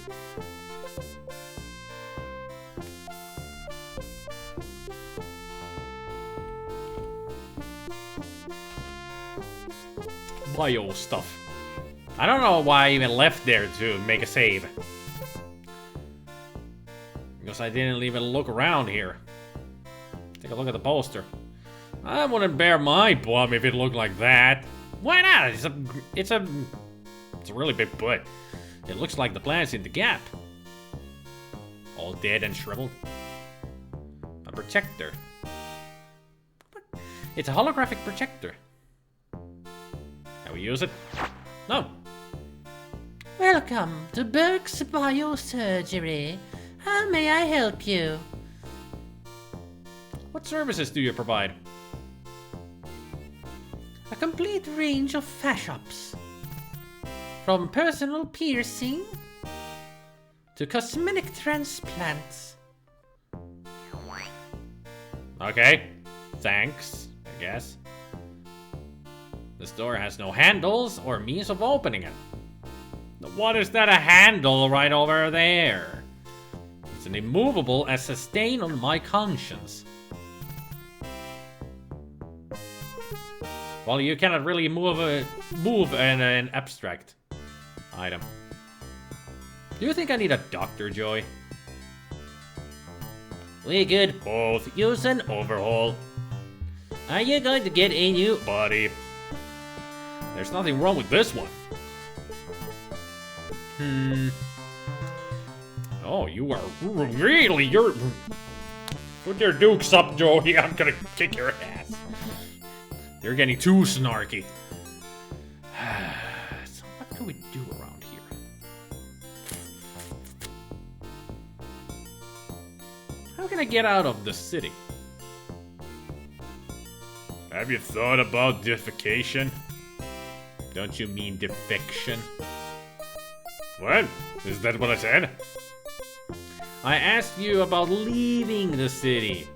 Bio stuff. I don't know why I even left there to make a save. Because I didn't even look around here. Take a look at the poster. I wouldn't bear my bum if it looked like that. Why not? It's a really big butt. It looks like the plants in the gap. All dead and shriveled. A projector. It's a holographic projector. Can we use it? No. Welcome to Burke's Biosurgery. How may I help you? What services do you provide? A complete range of fashops. From personal piercing to cosmetic transplants. Okay. Thanks, I guess. This door has no handles or means of opening it. What is that a handle right over there? It's an immovable as a stain on my conscience. Well, you cannot really move an abstract item. Do you think I need a doctor, Joy? We could both use an overhaul. Are you going to get a new body? There's nothing wrong with this one. Oh, you are really, put your dukes up, Joey. I'm gonna kick your ass. You're getting too snarky. So what can we do around here? How can I get out of the city? Have you thought about defecation? Don't you mean defection? What? Is that what I said? I asked you about leaving the city,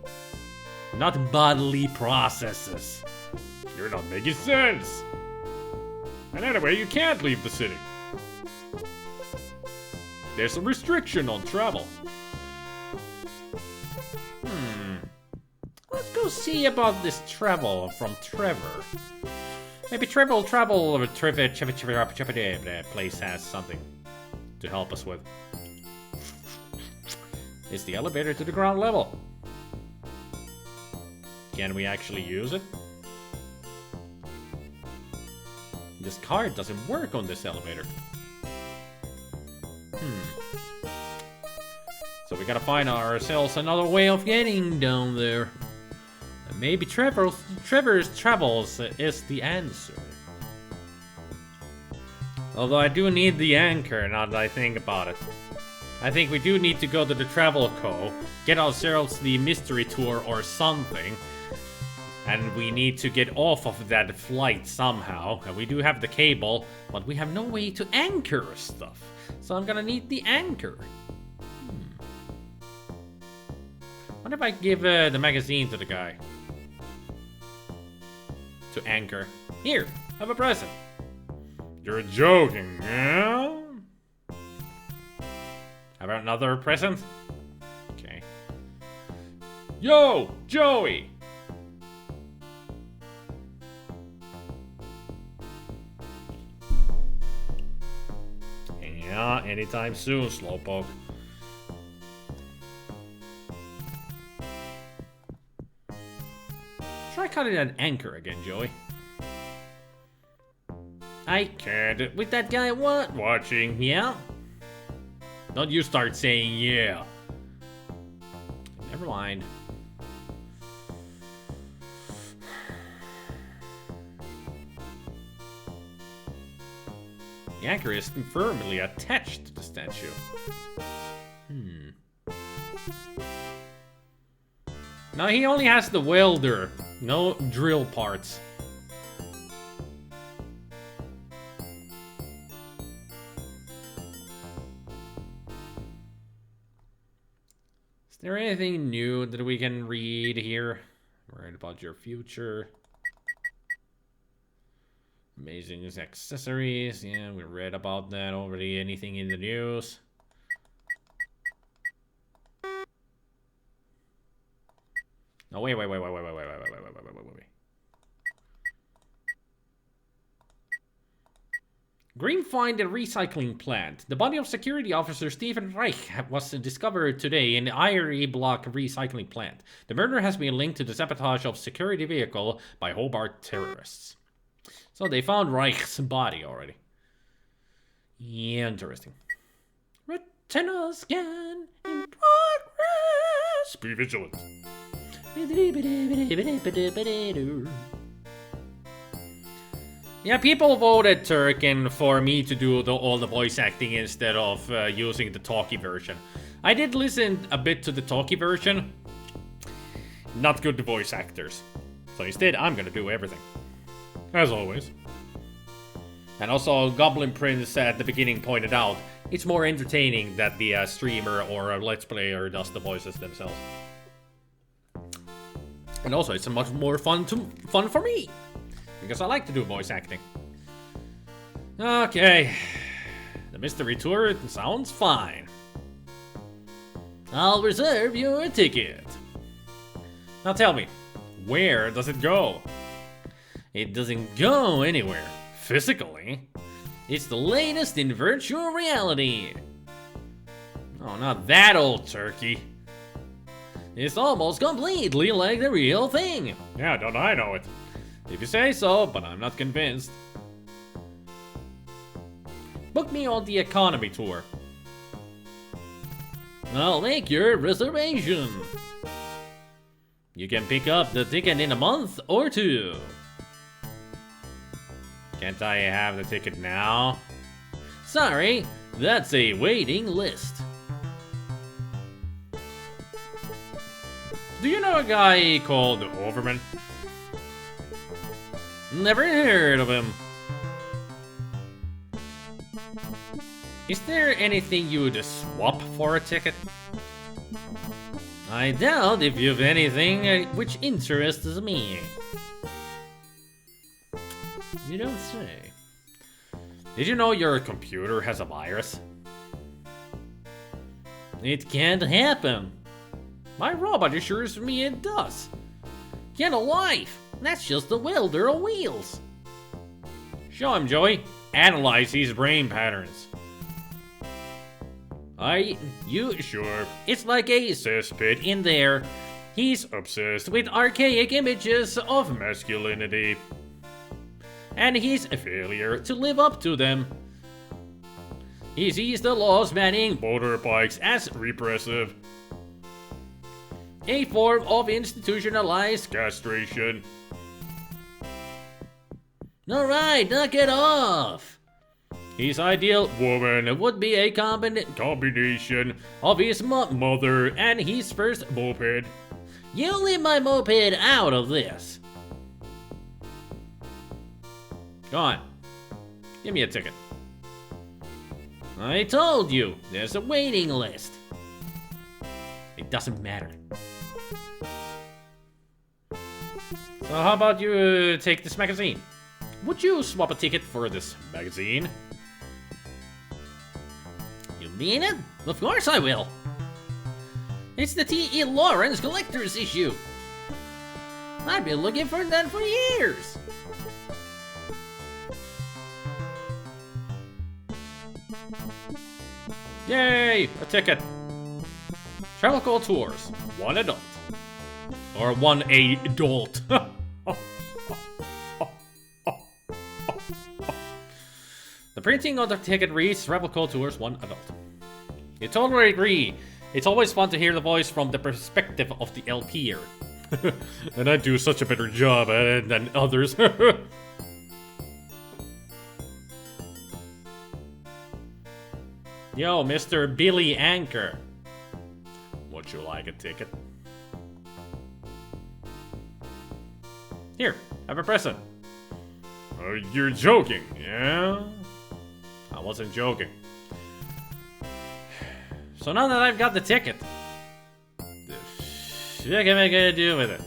not bodily processes. You're not making sense. And anyway, you can't leave the city. There's a restriction on travel. Let's go see about this travel from Trevor. Maybe Trevor place has something to help us with. It's the elevator to the ground level. Can we actually use it? This card doesn't work on this elevator. gotta find ourselves another way of getting down there. And maybe Trevor's Travels is the answer. Although I do need the anchor now that I think about it. I think we do need to go to the Travel Co. Get ourselves the mystery tour or something. And we need to get off of that flight somehow. And we do have the cable, but we have no way to anchor stuff. So I'm gonna need the anchor. What if I give the magazine to the guy? To anchor. Here, have a present. You're joking, yeah? How about another present? Okay. Yo, Joey! Yeah, anytime soon, Slowpoke. Try cutting an anchor again, Joey. I can't with that guy watching, yeah? Don't you start saying yeah. Never mind. The anchor is firmly attached to the statue. Now he only has the welder, no drill parts. Is there anything new that we can read here? Worried about your future. Amazing accessories. Yeah, we read about that already. Anything in the news? No, wait. Green find a recycling plant. The body of security officer Stephen Reich was discovered today in the Irie Block recycling plant. The murder has been linked to the sabotage of security vehicle by Hobart terrorists. So they found Reich's body already. Yeah, interesting. Retinal scan in progress. Be vigilant. Yeah, people voted Turkin for me to do all the voice acting instead of using the talkie version. I did listen a bit to the talkie version. Not good voice actors. So instead, I'm gonna do everything. As always. And also, Goblin Prince at the beginning pointed out, it's more entertaining that the streamer or a Let's Player does the voices themselves. And also, it's much more fun for me. Because I like to do voice acting. Okay. The mystery tour sounds fine. I'll reserve your ticket. Now tell me, where does it go? It doesn't go anywhere, physically. It's the latest in virtual reality. Oh, not that old turkey. It's almost completely like the real thing. Yeah, don't I know it? If you say so, but I'm not convinced. Book me on the economy tour. I'll make your reservation. You can pick up the ticket in a month or two. Can't I have the ticket now? Sorry, that's a waiting list. Do you know a guy called Overman? Never heard of him. Is there anything you would swap for a ticket? I doubt if you've anything which interests me. You don't say. Did you know your computer has a virus? It can't happen. My robot assures me it does. Get a life. That's just the welder of wheels. Show him, Joey. Analyze his brain patterns. Sure. It's like a cesspit in there. He's obsessed with archaic images of masculinity. And he's a failure to live up to them. He sees the laws banning motorbikes as repressive. a form of institutionalized. Castration. Alright, knock it off. His ideal woman would be a Combination. of his Mother. and his first. Moped. You leave my moped out of this. Go on. Give me a ticket. I told you, there's a waiting list. It doesn't matter. So how about you take this magazine? Would you swap a ticket for this magazine? You mean it? Of course I will. It's the T.E. Lawrence Collector's Issue. I've been looking for that for years. Yay! A ticket. Travel Call Tours. One adult. Or one adult. The printing on the ticket reads Travel Call Tours, one adult. You totally agree. It's always fun to hear the voice from the perspective of the LPer. And I do such a better job at it than others. Yo, Mr. Billy Anchor. Would you like a ticket? Here, have a present. You're joking, yeah? I wasn't joking. So now that I've got the ticket, what am I gonna do with it?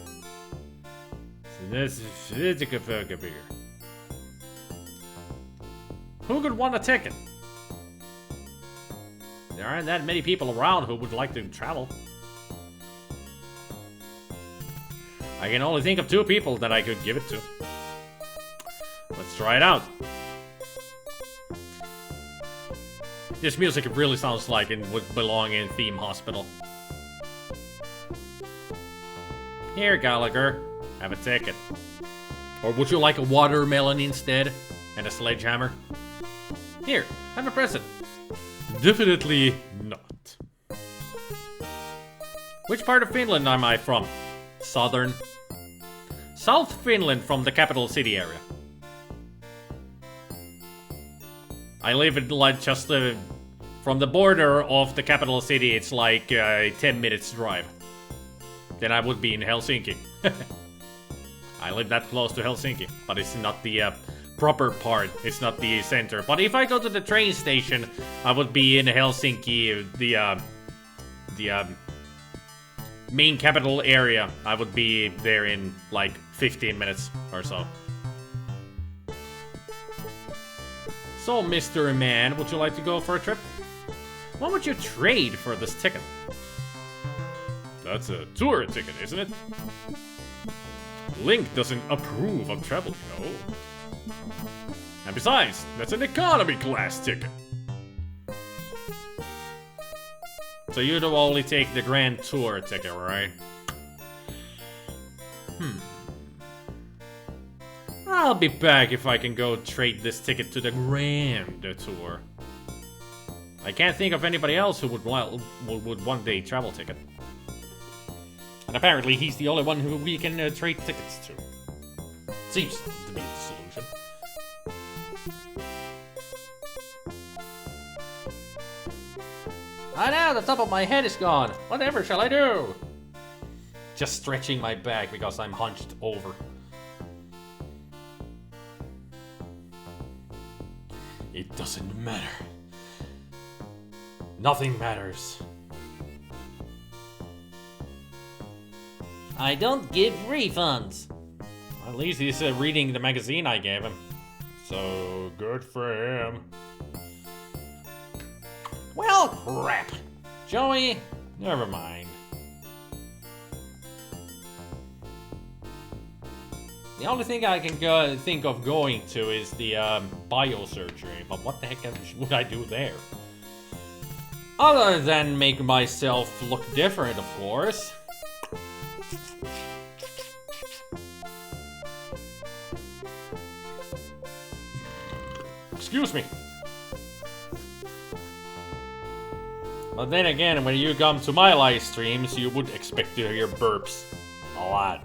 Who could want a ticket? There aren't that many people around who would like to travel. I can only think of 2 people that I could give it to. Let's try it out. This music really sounds like it would belong in Theme Hospital. Here, Gallagher, have a ticket. Or would you like a watermelon instead? And a sledgehammer? Here, have a present. Definitely not. Which part of Finland am I from? Southern. South Finland from the capital city area. I live in like just from the border of the capital city, it's like 10 minutes drive. Then I would be in Helsinki. I live that close to Helsinki, but it's not the proper part. It's not the center. But if I go to the train station, I would be in Helsinki, the main capital area. I would be there in like 15 minutes or so. So, Mr. Man, would you like to go for a trip? What would you trade for this ticket? That's a tour ticket, isn't it? Link doesn't approve of travel, you know. And besides, that's an economy class ticket. So you'd only take the Grand Tour ticket, right? I'll be back if I can go trade this ticket to the Grand Tour. I can't think of anybody else who would want a travel ticket. And apparently he's the only one who we can trade tickets to. Seems to be the solution. Ah, now the top of my head is gone. Whatever shall I do? Just stretching my back because I'm hunched over. It doesn't matter. Nothing matters. I don't give refunds. At least he's reading the magazine I gave him. So good for him. Well, crap. Joey, never mind. The only thing I can think of going to is the biosurgery, but what the heck would I do there? Other than make myself look different, of course. Excuse me. But then again, when you come to my live streams, you would expect to hear burps a lot.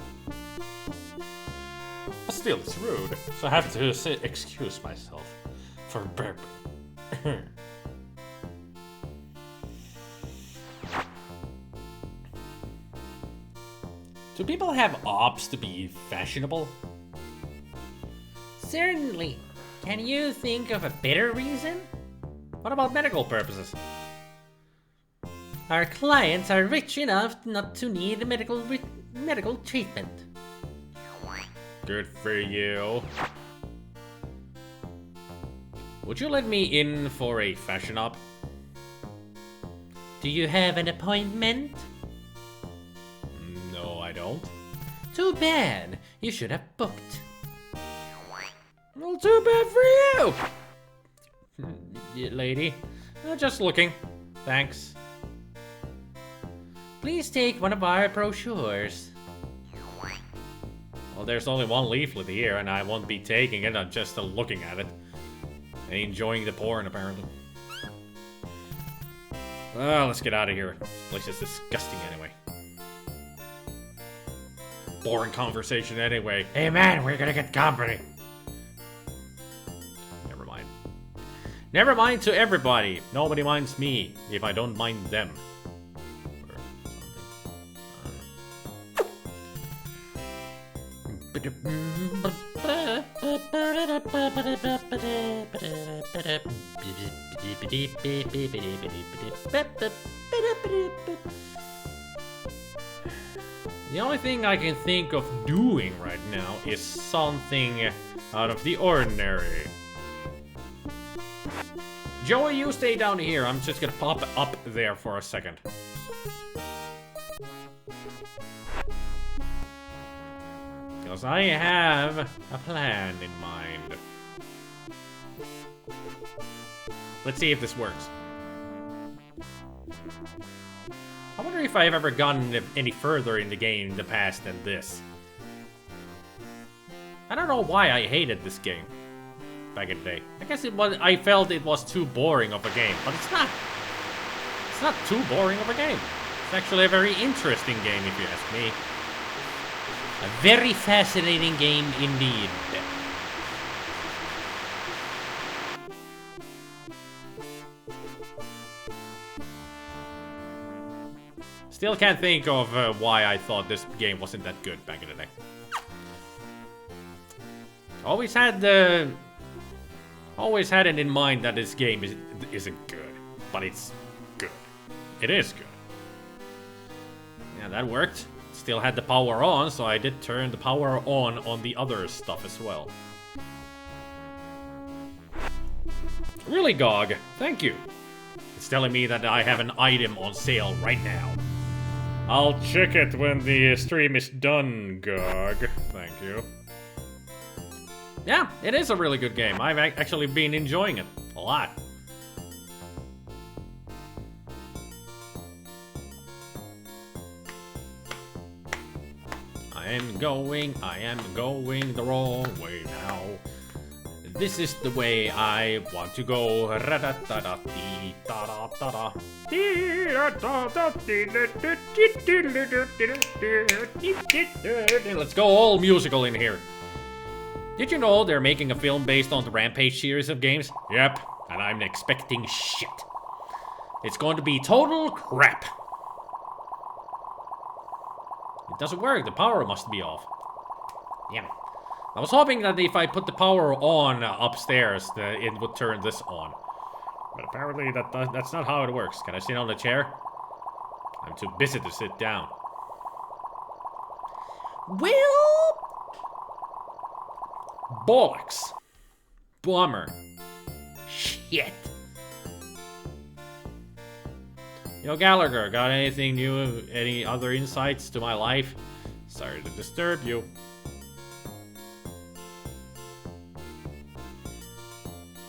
But still, it's rude, so I have to excuse myself for burping. Do people have ops to be fashionable? Certainly. Can you think of a better reason? What about medical purposes? Our clients are rich enough not to need medical treatment. Good for you. Would you let me in for a fashion op? Do you have an appointment? No, I don't. Too bad. You should have booked. Well, too bad for you! Lady. Just looking. Thanks. Please take one of our brochures. Well, there's only one leaflet here, and I won't be taking it. I'm just looking at it. And enjoying the porn, apparently. Well, let's get out of here. This place is disgusting anyway. Boring conversation anyway. Hey man, we're gonna get company. Never mind. Never mind to everybody. Nobody minds me if I don't mind them. The only thing I can think of doing right now is something out of the ordinary. Joey, you stay down here. I'm just gonna pop up there for a second. Because I have a plan in mind. Let's see if this works. I wonder if I've ever gotten any further in the game in the past than this. I don't know why I hated this game back in the day. I guess I felt it was too boring of a game, but it's not. It's not too boring of a game. It's actually a very interesting game if you ask me. A very fascinating game indeed. Still can't think of why I thought this game wasn't that good back in the day. Always had it in mind that this game isn't good, but it's good. It is good. Yeah, that worked. Still had the power on, so I did turn the power on the other stuff as well. Really, GOG, thank you. It's telling me that I have an item on sale right now. I'll check it when the stream is done, GOG. Thank you. Yeah, it is a really good game. I've actually been enjoying it a lot. I am going the wrong way now. This is the way I want to go. Let's go all musical in here. Did you know they're making a film based on the Rampage series of games? Yep, and I'm expecting shit. It's going to be total crap. It doesn't work, the power must be off. Damn it. I was hoping that if I put the power on upstairs, it would turn this on. But apparently that's not how it works. Can I sit on the chair? I'm too busy to sit down. Well... Bollocks. Bummer. Shit. Yo, Gallagher, got anything new? Any other insights to my life? Sorry to disturb you.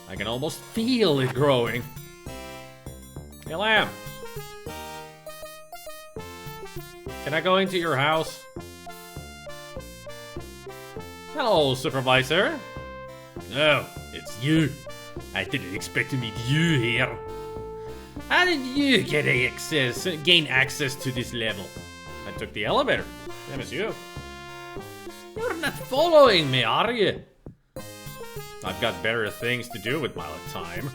I can almost feel it growing. Hey, Lamb. Can I go into your house? Hello, Supervisor. Oh, it's you. I didn't expect to meet you here. How did you gain access to this level? I took the elevator. Same as you. You're not following me, are you? I've got better things to do with my time.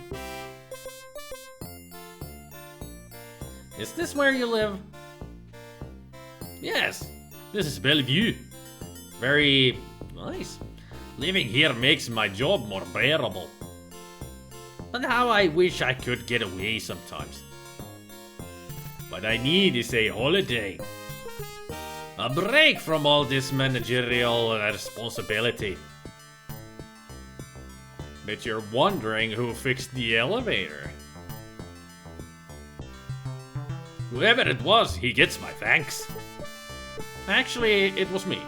Is this where you live? Yes, this is Bellevue. Very nice. Living here makes my job more bearable. But how I wish I could get away sometimes. What I need is a holiday. A break from all this managerial responsibility. Bet you're wondering who fixed the elevator. Whoever it was, he gets my thanks. Actually, it was me.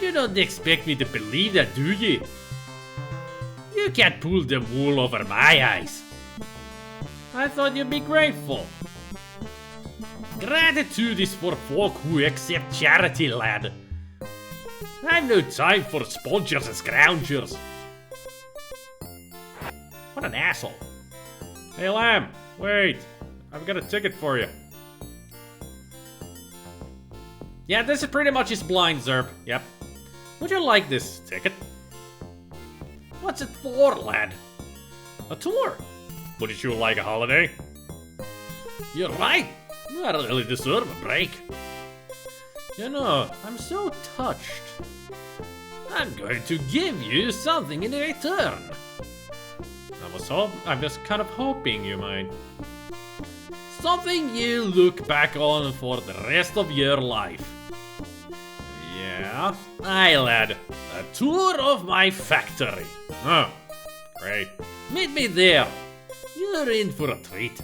You don't expect me to believe that, do you? You can't pull the wool over my eyes. I thought you'd be grateful. Gratitude is for folk who accept charity, lad. I've no time for spongers and scroungers. What an asshole. Hey, Lamb, wait. I've got a ticket for you. Yeah, this is pretty much his blind, Zerp. Yep. Would you like this ticket? What's it for, lad? A tour. Wouldn't you like a holiday? You're right. I really deserve a break. You know, I'm so touched. I'm going to give you something in return. I'm just kind of hoping you might. Something you look back on for the rest of your life. Yeah? Aye, lad. A tour of my factory. Oh, great. Meet me there. You're in for a treat.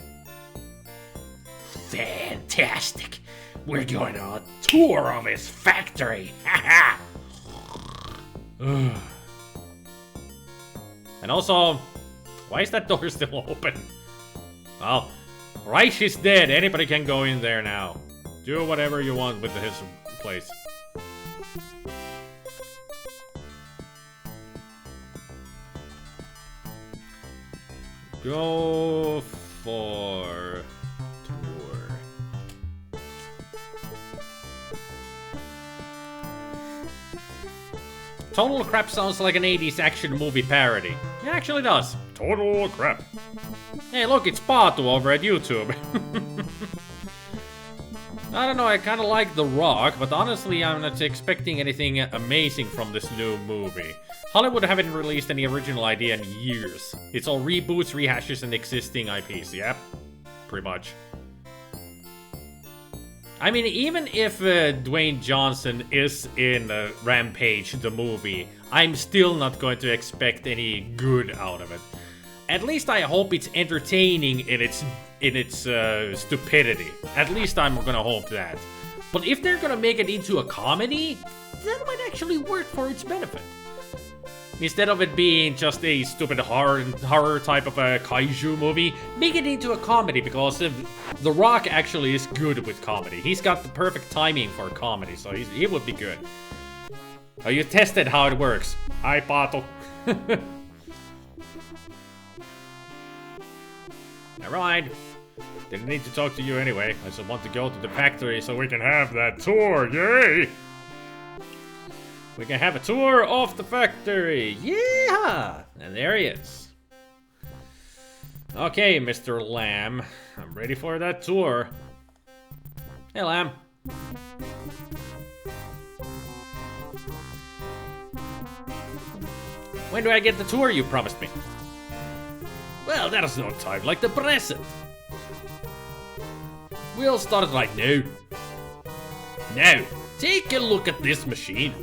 Fantastic. We're going on a tour of his factory. Haha. And also, why is that door still open? Well, Reich is dead. Anybody can go in there now. Do whatever you want with his place. Go for tour. Total Crap sounds like an 80s action movie parody. It actually does. Total Crap. Hey, look, it's Pato over at YouTube. I don't know, I kind of like The Rock, but honestly, I'm not expecting anything amazing from this new movie. Hollywood haven't released any original idea in years. It's all reboots, rehashes, and existing IPs, yep. Pretty much. I mean, even if Dwayne Johnson is in Rampage, the movie, I'm still not going to expect any good out of it. At least I hope it's entertaining in its stupidity. At least I'm gonna hope that. But if they're gonna make it into a comedy, that might actually work for its benefit. Instead of it being just a stupid horror type of a kaiju movie, make it into a comedy, because The Rock actually is good with comedy. He's got the perfect timing for comedy, so he would be good. Oh, you tested how it works. Hi, Pato. Nevermind. Didn't need to talk to you anyway. I just want to go to the factory so we can have that tour. Yay! We can have a tour of the factory. Yeah! And there he is. Okay, Mr. Lamb. I'm ready for that tour. Hey, Lamb. When do I get the tour you promised me? Well, there's no time like the present. We'll start right now. Now, take a look at this machine.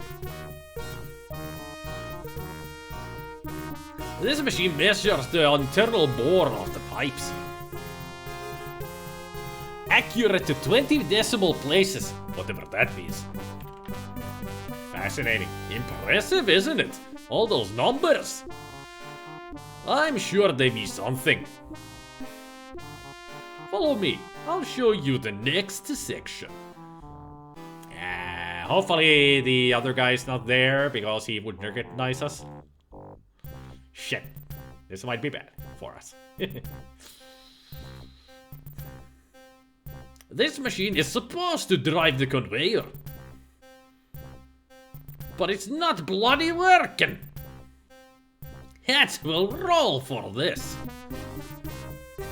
This machine measures the internal bore of the pipes. Accurate to 20 decimal places, whatever that means. Fascinating. Impressive, isn't it? All those numbers. I'm sure they mean something. Follow me. I'll show you the next section. Hopefully the other guy's not there because he would recognize us. Shit. This might be bad for us. This machine is supposed to drive the conveyor. But it's not bloody working. Heads will roll for this.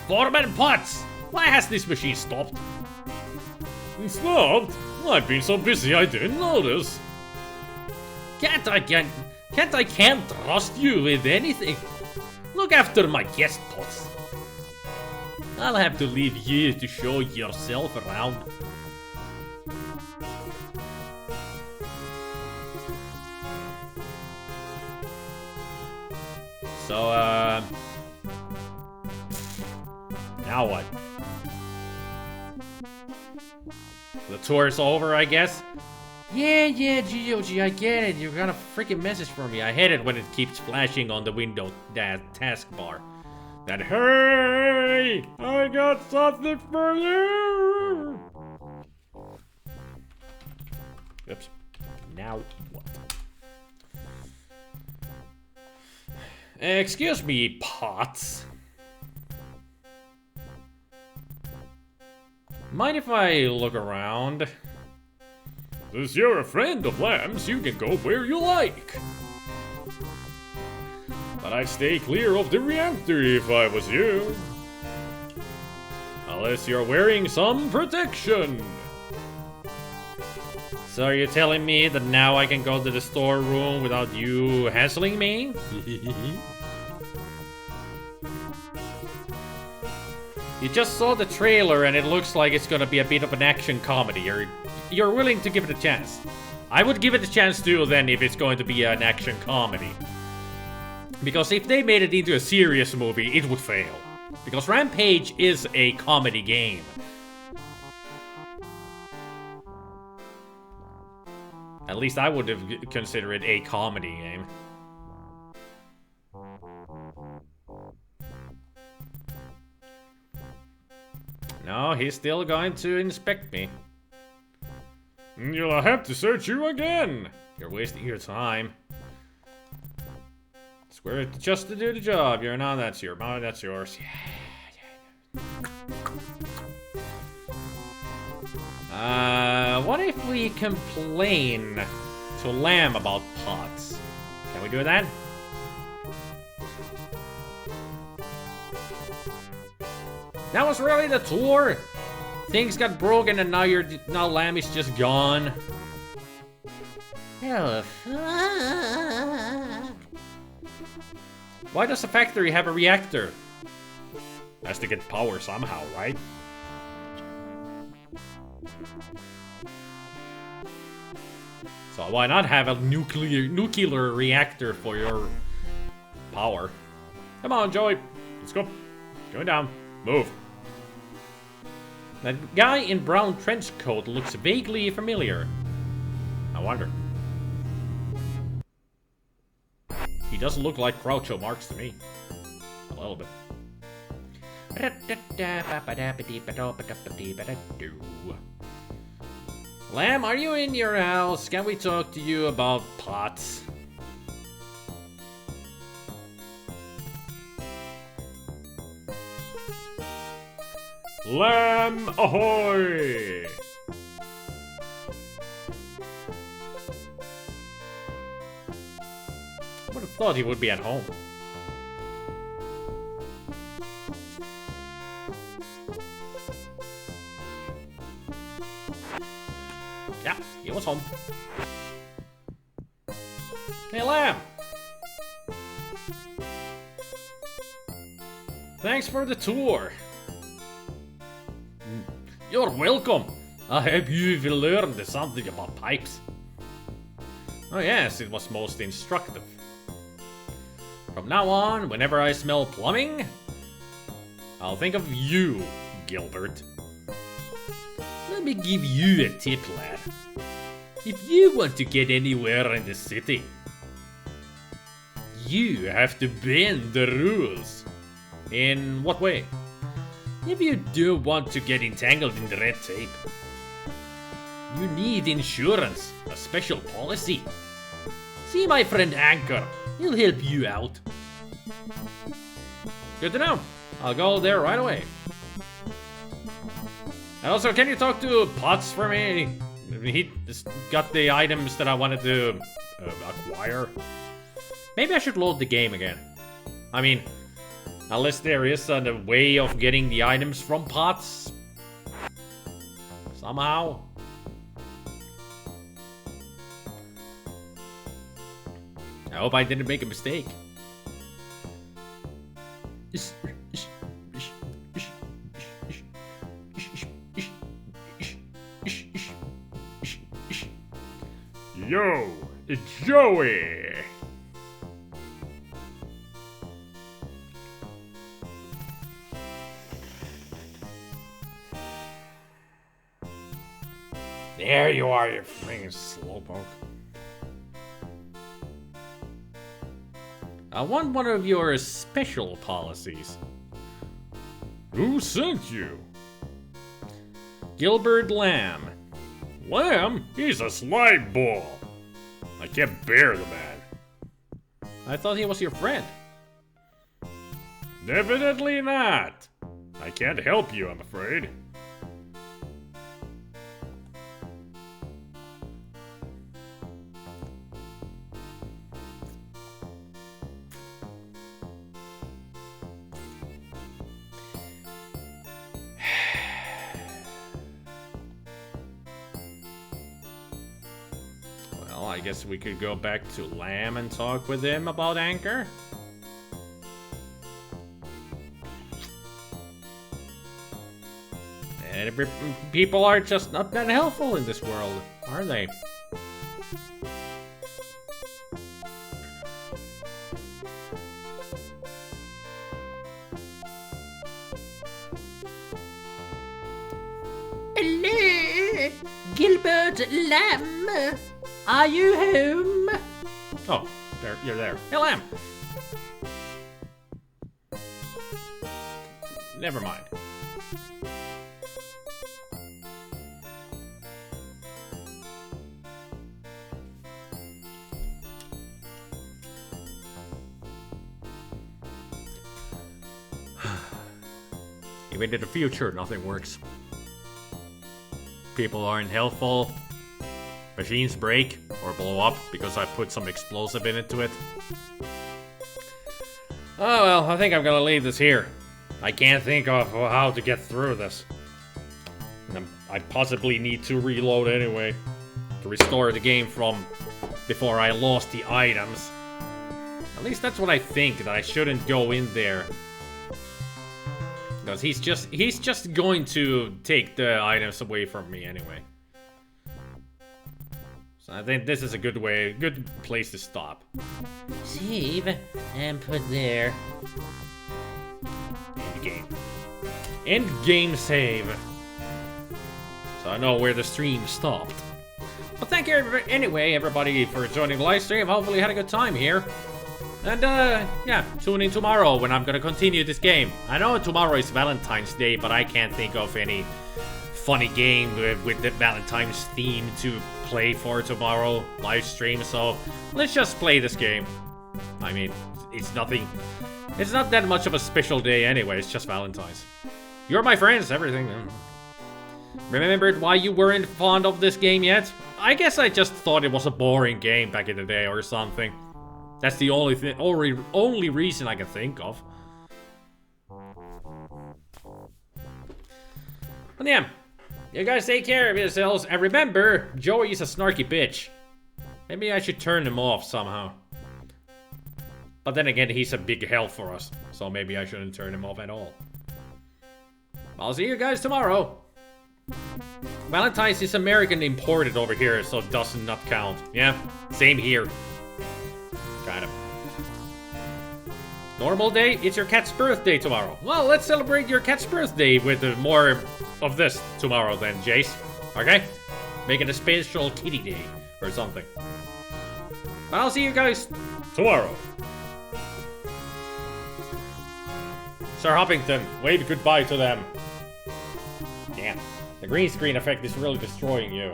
Foreman Potts, why has this machine stopped? Stopped? I've been so busy I didn't notice. Can't I trust you with anything? Look after my guest pots. I'll have to leave you to show yourself around. So, now what? The tour's over, I guess? Yeah, GOG, I get it. You got a freaking message for me. I hate it when it keeps flashing on the window taskbar. That Hey! I got something for you! Oops. Now what? Excuse me, Potts. Mind if I look around? Since you're a friend of Lamb's, you can go where you like. But I'd stay clear of the reactor if I was you. Unless you're wearing some protection. So are you telling me that now I can go to the storeroom without you hassling me? You just saw the trailer and it looks like it's gonna be a bit of an action comedy. You're willing to give it a chance. I would give it a chance too then if it's going to be an action comedy. Because if they made it into a serious movie, it would fail. Because Rampage is a comedy game. At least I would have considered it a comedy game. No, he's still going to inspect me. You'll have to search you again. You're wasting your time. Swear just to do the job. You're not. That's your. Oh, that's yours. What if we complain to Lamb about Potts? Can we do that? That was really the tour. Things got broken and now Lamb is just gone. Oh, fuck. Why does the factory have a reactor? Has to get power somehow, right? So why not have a nuclear reactor for your power? Come on, Joey. Let's go. Going down. Move. That guy in brown trench coat looks vaguely familiar. I wonder. He doesn't look like Groucho Marx to me. A little bit. Lamb, are you in your house? Can we talk to you about Potts? Lamb ahoy! I would have thought he would be at home. Yeah, he was home. Hey, Lamb! Thanks for the tour. You're welcome. I hope you've learned something about pipes. Oh yes, it was most instructive. From now on, whenever I smell plumbing, I'll think of you, Gilbert. Let me give you a tip, lad. If you want to get anywhere in the city, you have to bend the rules. In what way? If you do want to get entangled in the red tape, you need insurance, a special policy. See my friend Anchor, he'll help you out. Good to know. I'll go there right away. And also, can you talk to Potts for me? He just got the items that I wanted to acquire. Maybe I should load the game again. I mean, unless there is a way of getting the items from Potts. Somehow. I hope I didn't make a mistake. Yo, it's Joey! There you are, you freaking slowpoke. I want one of your special policies. Who sent you? Gilbert Lamb. Lamb? He's a slime ball. I can't bear the man. I thought he was your friend. Definitely not. I can't help you, I'm afraid. Well, I guess we could go back to Lamb and talk with him about Anchor. And people are just not that helpful in this world, are they? Hello, Gilbert Lamb. Are you home? Oh, there, you're there. Hey, Lamb. Never mind. Even in the future, nothing works. People aren't helpful. Machines break or blow up because I put some explosive into it. Oh well, I think I'm gonna leave this here. I can't think of how to get through this. And I possibly need to reload anyway to restore the game from before I lost the items. At least that's what I think, that I shouldn't go in there. Because he's just going to take the items away from me anyway. So I think this is a good place to stop. Save and put there. End game. End game save. So I know where the stream stopped. Well, thank you anyway, everybody, for joining the live stream. Hopefully you had a good time here. And, yeah, tune in tomorrow when I'm gonna continue this game. I know tomorrow is Valentine's Day, but I can't think of any funny game with the Valentine's theme to play for tomorrow live stream, so let's just play this game. I mean, it's not that much of a special day anyway, it's just Valentine's. You're my friends, everything. Remembered why you weren't fond of this game yet? I guess I just thought it was a boring game back in the day or something. That's the only reason I can think of. But yeah, you guys take care of yourselves, and remember, Joey is a snarky bitch. Maybe I should turn him off somehow. But then again, he's a big help for us, so maybe I shouldn't turn him off at all. I'll see you guys tomorrow. Valentine's is American imported over here, so it does not count. Yeah, same here. Kind of. Normal day, it's your cat's birthday tomorrow. Well, let's celebrate your cat's birthday with more of this tomorrow then, Jace. Okay? Make it a special kitty day or something. But I'll see you guys tomorrow. Sir Hoppington, wave goodbye to them. Damn, the green screen effect is really destroying you.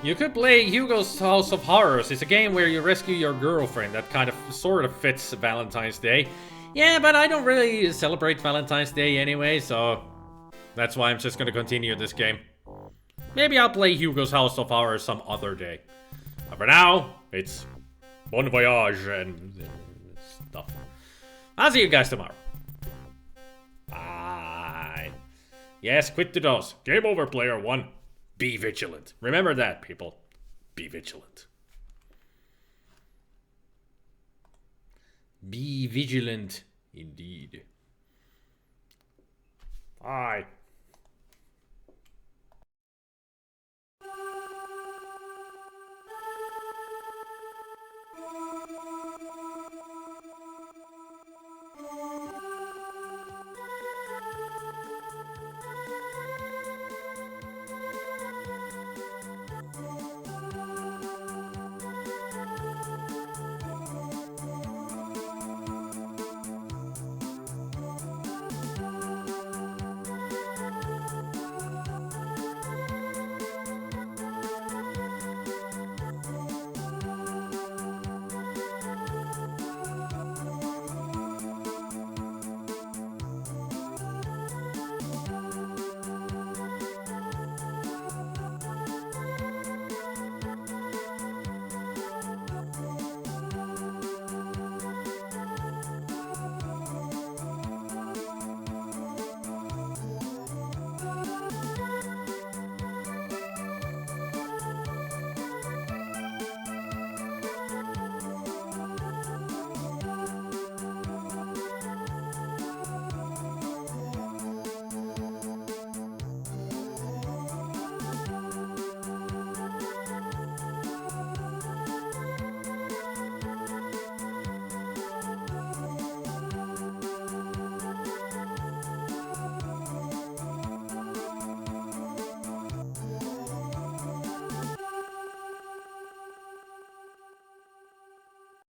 You could play Hugo's House of Horrors. It's a game where you rescue your girlfriend that kind of sort of fits Valentine's Day. Yeah, but I don't really celebrate Valentine's Day anyway, so that's why I'm just gonna continue this game. Maybe I'll play Hugo's House of Horrors some other day. But for now, it's bon voyage and stuff. I'll see you guys tomorrow. Bye. Yes, quit the dose. Game over, player one. Be vigilant. Remember that, people. Be vigilant. Be vigilant, indeed. Bye.